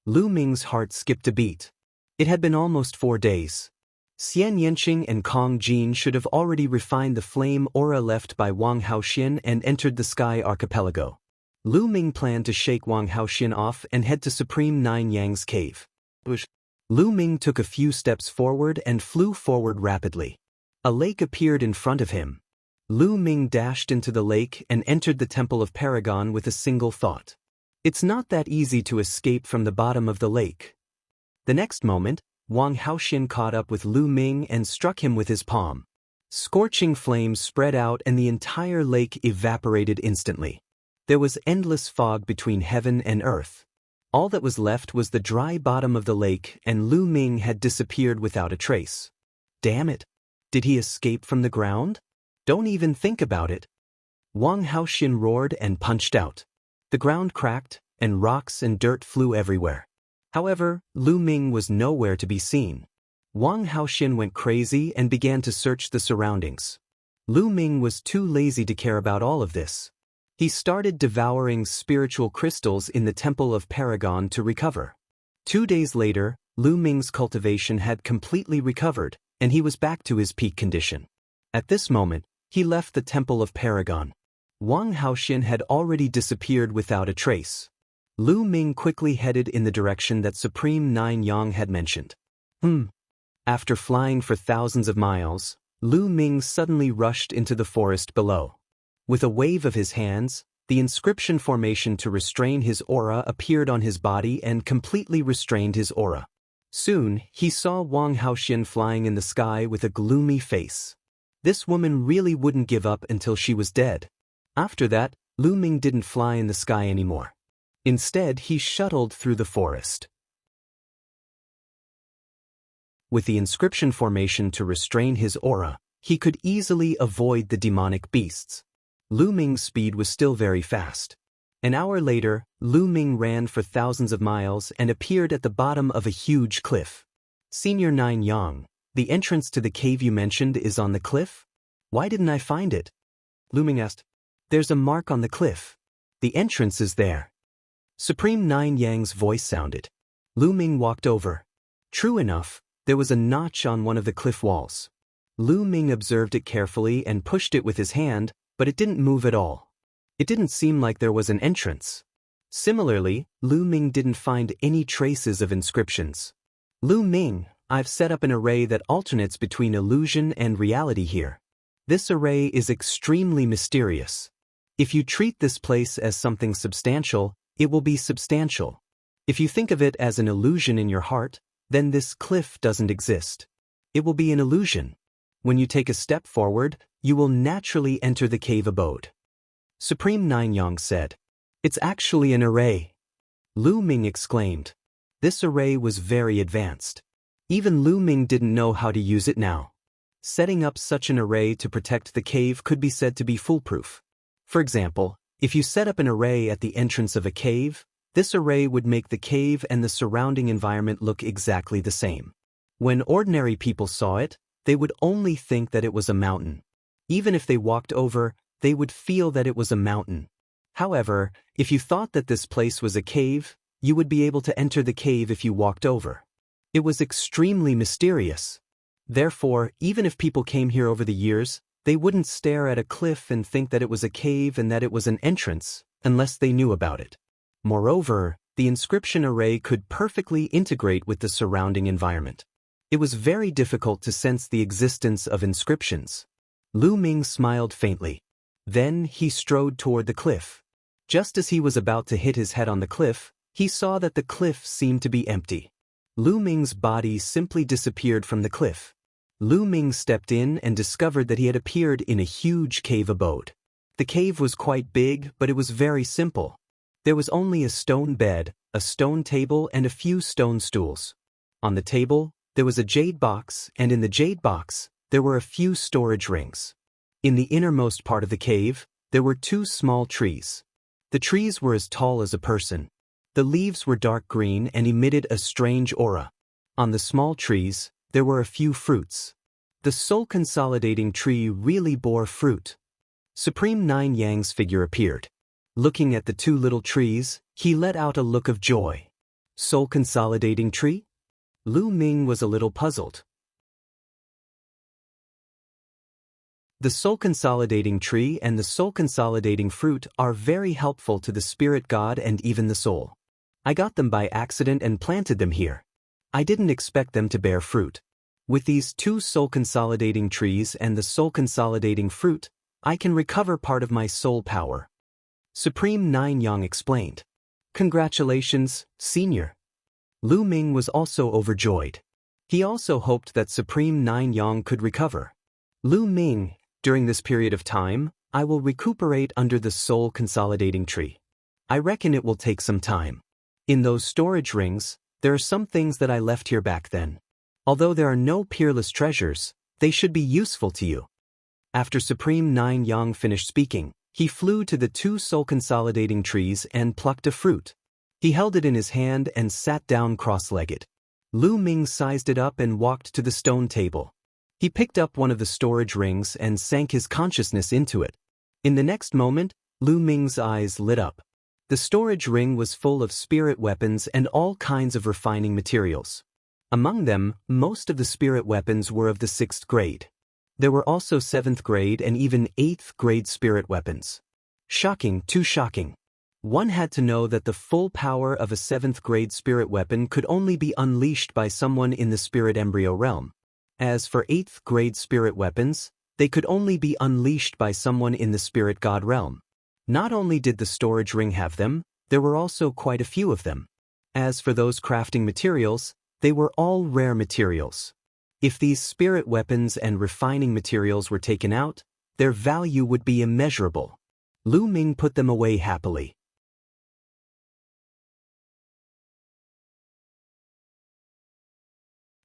Lu Ming's heart skipped a beat. It had been almost 4 days. Xian Yanqing and Kong Jin should have already refined the flame aura left by Wang Haoxian and entered the Sky Archipelago. Lu Ming planned to shake Wang Haoxian off and head to Supreme Nine Yang's cave. Lu Ming took a few steps forward and flew forward rapidly. A lake appeared in front of him. Lu Ming dashed into the lake and entered the Temple of Paragon with a single thought. It's not that easy to escape from the bottom of the lake. The next moment, Wang Haoxian caught up with Lu Ming and struck him with his palm. Scorching flames spread out and the entire lake evaporated instantly. There was endless fog between heaven and earth. All that was left was the dry bottom of the lake, and Lu Ming had disappeared without a trace. Damn it! Did he escape from the ground? Don't even think about it. Wang Haoxian roared and punched out. The ground cracked, and rocks and dirt flew everywhere. However, Lu Ming was nowhere to be seen. Wang Haoxian went crazy and began to search the surroundings. Lu Ming was too lazy to care about all of this. He started devouring spiritual crystals in the Temple of Paragon to recover. 2 days later, Lu Ming's cultivation had completely recovered, and he was back to his peak condition. At this moment, he left the Temple of Paragon. Wang Haoxian had already disappeared without a trace. Lu Ming quickly headed in the direction that Supreme Nine Yang had mentioned. After flying for thousands of miles, Lu Ming suddenly rushed into the forest below. With a wave of his hands, the inscription formation to restrain his aura appeared on his body and completely restrained his aura. Soon, he saw Wang Haoxian flying in the sky with a gloomy face. This woman really wouldn't give up until she was dead. After that, Lu Ming didn't fly in the sky anymore. Instead, he shuttled through the forest. With the inscription formation to restrain his aura, he could easily avoid the demonic beasts. Lu Ming's speed was still very fast. An hour later, Lu Ming ran for thousands of miles and appeared at the bottom of a huge cliff. Senior Nine Yang, the entrance to the cave you mentioned is on the cliff? Why didn't I find it? Lu Ming asked. There's a mark on the cliff. The entrance is there. Supreme Nine Yang's voice sounded. Lu Ming walked over. True enough, there was a notch on one of the cliff walls. Lu Ming observed it carefully and pushed it with his hand, but it didn't move at all. It didn't seem like there was an entrance. Similarly, Lu Ming didn't find any traces of inscriptions. Lu Ming, I've set up an array that alternates between illusion and reality here. This array is extremely mysterious. If you treat this place as something substantial, it will be substantial. If you think of it as an illusion in your heart, then this cliff doesn't exist. It will be an illusion. When you take a step forward, you will naturally enter the cave abode. Supreme Nine Yang said. It's actually an array. Lu Ming exclaimed. This array was very advanced. Even Lu Ming didn't know how to use it now. Setting up such an array to protect the cave could be said to be foolproof. For example, if you set up an array at the entrance of a cave, this array would make the cave and the surrounding environment look exactly the same. When ordinary people saw it, they would only think that it was a mountain. Even if they walked over, they would feel that it was a mountain. However, if you thought that this place was a cave, you would be able to enter the cave if you walked over. It was extremely mysterious. Therefore, even if people came here over the years, they wouldn't stare at a cliff and think that it was a cave and that it was an entrance, unless they knew about it. Moreover, the inscription array could perfectly integrate with the surrounding environment. It was very difficult to sense the existence of inscriptions. Lu Ming smiled faintly. Then he strode toward the cliff. Just as he was about to hit his head on the cliff, he saw that the cliff seemed to be empty. Lu Ming's body simply disappeared from the cliff. Lu Ming stepped in and discovered that he had appeared in a huge cave abode. The cave was quite big, but it was very simple. There was only a stone bed, a stone table, and a few stone stools. On the table, there was a jade box, and in the jade box, there were a few storage rings. In the innermost part of the cave, there were 2 small trees. The trees were as tall as a person. The leaves were dark green and emitted a strange aura. On the small trees, there were a few fruits. The soul-consolidating tree really bore fruit. Supreme Nine Yang's figure appeared. Looking at the 2 little trees, he let out a look of joy. Soul-consolidating tree? Lu Ming was a little puzzled. The soul-consolidating tree and the soul-consolidating fruit are very helpful to the spirit god and even the soul. I got them by accident and planted them here. I didn't expect them to bear fruit. With these 2 soul-consolidating trees and the soul-consolidating fruit, I can recover part of my soul power. Supreme Nine Yang explained. Congratulations, Senior. Lu Ming was also overjoyed. He also hoped that Supreme Nine Yang could recover. Lu Ming, during this period of time, I will recuperate under the soul-consolidating tree. I reckon it will take some time. In those storage rings, there are some things that I left here back then. Although there are no peerless treasures, they should be useful to you. After Supreme Nine Yang finished speaking, he flew to the 2 soul-consolidating trees and plucked a fruit. He held it in his hand and sat down cross-legged. Lu Ming sized it up and walked to the stone table. He picked up one of the storage rings and sank his consciousness into it. In the next moment, Lu Ming's eyes lit up. The storage ring was full of spirit weapons and all kinds of refining materials. Among them, most of the spirit weapons were of the 6th grade. There were also 7th grade and even 8th grade spirit weapons. Shocking, too shocking. One had to know that the full power of a 7th grade spirit weapon could only be unleashed by someone in the spirit embryo realm. As for 8th grade spirit weapons, they could only be unleashed by someone in the spirit god realm. Not only did the storage ring have them, there were also quite a few of them. As for those crafting materials, they were all rare materials. If these spirit weapons and refining materials were taken out, their value would be immeasurable. Lu Ming put them away happily.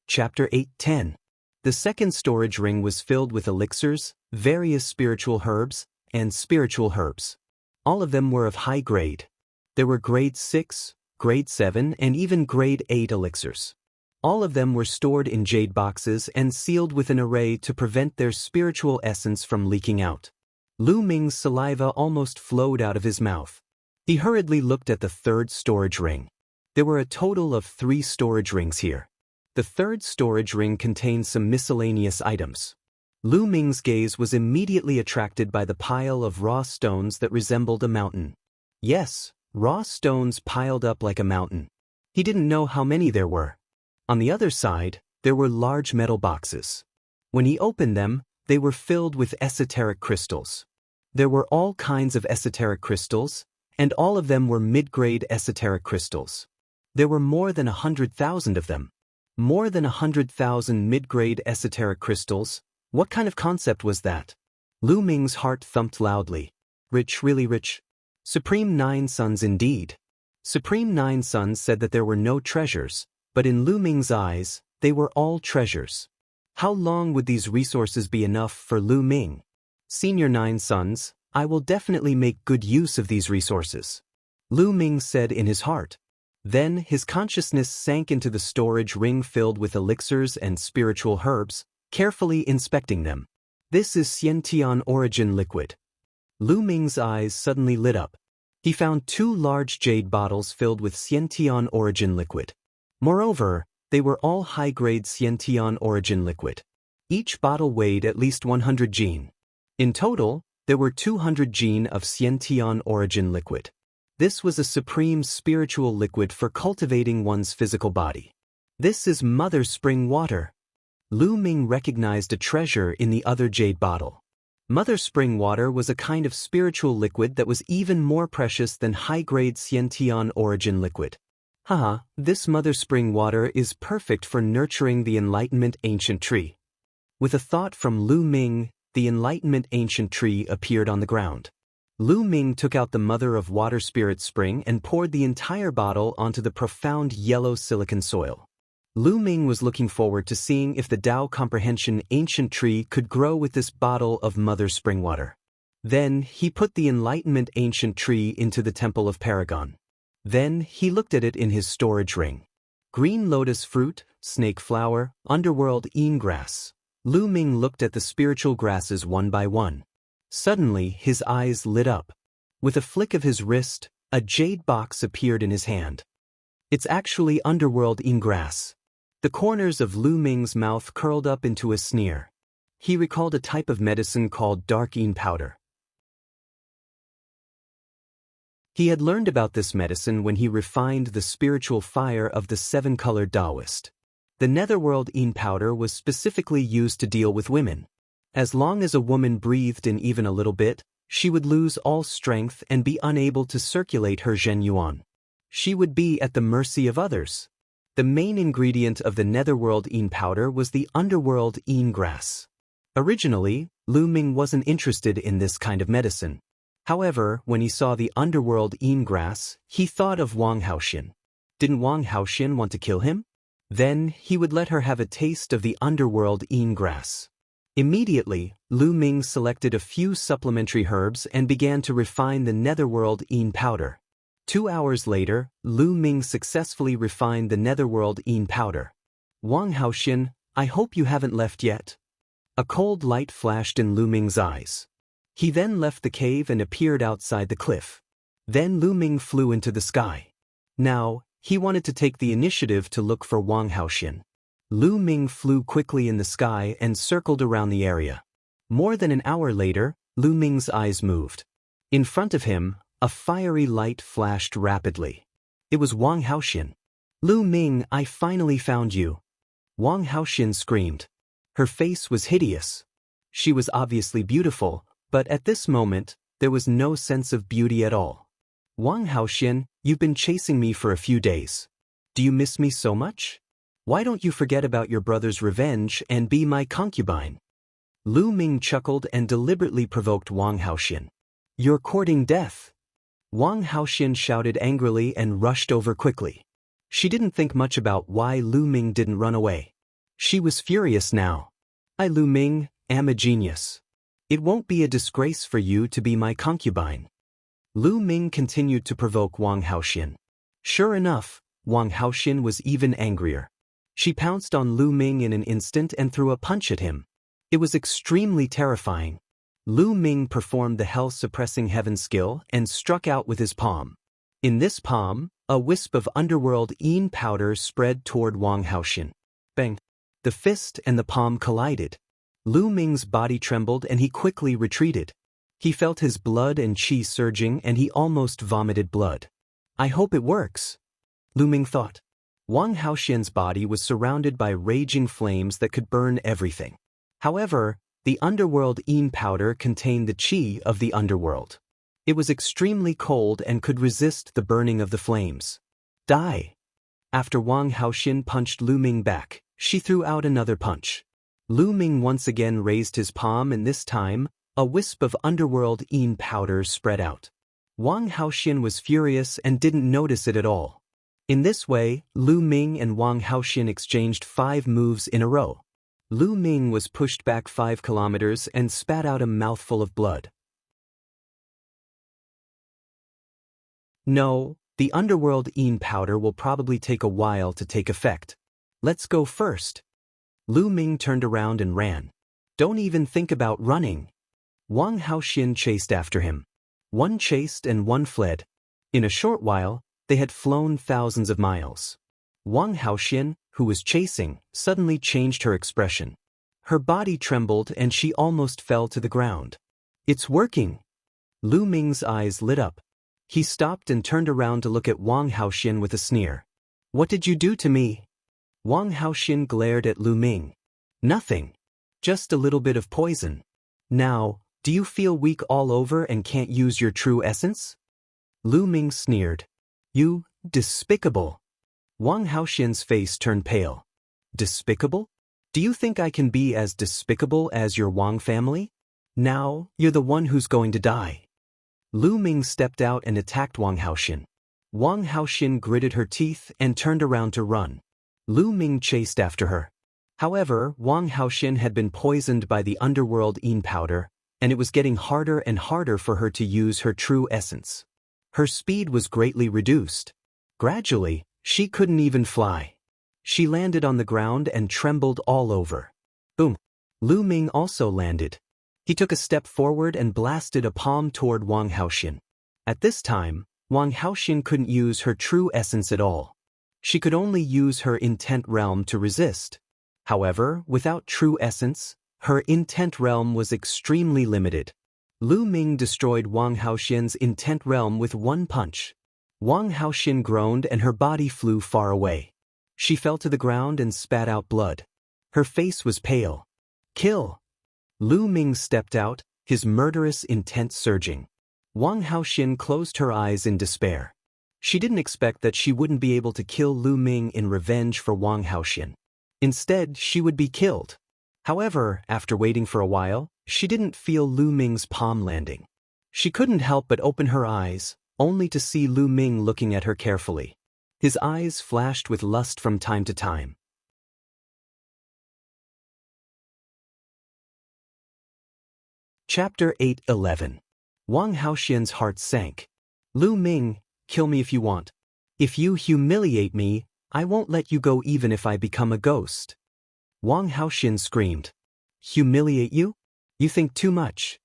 Chapter 8:10. The second storage ring was filled with elixirs, various spiritual herbs, and spiritual herbs. All of them were of high grade. There were grade 6, grade 7, and even grade 8 elixirs. All of them were stored in jade boxes and sealed with an array to prevent their spiritual essence from leaking out. Lu Ming's saliva almost flowed out of his mouth. He hurriedly looked at the 3rd storage ring. There were a total of 3 storage rings here. The third storage ring contained some miscellaneous items. Lu Ming's gaze was immediately attracted by the pile of raw stones that resembled a mountain. Yes, raw stones piled up like a mountain. He didn't know how many there were. On the other side, there were large metal boxes. When he opened them, they were filled with esoteric crystals. There were all kinds of esoteric crystals, and all of them were mid-grade esoteric crystals. There were more than 100,000 of them. More than 100,000 mid-grade esoteric crystals. What kind of concept was that? Lu Ming's heart thumped loudly. Rich, really rich. Supreme Nine Sons indeed. Supreme Nine Sons said that there were no treasures, but in Lu Ming's eyes, they were all treasures. How long would these resources be enough for Lu Ming? Senior Nine Sons, I will definitely make good use of these resources. Lu Ming said in his heart. Then his consciousness sank into the storage ring filled with elixirs and spiritual herbs, carefully inspecting them. This is Xiantian origin liquid. Lu Ming's eyes suddenly lit up. He found 2 large jade bottles filled with Xiantian origin liquid. Moreover, they were all high-grade Xiantian origin liquid. Each bottle weighed at least 100 jin. In total, there were 200 jin of Xiantian origin liquid. This was a supreme spiritual liquid for cultivating one's physical body. This is Mother Spring water. Lu Ming recognized a treasure in the other jade bottle. Mother Spring water was a kind of spiritual liquid that was even more precious than high-grade Xiantian origin liquid. Haha, this Mother Spring water is perfect for nurturing the Enlightenment ancient tree. With a thought from Lu Ming, the Enlightenment ancient tree appeared on the ground. Lu Ming took out the Mother of Water Spirit Spring and poured the entire bottle onto the profound yellow silicon soil. Lu Ming was looking forward to seeing if the Tao Comprehension ancient tree could grow with this bottle of Mother Spring water. Then he put the Enlightenment ancient tree into the Temple of Paragon. Then he looked at it in his storage ring. Green lotus fruit, snake flower, underworld een grass. Lu Ming looked at the spiritual grasses one by one. Suddenly, his eyes lit up. With a flick of his wrist, a jade box appeared in his hand. It's actually underworld een grass. The corners of Lu Ming's mouth curled up into a sneer. He recalled a type of medicine called dark een powder. He had learned about this medicine when he refined the spiritual fire of the 7-colored Taoist. The netherworld een powder was specifically used to deal with women. As long as a woman breathed in even a little bit, she would lose all strength and be unable to circulate her Zhen Yuan. She would be at the mercy of others. The main ingredient of the netherworld een powder was the underworld een grass. Originally, Lu Ming wasn't interested in this kind of medicine. However, when he saw the underworld een grass, he thought of Wang Haoxian. Didn't Wang Haoxian want to kill him? Then he would let her have a taste of the underworld een grass. Immediately, Lu Ming selected a few supplementary herbs and began to refine the netherworld een powder. 2 hours later, Lu Ming successfully refined the netherworld een powder. Wang Haoxian, I hope you haven't left yet. A cold light flashed in Lu Ming's eyes. He then left the cave and appeared outside the cliff. Then Lu Ming flew into the sky. Now, he wanted to take the initiative to look for Wang Haoxian. Lu Ming flew quickly in the sky and circled around the area. More than an hour later, Lu Ming's eyes moved. In front of him, a fiery light flashed rapidly. It was Wang Haoxian. Lu Ming, I finally found you. Wang Haoxian screamed. Her face was hideous. She was obviously beautiful, but at this moment, there was no sense of beauty at all. Wang Haoxian, you've been chasing me for a few days. Do you miss me so much? Why don't you forget about your brother's revenge and be my concubine? Lu Ming chuckled and deliberately provoked Wang Haoxian. You're courting death. Wang Haoxian shouted angrily and rushed over quickly. She didn't think much about why Lu Ming didn't run away. She was furious now. I, Lu Ming, am a genius. It won't be a disgrace for you to be my concubine. Lu Ming continued to provoke Wang Haoxian. Sure enough, Wang Haoxian was even angrier. She pounced on Lu Ming in an instant and threw a punch at him. It was extremely terrifying. Lu Ming performed the hell-suppressing heaven skill and struck out with his palm. In this palm, a wisp of underworld Yin powder spread toward Wang Haoxian. Bang! The fist and the palm collided. Lu Ming's body trembled and he quickly retreated. He felt his blood and qi surging and he almost vomited blood. I hope it works, Lu Ming thought. Wang Haoxian's body was surrounded by raging flames that could burn everything. However, the underworld Yin powder contained the qi of the underworld. It was extremely cold and could resist the burning of the flames. Die! After Wang Haoxian punched Lu Ming back, she threw out another punch. Lu Ming once again raised his palm and this time, a wisp of underworld Yin powder spread out. Wang Haoxian was furious and didn't notice it at all. In this way, Lu Ming and Wang Haoxian exchanged 5 moves in a row. Lu Ming was pushed back 5 kilometers and spat out a mouthful of blood. No, the underworld Yin powder will probably take a while to take effect. Let's go first. Lu Ming turned around and ran. Don't even think about running. Wang Haoxian chased after him. One chased and one fled. In a short while, they had flown thousands of miles. Wang Haoxian, who was chasing, suddenly changed her expression. Her body trembled and she almost fell to the ground. It's working. Lu Ming's eyes lit up. He stopped and turned around to look at Wang Haoxian with a sneer. What did you do to me? Wang Haoxian glared at Lu Ming. Nothing. Just a little bit of poison. Now, do you feel weak all over and can't use your true essence? Lu Ming sneered. You, despicable. Wang Haoxian's face turned pale. Despicable? Do you think I can be as despicable as your Wang family? Now, you're the one who's going to die. Lu Ming stepped out and attacked Wang Haoxian. Wang Haoxian gritted her teeth and turned around to run. Lu Ming chased after her. However, Wang Haoxian had been poisoned by the underworld Yin powder, and it was getting harder and harder for her to use her true essence. Her speed was greatly reduced. Gradually, she couldn't even fly. She landed on the ground and trembled all over. Boom! Lu Ming also landed. He took a step forward and blasted a palm toward Wang Haoxian. At this time, Wang Haoxian couldn't use her true essence at all. She could only use her intent realm to resist. However, without true essence, her intent realm was extremely limited. Lu Ming destroyed Wang Haoxian's intent realm with one punch. Wang Haoxian groaned and her body flew far away. She fell to the ground and spat out blood. Her face was pale. Kill! Lu Ming stepped out, his murderous intent surging. Wang Haoxian closed her eyes in despair. She didn't expect that she wouldn't be able to kill Lu Ming in revenge for Wang Haoxian. Instead, she would be killed. However, after waiting for a while, she didn't feel Lu Ming's palm landing. She couldn't help but open her eyes, only to see Lu Ming looking at her carefully. His eyes flashed with lust from time to time. Chapter 8:11. Wang Haoxian's heart sank. Lu Ming, kill me if you want. If you humiliate me, I won't let you go even if I become a ghost. Wang Haoxian screamed. Humiliate you? You think too much.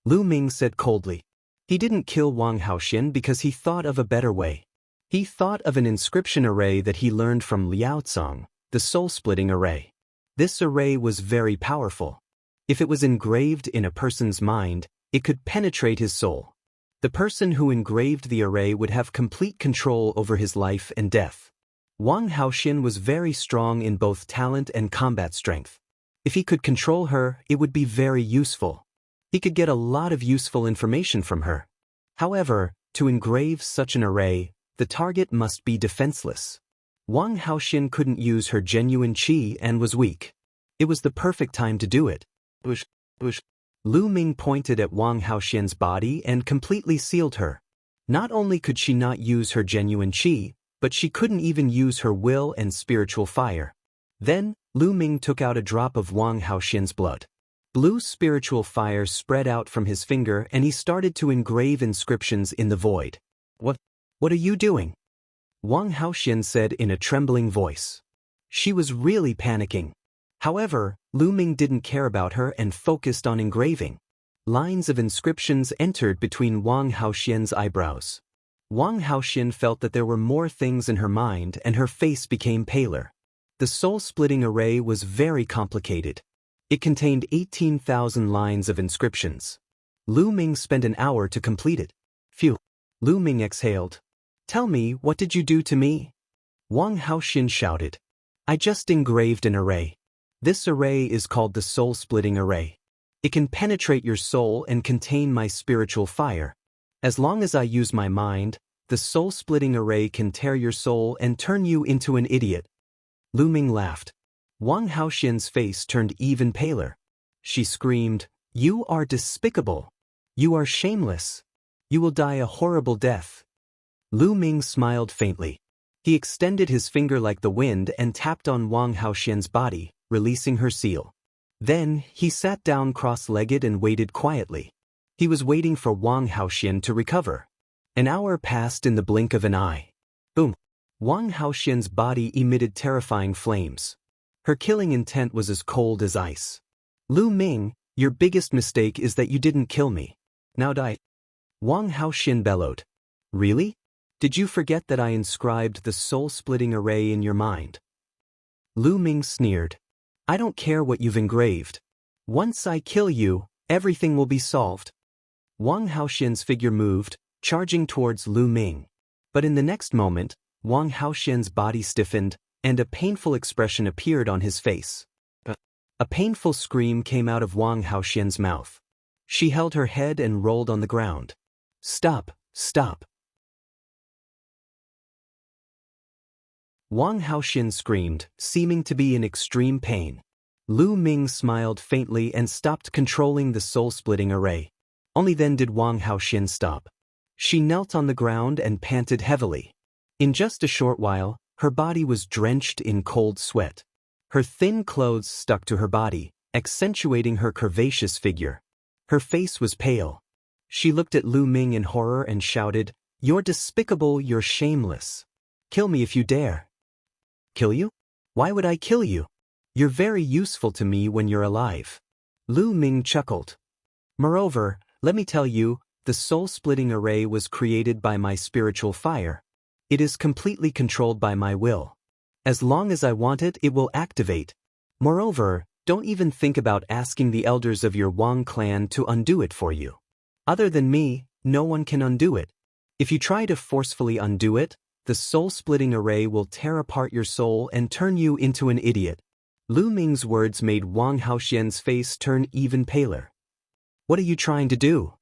Lu Ming said coldly. He didn't kill Wang Haoxian because he thought of a better way. He thought of an inscription array that he learned from Liaocong, the soul-splitting array. This array was very powerful. If it was engraved in a person's mind, it could penetrate his soul. The person who engraved the array would have complete control over his life and death. Wang Haoxian was very strong in both talent and combat strength. If he could control her, it would be very useful. He could get a lot of useful information from her. However, to engrave such an array, the target must be defenseless. Wang Haoxian couldn't use her genuine qi and was weak. It was the perfect time to do it. Bush. Lu Ming pointed at Wang Haoxian's body and completely sealed her. Not only could she not use her genuine qi, but she couldn't even use her will and spiritual fire. Then, Lu Ming took out a drop of Wang Haoxian's blood. Blue spiritual fire spread out from his finger and he started to engrave inscriptions in the void. What are you doing? Wang Haoxian said in a trembling voice. She was really panicking. However, Lu Ming didn't care about her and focused on engraving. Lines of inscriptions entered between Wang Haoxian's eyebrows. Wang Haoxian felt that there were more things in her mind and her face became paler. The soul-splitting array was very complicated. It contained 18,000 lines of inscriptions. Lu Ming spent an hour to complete it. Phew. Lu Ming exhaled. Tell me, what did you do to me? Wang Haoxian shouted. I just engraved an array. This array is called the soul-splitting array. It can penetrate your soul and contain my spiritual fire. As long as I use my mind, the soul-splitting array can tear your soul and turn you into an idiot. Lu Ming laughed. Wang Haoxian's face turned even paler. She screamed, You are despicable. You are shameless. You will die a horrible death. Lu Ming smiled faintly. He extended his finger like the wind and tapped on Wang Haoxian's body, releasing her seal. Then, he sat down cross-legged and waited quietly. He was waiting for Wang Haoxian to recover. An hour passed in the blink of an eye. Boom! Wang Haoxian's body emitted terrifying flames. Her killing intent was as cold as ice. Lu Ming, your biggest mistake is that you didn't kill me. Now die. Wang Haoxian bellowed. Really? Did you forget that I inscribed the soul-splitting array in your mind? Lu Ming sneered. I don't care what you've engraved. Once I kill you, everything will be solved. Wang Haoxian's figure moved, charging towards Lu Ming. But in the next moment, Wang Haoxian's body stiffened, and a painful expression appeared on his face. A painful scream came out of Wang Haoxian's mouth. She held her head and rolled on the ground. Stop, stop. Wang Haoxian screamed, seeming to be in extreme pain. Lu Ming smiled faintly and stopped controlling the soul-splitting array. Only then did Wang Haoxian stop. She knelt on the ground and panted heavily. In just a short while, her body was drenched in cold sweat. Her thin clothes stuck to her body, accentuating her curvaceous figure. Her face was pale. She looked at Lu Ming in horror and shouted, You're despicable, you're shameless. Kill me if you dare. Kill you? Why would I kill you? You're very useful to me when you're alive. Lu Ming chuckled. Moreover, let me tell you, the soul-splitting array was created by my spiritual fire. It is completely controlled by my will. As long as I want it, it will activate. Moreover, don't even think about asking the elders of your Wang clan to undo it for you. Other than me, no one can undo it. If you try to forcefully undo it, the soul-splitting array will tear apart your soul and turn you into an idiot. Lu Ming's words made Wang Haoxian's face turn even paler. What are you trying to do?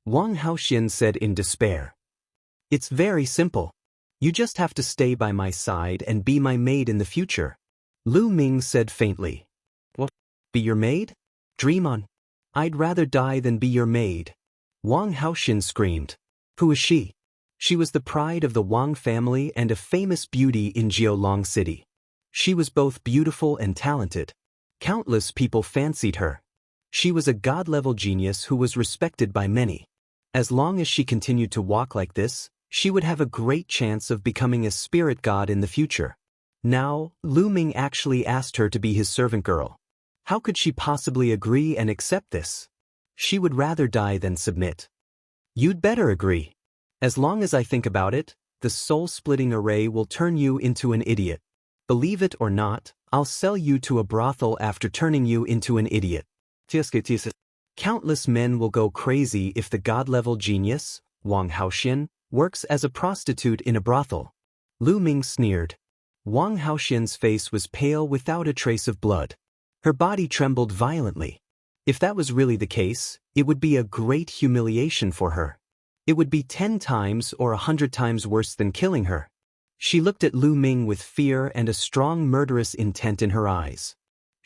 Wang Haoxian said in despair. It's very simple. You just have to stay by my side and be my maid in the future. Lu Ming said faintly. What? Be your maid? Dream on. I'd rather die than be your maid. Wang Haoxian screamed. Who is she? She was the pride of the Wang family and a famous beauty in Jiolong City. She was both beautiful and talented. Countless people fancied her. She was a god-level genius who was respected by many. As long as she continued to walk like this, she would have a great chance of becoming a spirit god in the future. Now, Lu Ming actually asked her to be his servant girl. How could she possibly agree and accept this? She would rather die than submit. You'd better agree. As long as I think about it, the soul-splitting array will turn you into an idiot. Believe it or not, I'll sell you to a brothel after turning you into an idiot. Countless men will go crazy if the god-level genius, Wang Haoxian, works as a prostitute in a brothel. Lu Ming sneered. Wang Haoxian's face was pale without a trace of blood. Her body trembled violently. If that was really the case, it would be a great humiliation for her. It would be 10 times or 100 times worse than killing her. She looked at Lu Ming with fear and a strong murderous intent in her eyes.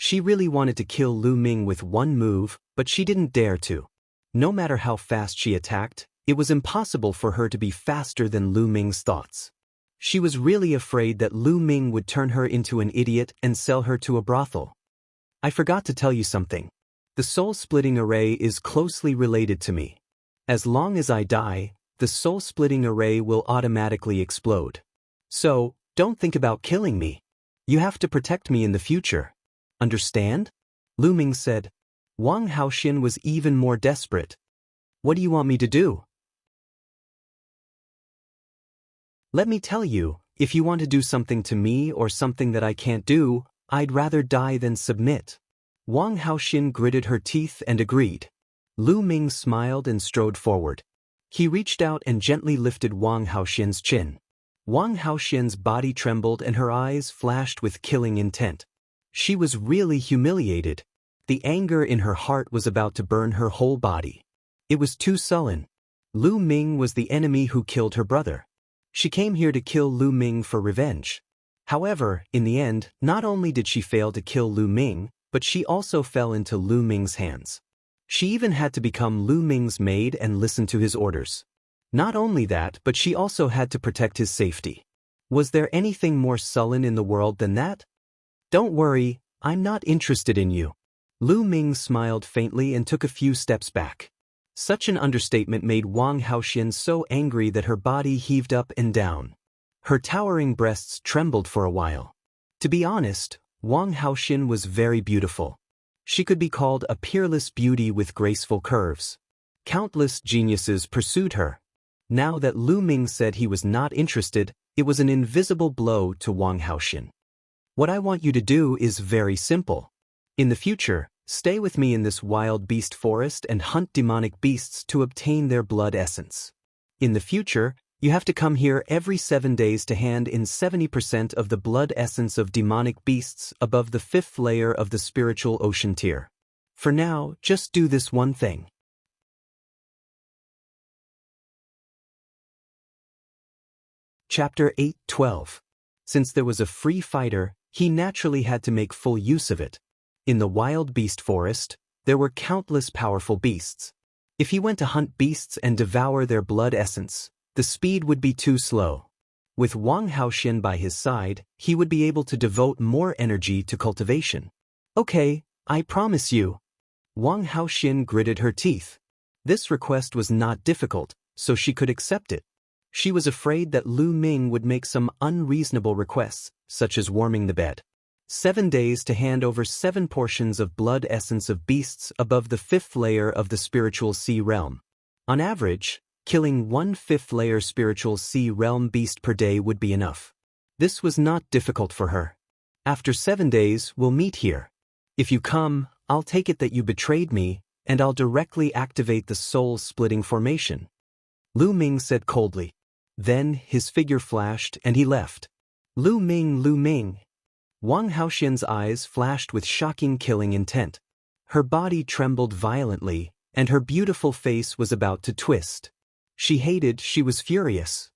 She really wanted to kill Lu Ming with one move, but she didn't dare to. No matter how fast she attacked, it was impossible for her to be faster than Lu Ming's thoughts. She was really afraid that Lu Ming would turn her into an idiot and sell her to a brothel. I forgot to tell you something. The soul-splitting array is closely related to me. As long as I die, the soul-splitting array will automatically explode. So, don't think about killing me. You have to protect me in the future. Understand? Lu Ming said. Wang Haoxian was even more desperate. What do you want me to do? Let me tell you, if you want to do something to me or something that I can't do, I'd rather die than submit. Wang Haoxin gritted her teeth and agreed. Lu Ming smiled and strode forward. He reached out and gently lifted Wang Haoxin's chin. Wang Haoxin's body trembled and her eyes flashed with killing intent. She was really humiliated. The anger in her heart was about to burn her whole body. It was too sullen. Lu Ming was the enemy who killed her brother. She came here to kill Lu Ming for revenge. However, in the end, not only did she fail to kill Lu Ming, but she also fell into Lu Ming's hands. She even had to become Lu Ming's maid and listen to his orders. Not only that, but she also had to protect his safety. Was there anything more sullen in the world than that? Don't worry, I'm not interested in you. Lu Ming smiled faintly and took a few steps back. Such an understatement made Wang Haoxin so angry that her body heaved up and down. Her towering breasts trembled for a while. To be honest, Wang Haoxin was very beautiful. She could be called a peerless beauty with graceful curves. Countless geniuses pursued her. Now that Lu Ming said he was not interested, it was an invisible blow to Wang Haoxin. What I want you to do is very simple. In the future, stay with me in this wild beast forest and hunt demonic beasts to obtain their blood essence. In the future, you have to come here every 7 days to hand in 70% of the blood essence of demonic beasts above the 5th layer of the spiritual ocean tier. For now, just do this one thing. Chapter 8:12. Since there was a free fighter, he naturally had to make full use of it. In the wild beast forest, there were countless powerful beasts. If he went to hunt beasts and devour their blood essence, the speed would be too slow. With Wang Haoxin by his side, he would be able to devote more energy to cultivation. Okay, I promise you. Wang Haoxin gritted her teeth. This request was not difficult, so she could accept it. She was afraid that Lu Ming would make some unreasonable requests, such as warming the bed. 7 days to hand over 7 portions of blood essence of beasts above the 5th layer of the spiritual sea realm. On average, killing 1/5 layer spiritual sea realm beast per day would be enough. This was not difficult for her. After 7 days, we'll meet here. If you come, I'll take it that you betrayed me, and I'll directly activate the soul-splitting formation. Lu Ming said coldly. Then his figure flashed and he left. Lu Ming, Lu Ming. Wang Haoxin's eyes flashed with shocking killing intent. Her body trembled violently, and her beautiful face was about to twist. She was furious.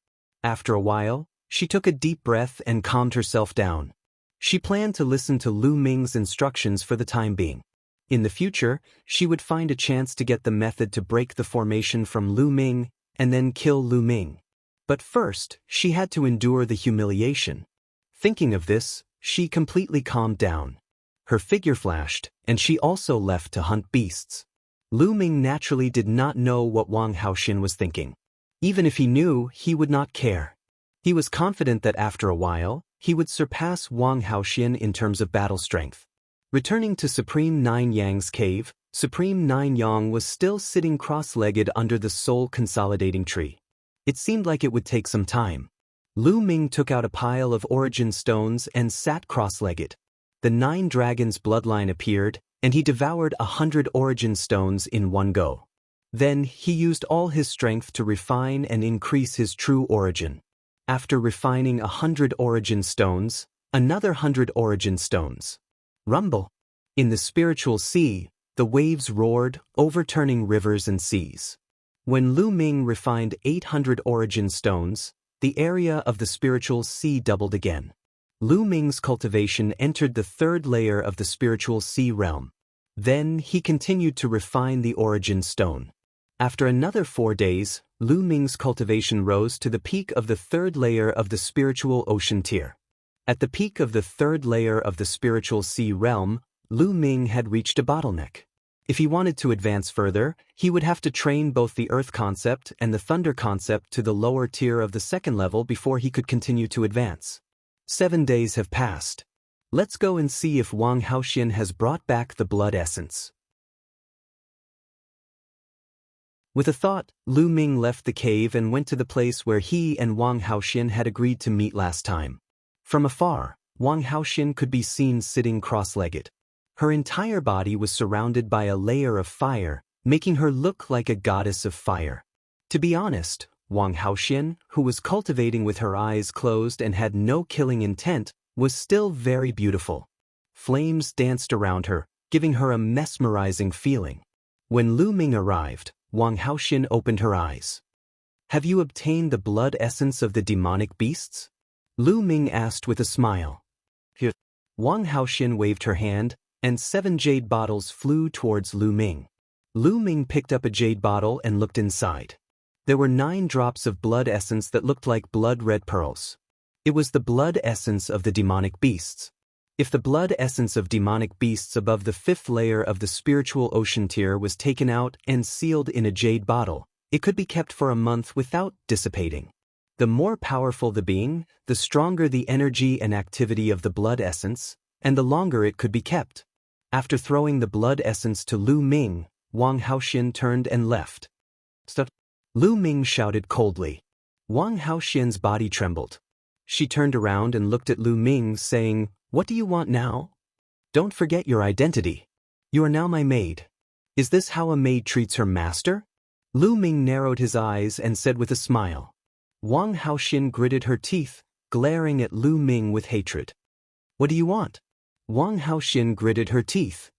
After a while, she took a deep breath and calmed herself down. She planned to listen to Lu Ming's instructions for the time being. In the future, she would find a chance to get the method to break the formation from Lu Ming and then kill Lu Ming. But first, she had to endure the humiliation. Thinking of this, she completely calmed down. Her figure flashed, and she also left to hunt beasts. Lu Ming naturally did not know what Wang Haoxin was thinking. Even if he knew, he would not care. He was confident that after a while, he would surpass Wang Haoxin in terms of battle strength. Returning to Supreme Nine Yang's cave, Supreme Nine Yang was still sitting cross-legged under the soul consolidating tree. It seemed like it would take some time. Lu Ming took out a pile of origin stones and sat cross-legged. The 9 dragons' bloodline appeared, and he devoured 100 origin stones in one go. Then he used all his strength to refine and increase his true origin. After refining 100 origin stones, another 100 origin stones. Rumble. In the spiritual sea, the waves roared, overturning rivers and seas. When Lu Ming refined 800 origin stones, the area of the spiritual sea doubled again. Lu Ming's cultivation entered the 3rd layer of the spiritual sea realm. Then he continued to refine the origin stone. After another 4 days, Lu Ming's cultivation rose to the peak of the 3rd layer of the spiritual ocean tier. At the peak of the 3rd layer of the spiritual sea realm, Lu Ming had reached a bottleneck. If he wanted to advance further, he would have to train both the earth concept and the thunder concept to the lower tier of the 2nd level before he could continue to advance. 7 days have passed. Let's go and see if Wang Haoxin has brought back the blood essence. With a thought, Lu Ming left the cave and went to the place where he and Wang Haoxian had agreed to meet last time. From afar, Wang Haoxian could be seen sitting cross-legged. Her entire body was surrounded by a layer of fire, making her look like a goddess of fire. To be honest, Wang Haoxian, who was cultivating with her eyes closed and had no killing intent, was still very beautiful. Flames danced around her, giving her a mesmerizing feeling. When Lu Ming arrived, Wang Haoxian opened her eyes. "Have you obtained the blood essence of the demonic beasts?" Lu Ming asked with a smile. "Here." Wang Haoxian waved her hand, and 7 jade bottles flew towards Lu Ming. Lu Ming picked up a jade bottle and looked inside. There were 9 drops of blood essence that looked like blood-red pearls. It was the blood essence of the demonic beasts. If the blood essence of demonic beasts above the 5th layer of the spiritual ocean tier was taken out and sealed in a jade bottle, it could be kept for a month without dissipating. The more powerful the being, the stronger the energy and activity of the blood essence, and the longer it could be kept. After throwing the blood essence to Lu Ming, Wang Haoxian turned and left. "Stop!" Lu Ming shouted coldly. Wang Haoxian's body trembled. She turned around and looked at Lu Ming, saying, "What do you want now? Don't forget your identity. You are now my maid. Is this how a maid treats her master?" Lu Ming narrowed his eyes and said with a smile. Wang Haoxian gritted her teeth, glaring at Lu Ming with hatred. "What do you want?" Wang Haoxian gritted her teeth.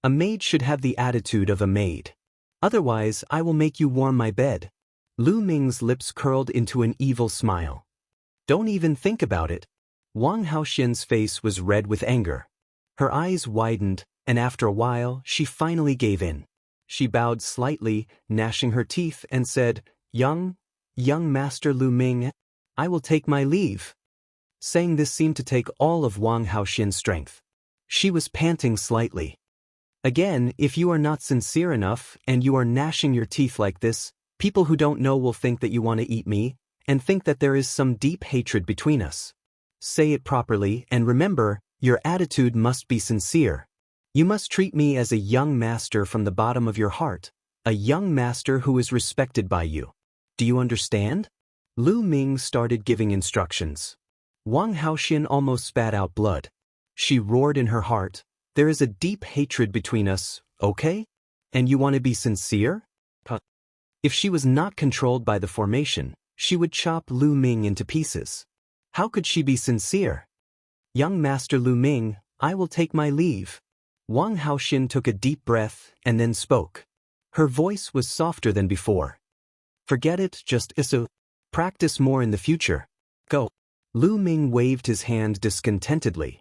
"A maid should have the attitude of a maid. Otherwise, I will make you warm my bed." Lu Ming's lips curled into an evil smile. "Don't even think about it." Wang Haoxian's face was red with anger. Her eyes widened, and after a while, she finally gave in. She bowed slightly, gnashing her teeth, and said, Young Master Lu Ming, I will take my leave." Saying this seemed to take all of Wang Haoxian's strength. She was panting slightly. "Again, if you are not sincere enough and you are gnashing your teeth like this, people who don't know will think that you want to eat me, and think that there is some deep hatred between us. Say it properly, and remember, your attitude must be sincere. You must treat me as a young master from the bottom of your heart, a young master who is respected by you. Do you understand?" Lu Ming started giving instructions. Wang Haoxian almost spat out blood. She roared in her heart, "There is a deep hatred between us, okay? And you want to be sincere?" If she was not controlled by the formation, she would chop Lu Ming into pieces. How could she be sincere? "Young Master Lu Ming, I will take my leave." Wang Haoxian took a deep breath and then spoke. Her voice was softer than before. "Forget it, just practice more in the future. Go." Lu Ming waved his hand discontentedly.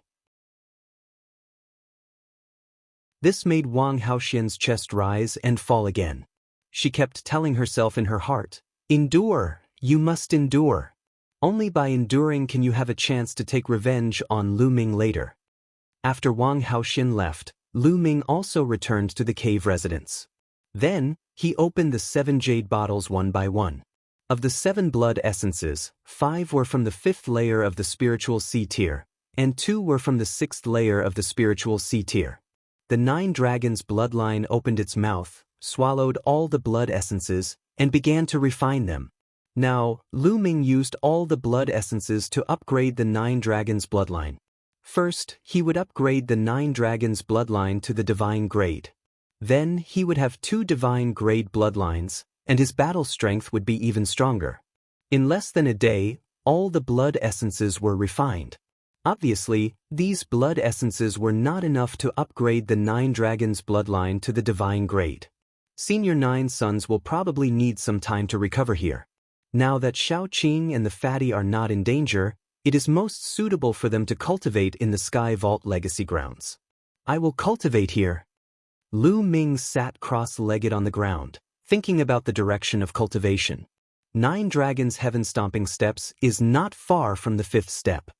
This made Wang Haoxian's chest rise and fall again. She kept telling herself in her heart, "Endure, you must endure. Only by enduring can you have a chance to take revenge on Lu Ming later." After Wang Haoxian left, Lu Ming also returned to the cave residence. Then, he opened the 7 jade bottles one by one. Of the 7 blood essences, 5 were from the 5th layer of the spiritual C tier, and 2 were from the 6th layer of the spiritual C tier. The 9 dragons' bloodline opened its mouth, swallowed all the blood essences, and began to refine them. Now, Lu Ming used all the blood essences to upgrade the 9 dragons' bloodline. First, he would upgrade the 9 dragons' bloodline to the divine grade. Then, he would have 2 divine grade bloodlines, and his battle strength would be even stronger. In less than a day, all the blood essences were refined. Obviously, these blood essences were not enough to upgrade the 9 dragons' bloodline to the divine grade. Senior 9 sons will probably need some time to recover here. Now that Shaoqing and the fatty are not in danger, it is most suitable for them to cultivate in the Sky Vault Legacy grounds. "I will cultivate here." Lu Ming sat cross-legged on the ground, thinking about the direction of cultivation. 9 Dragons' Heaven-Stomping Steps is not far from the 5th step.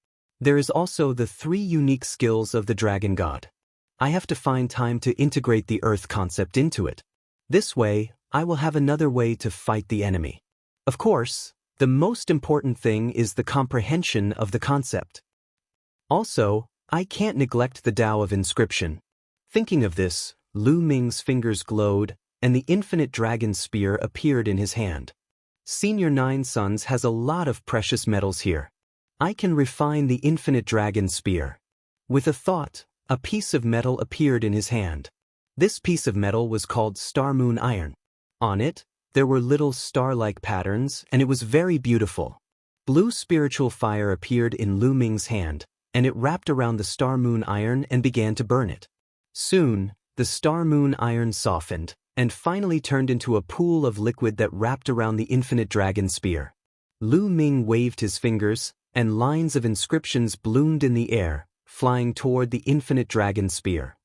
There is also the 3 unique skills of the Dragon God. I have to find time to integrate the Earth concept into it. This way, I will have another way to fight the enemy. Of course, the most important thing is the comprehension of the concept. Also, I can't neglect the Tao of Inscription. Thinking of this, Lu Ming's fingers glowed, and the infinite dragon spear appeared in his hand. Senior Nine Sons has a lot of precious metals here. I can refine the infinite dragon spear. With a thought, a piece of metal appeared in his hand. This piece of metal was called Star Moon Iron. On it, there were little star-like patterns, and it was very beautiful. Blue spiritual fire appeared in Lu Ming's hand, and it wrapped around the Star Moon Iron and began to burn it. Soon, the Star Moon Iron softened, and finally turned into a pool of liquid that wrapped around the infinite dragon spear. Lu Ming waved his fingers, and lines of inscriptions bloomed in the air, flying toward the infinite dragon spear.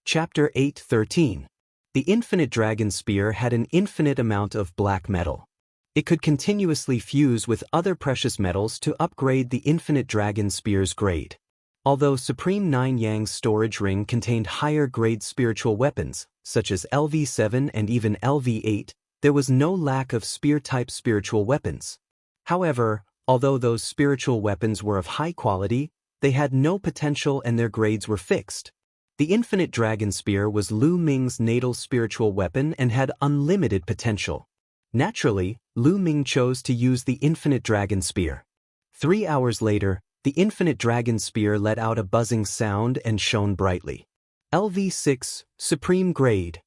Chapter 8:13. The infinite dragon spear had an infinite amount of black metal. It could continuously fuse with other precious metals to upgrade the infinite dragon spear's grade. Although Supreme Nine Yang's storage ring contained higher-grade spiritual weapons, such as LV7 and even LV8, there was no lack of spear-type spiritual weapons. However, although those spiritual weapons were of high quality, they had no potential and their grades were fixed. The infinite dragon spear was Lu Ming's natal spiritual weapon and had unlimited potential. Naturally, Lu Ming chose to use the infinite dragon spear. 3 hours later, the infinite dragon spear let out a buzzing sound and shone brightly. LV6, Supreme Grade.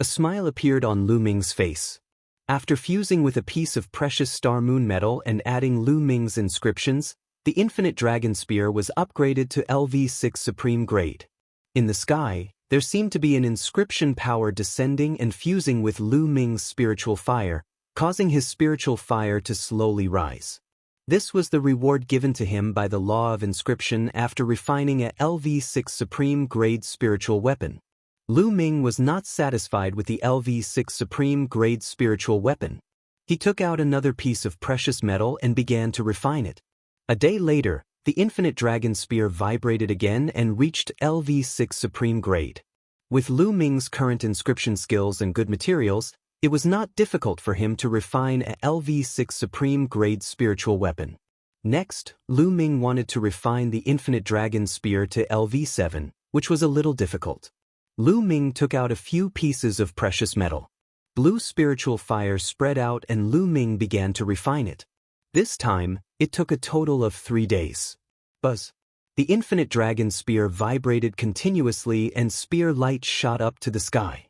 A smile appeared on Lu Ming's face. After fusing with a piece of precious star moon metal and adding Lu Ming's inscriptions, the infinite dragon spear was upgraded to LV6 Supreme Grade. In the sky, there seemed to be an inscription power descending and fusing with Lu Ming's spiritual fire, causing his spiritual fire to slowly rise. This was the reward given to him by the law of inscription after refining a LV6 Supreme Grade spiritual weapon. Lu Ming was not satisfied with the LV6 Supreme Grade spiritual weapon. He took out another piece of precious metal and began to refine it. A day later, the infinite dragon spear vibrated again and reached LV6 Supreme Grade. With Lu Ming's current inscription skills and good materials, it was not difficult for him to refine a LV6 Supreme Grade spiritual weapon. Next, Lu Ming wanted to refine the infinite dragon spear to LV7, which was a little difficult. Lu Ming took out a few pieces of precious metal. Blue spiritual fire spread out and Lu Ming began to refine it. This time, it took a total of 3 days. Buzz. The infinite dragon spear vibrated continuously and spear light shot up to the sky.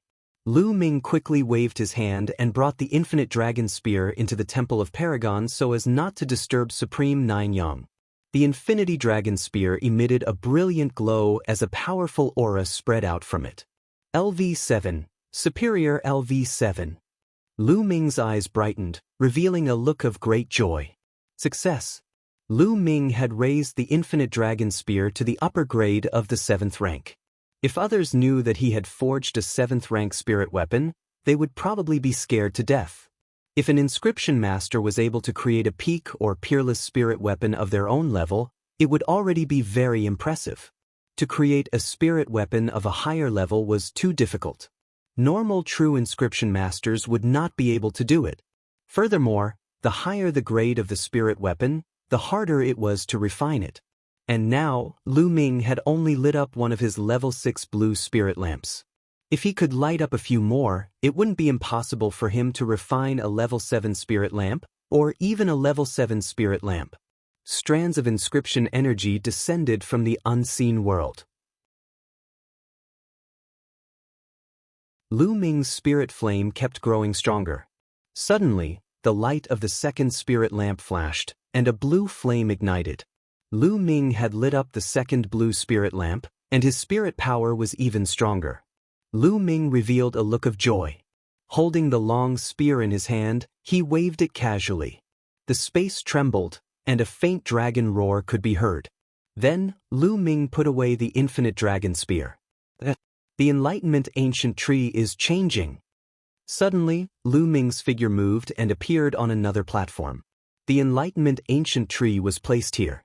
Lu Ming quickly waved his hand and brought the infinite dragon spear into the Temple of Paragon so as not to disturb Supreme Nine Yang. The infinity dragon spear emitted a brilliant glow as a powerful aura spread out from it. LV7, Superior LV7. Lu Ming's eyes brightened, revealing a look of great joy. Success. Lu Ming had raised the infinite dragon spear to the upper grade of the 7th rank. If others knew that he had forged a 7th rank spirit weapon, they would probably be scared to death. If an inscription master was able to create a peak or peerless spirit weapon of their own level, it would already be very impressive. To create a spirit weapon of a higher level was too difficult. Normal true inscription masters would not be able to do it. Furthermore, the higher the grade of the spirit weapon, the harder it was to refine it. And now, Lu Ming had only lit up one of his level 6 blue spirit lamps. If he could light up a few more, it wouldn't be impossible for him to refine a level 7 spirit lamp, or even a level 7 spirit lamp. Strands of inscription energy descended from the unseen world. Lu Ming's spirit flame kept growing stronger. Suddenly, the light of the second spirit lamp flashed, and a blue flame ignited. Lu Ming had lit up the second blue spirit lamp, and his spirit power was even stronger. Lu Ming revealed a look of joy. Holding the long spear in his hand, he waved it casually. The space trembled, and a faint dragon roar could be heard. Then, Lu Ming put away the infinite dragon spear. The Enlightenment Ancient Tree is changing. Suddenly, Lu Ming's figure moved and appeared on another platform. The Enlightenment Ancient Tree was placed here.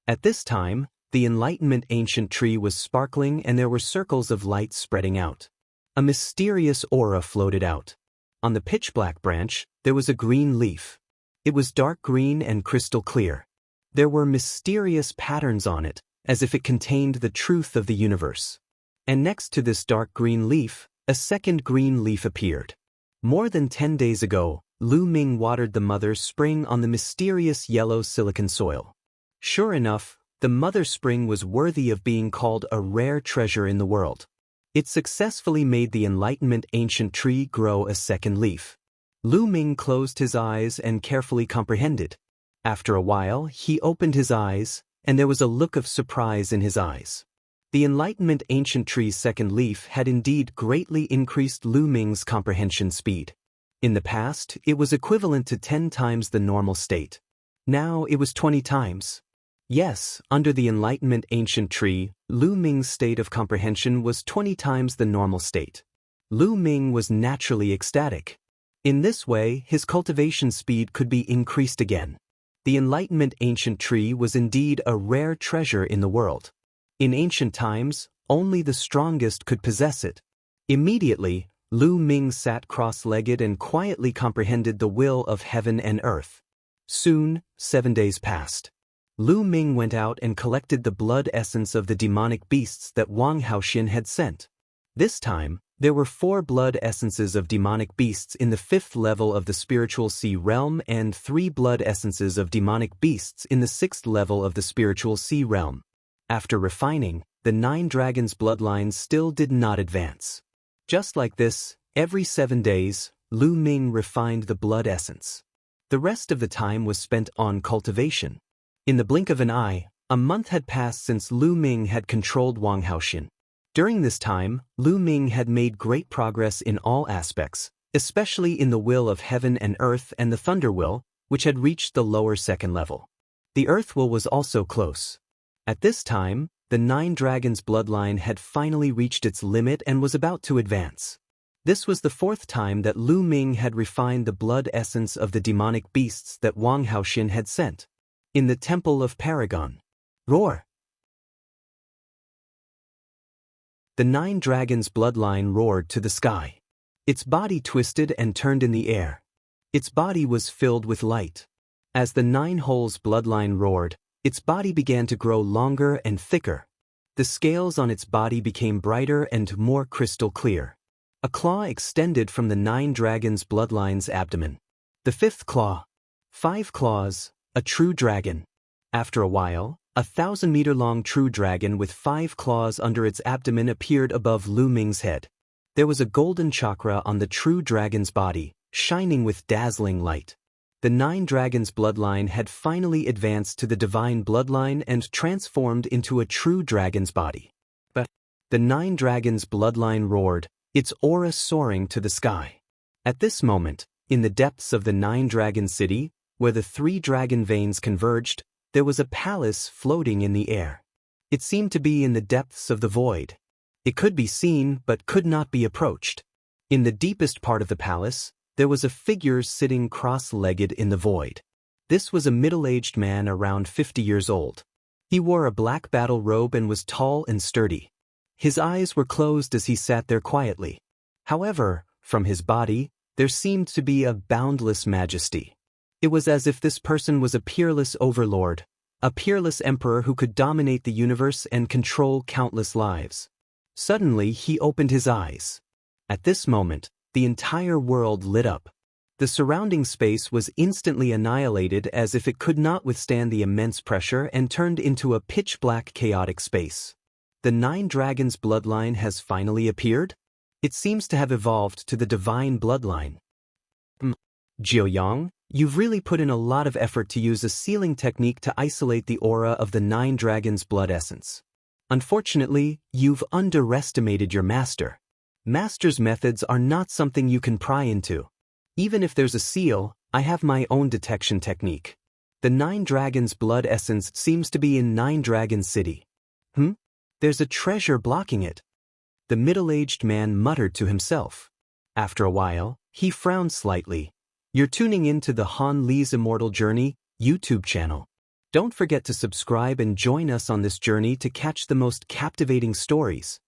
At this time, the Enlightenment Ancient Tree was sparkling and there were circles of light spreading out. A mysterious aura floated out. On the pitch-black branch, there was a green leaf. It was dark green and crystal clear. There were mysterious patterns on it, as if it contained the truth of the universe. And next to this dark green leaf, a second green leaf appeared. More than 10 days ago, Lu Ming watered the mother spring on the mysterious yellow silicon soil. Sure enough, the mother spring was worthy of being called a rare treasure in the world. It successfully made the Enlightenment ancient tree grow a second leaf. Lu Ming closed his eyes and carefully comprehended. After a while, he opened his eyes, and there was a look of surprise in his eyes. The Enlightenment ancient tree's second leaf had indeed greatly increased Lu Ming's comprehension speed. In the past, it was equivalent to 10 times the normal state. Now it was 20 times. Yes, under the Enlightenment ancient tree, Lu Ming's state of comprehension was 20 times the normal state. Lu Ming was naturally ecstatic. In this way, his cultivation speed could be increased again. The Enlightenment ancient tree was indeed a rare treasure in the world. In ancient times, only the strongest could possess it. Immediately, Lu Ming sat cross-legged and quietly comprehended the will of heaven and earth. Soon, 7 days passed. Lu Ming went out and collected the blood essence of the demonic beasts that Wang Haoxian had sent. This time, there were 4 blood essences of demonic beasts in the 5th level of the spiritual sea realm and 3 blood essences of demonic beasts in the 6th level of the spiritual sea realm. After refining, the 9 dragons' bloodlines still did not advance. Just like this, every 7 days, Lu Ming refined the blood essence. The rest of the time was spent on cultivation. In the blink of an eye, a month had passed since Lu Ming had controlled Wang Haoxian. During this time, Lu Ming had made great progress in all aspects, especially in the will of heaven and earth and the thunder will, which had reached the lower 2nd level. The earth will was also close. At this time, the 9 dragons' bloodline had finally reached its limit and was about to advance. This was the 4th time that Lu Ming had refined the blood essence of the demonic beasts that Wang Haoxian had sent. In the Temple of Paragon. Roar! The 9 dragons' bloodline roared to the sky. Its body twisted and turned in the air. Its body was filled with light. As the 9 holes bloodline roared, its body began to grow longer and thicker. The scales on its body became brighter and more crystal clear. A claw extended from the 9 dragons' bloodline's abdomen. The 5th claw. 5 claws. A true dragon. After a while, a 1,000-meter-long true dragon with 5 claws under its abdomen appeared above Lu Ming's head. There was a golden chakra on the true dragon's body, shining with dazzling light. The 9 dragons' bloodline had finally advanced to the divine bloodline and transformed into a true dragon's body. But the 9 dragons' bloodline roared, its aura soaring to the sky. At this moment, in the depths of the 9 dragon city, where the 3 dragon veins converged, there was a palace floating in the air. It seemed to be in the depths of the void. It could be seen but could not be approached. In the deepest part of the palace, there was a figure sitting cross-legged in the void. This was a middle-aged man around 50 years old. He wore a black battle robe and was tall and sturdy. His eyes were closed as he sat there quietly. However, from his body, there seemed to be a boundless majesty. It was as if this person was a peerless overlord, a peerless emperor who could dominate the universe and control countless lives. Suddenly, he opened his eyes. At this moment, the entire world lit up. The surrounding space was instantly annihilated as if it could not withstand the immense pressure and turned into a pitch-black chaotic space. The 9 dragons' bloodline has finally appeared? It seems to have evolved to the divine bloodline. Jiuyang, you've really put in a lot of effort to use a sealing technique to isolate the aura of the 9 dragons' blood essence. Unfortunately, you've underestimated your master. Master's methods are not something you can pry into. Even if there's a seal, I have my own detection technique. The 9 dragons' blood essence seems to be in 9 Dragon City. There's a treasure blocking it. The middle-aged man muttered to himself. After a while, he frowned slightly. You're tuning in to the Han Li's Immortal Journey YouTube channel. Don't forget to subscribe and join us on this journey to catch the most captivating stories.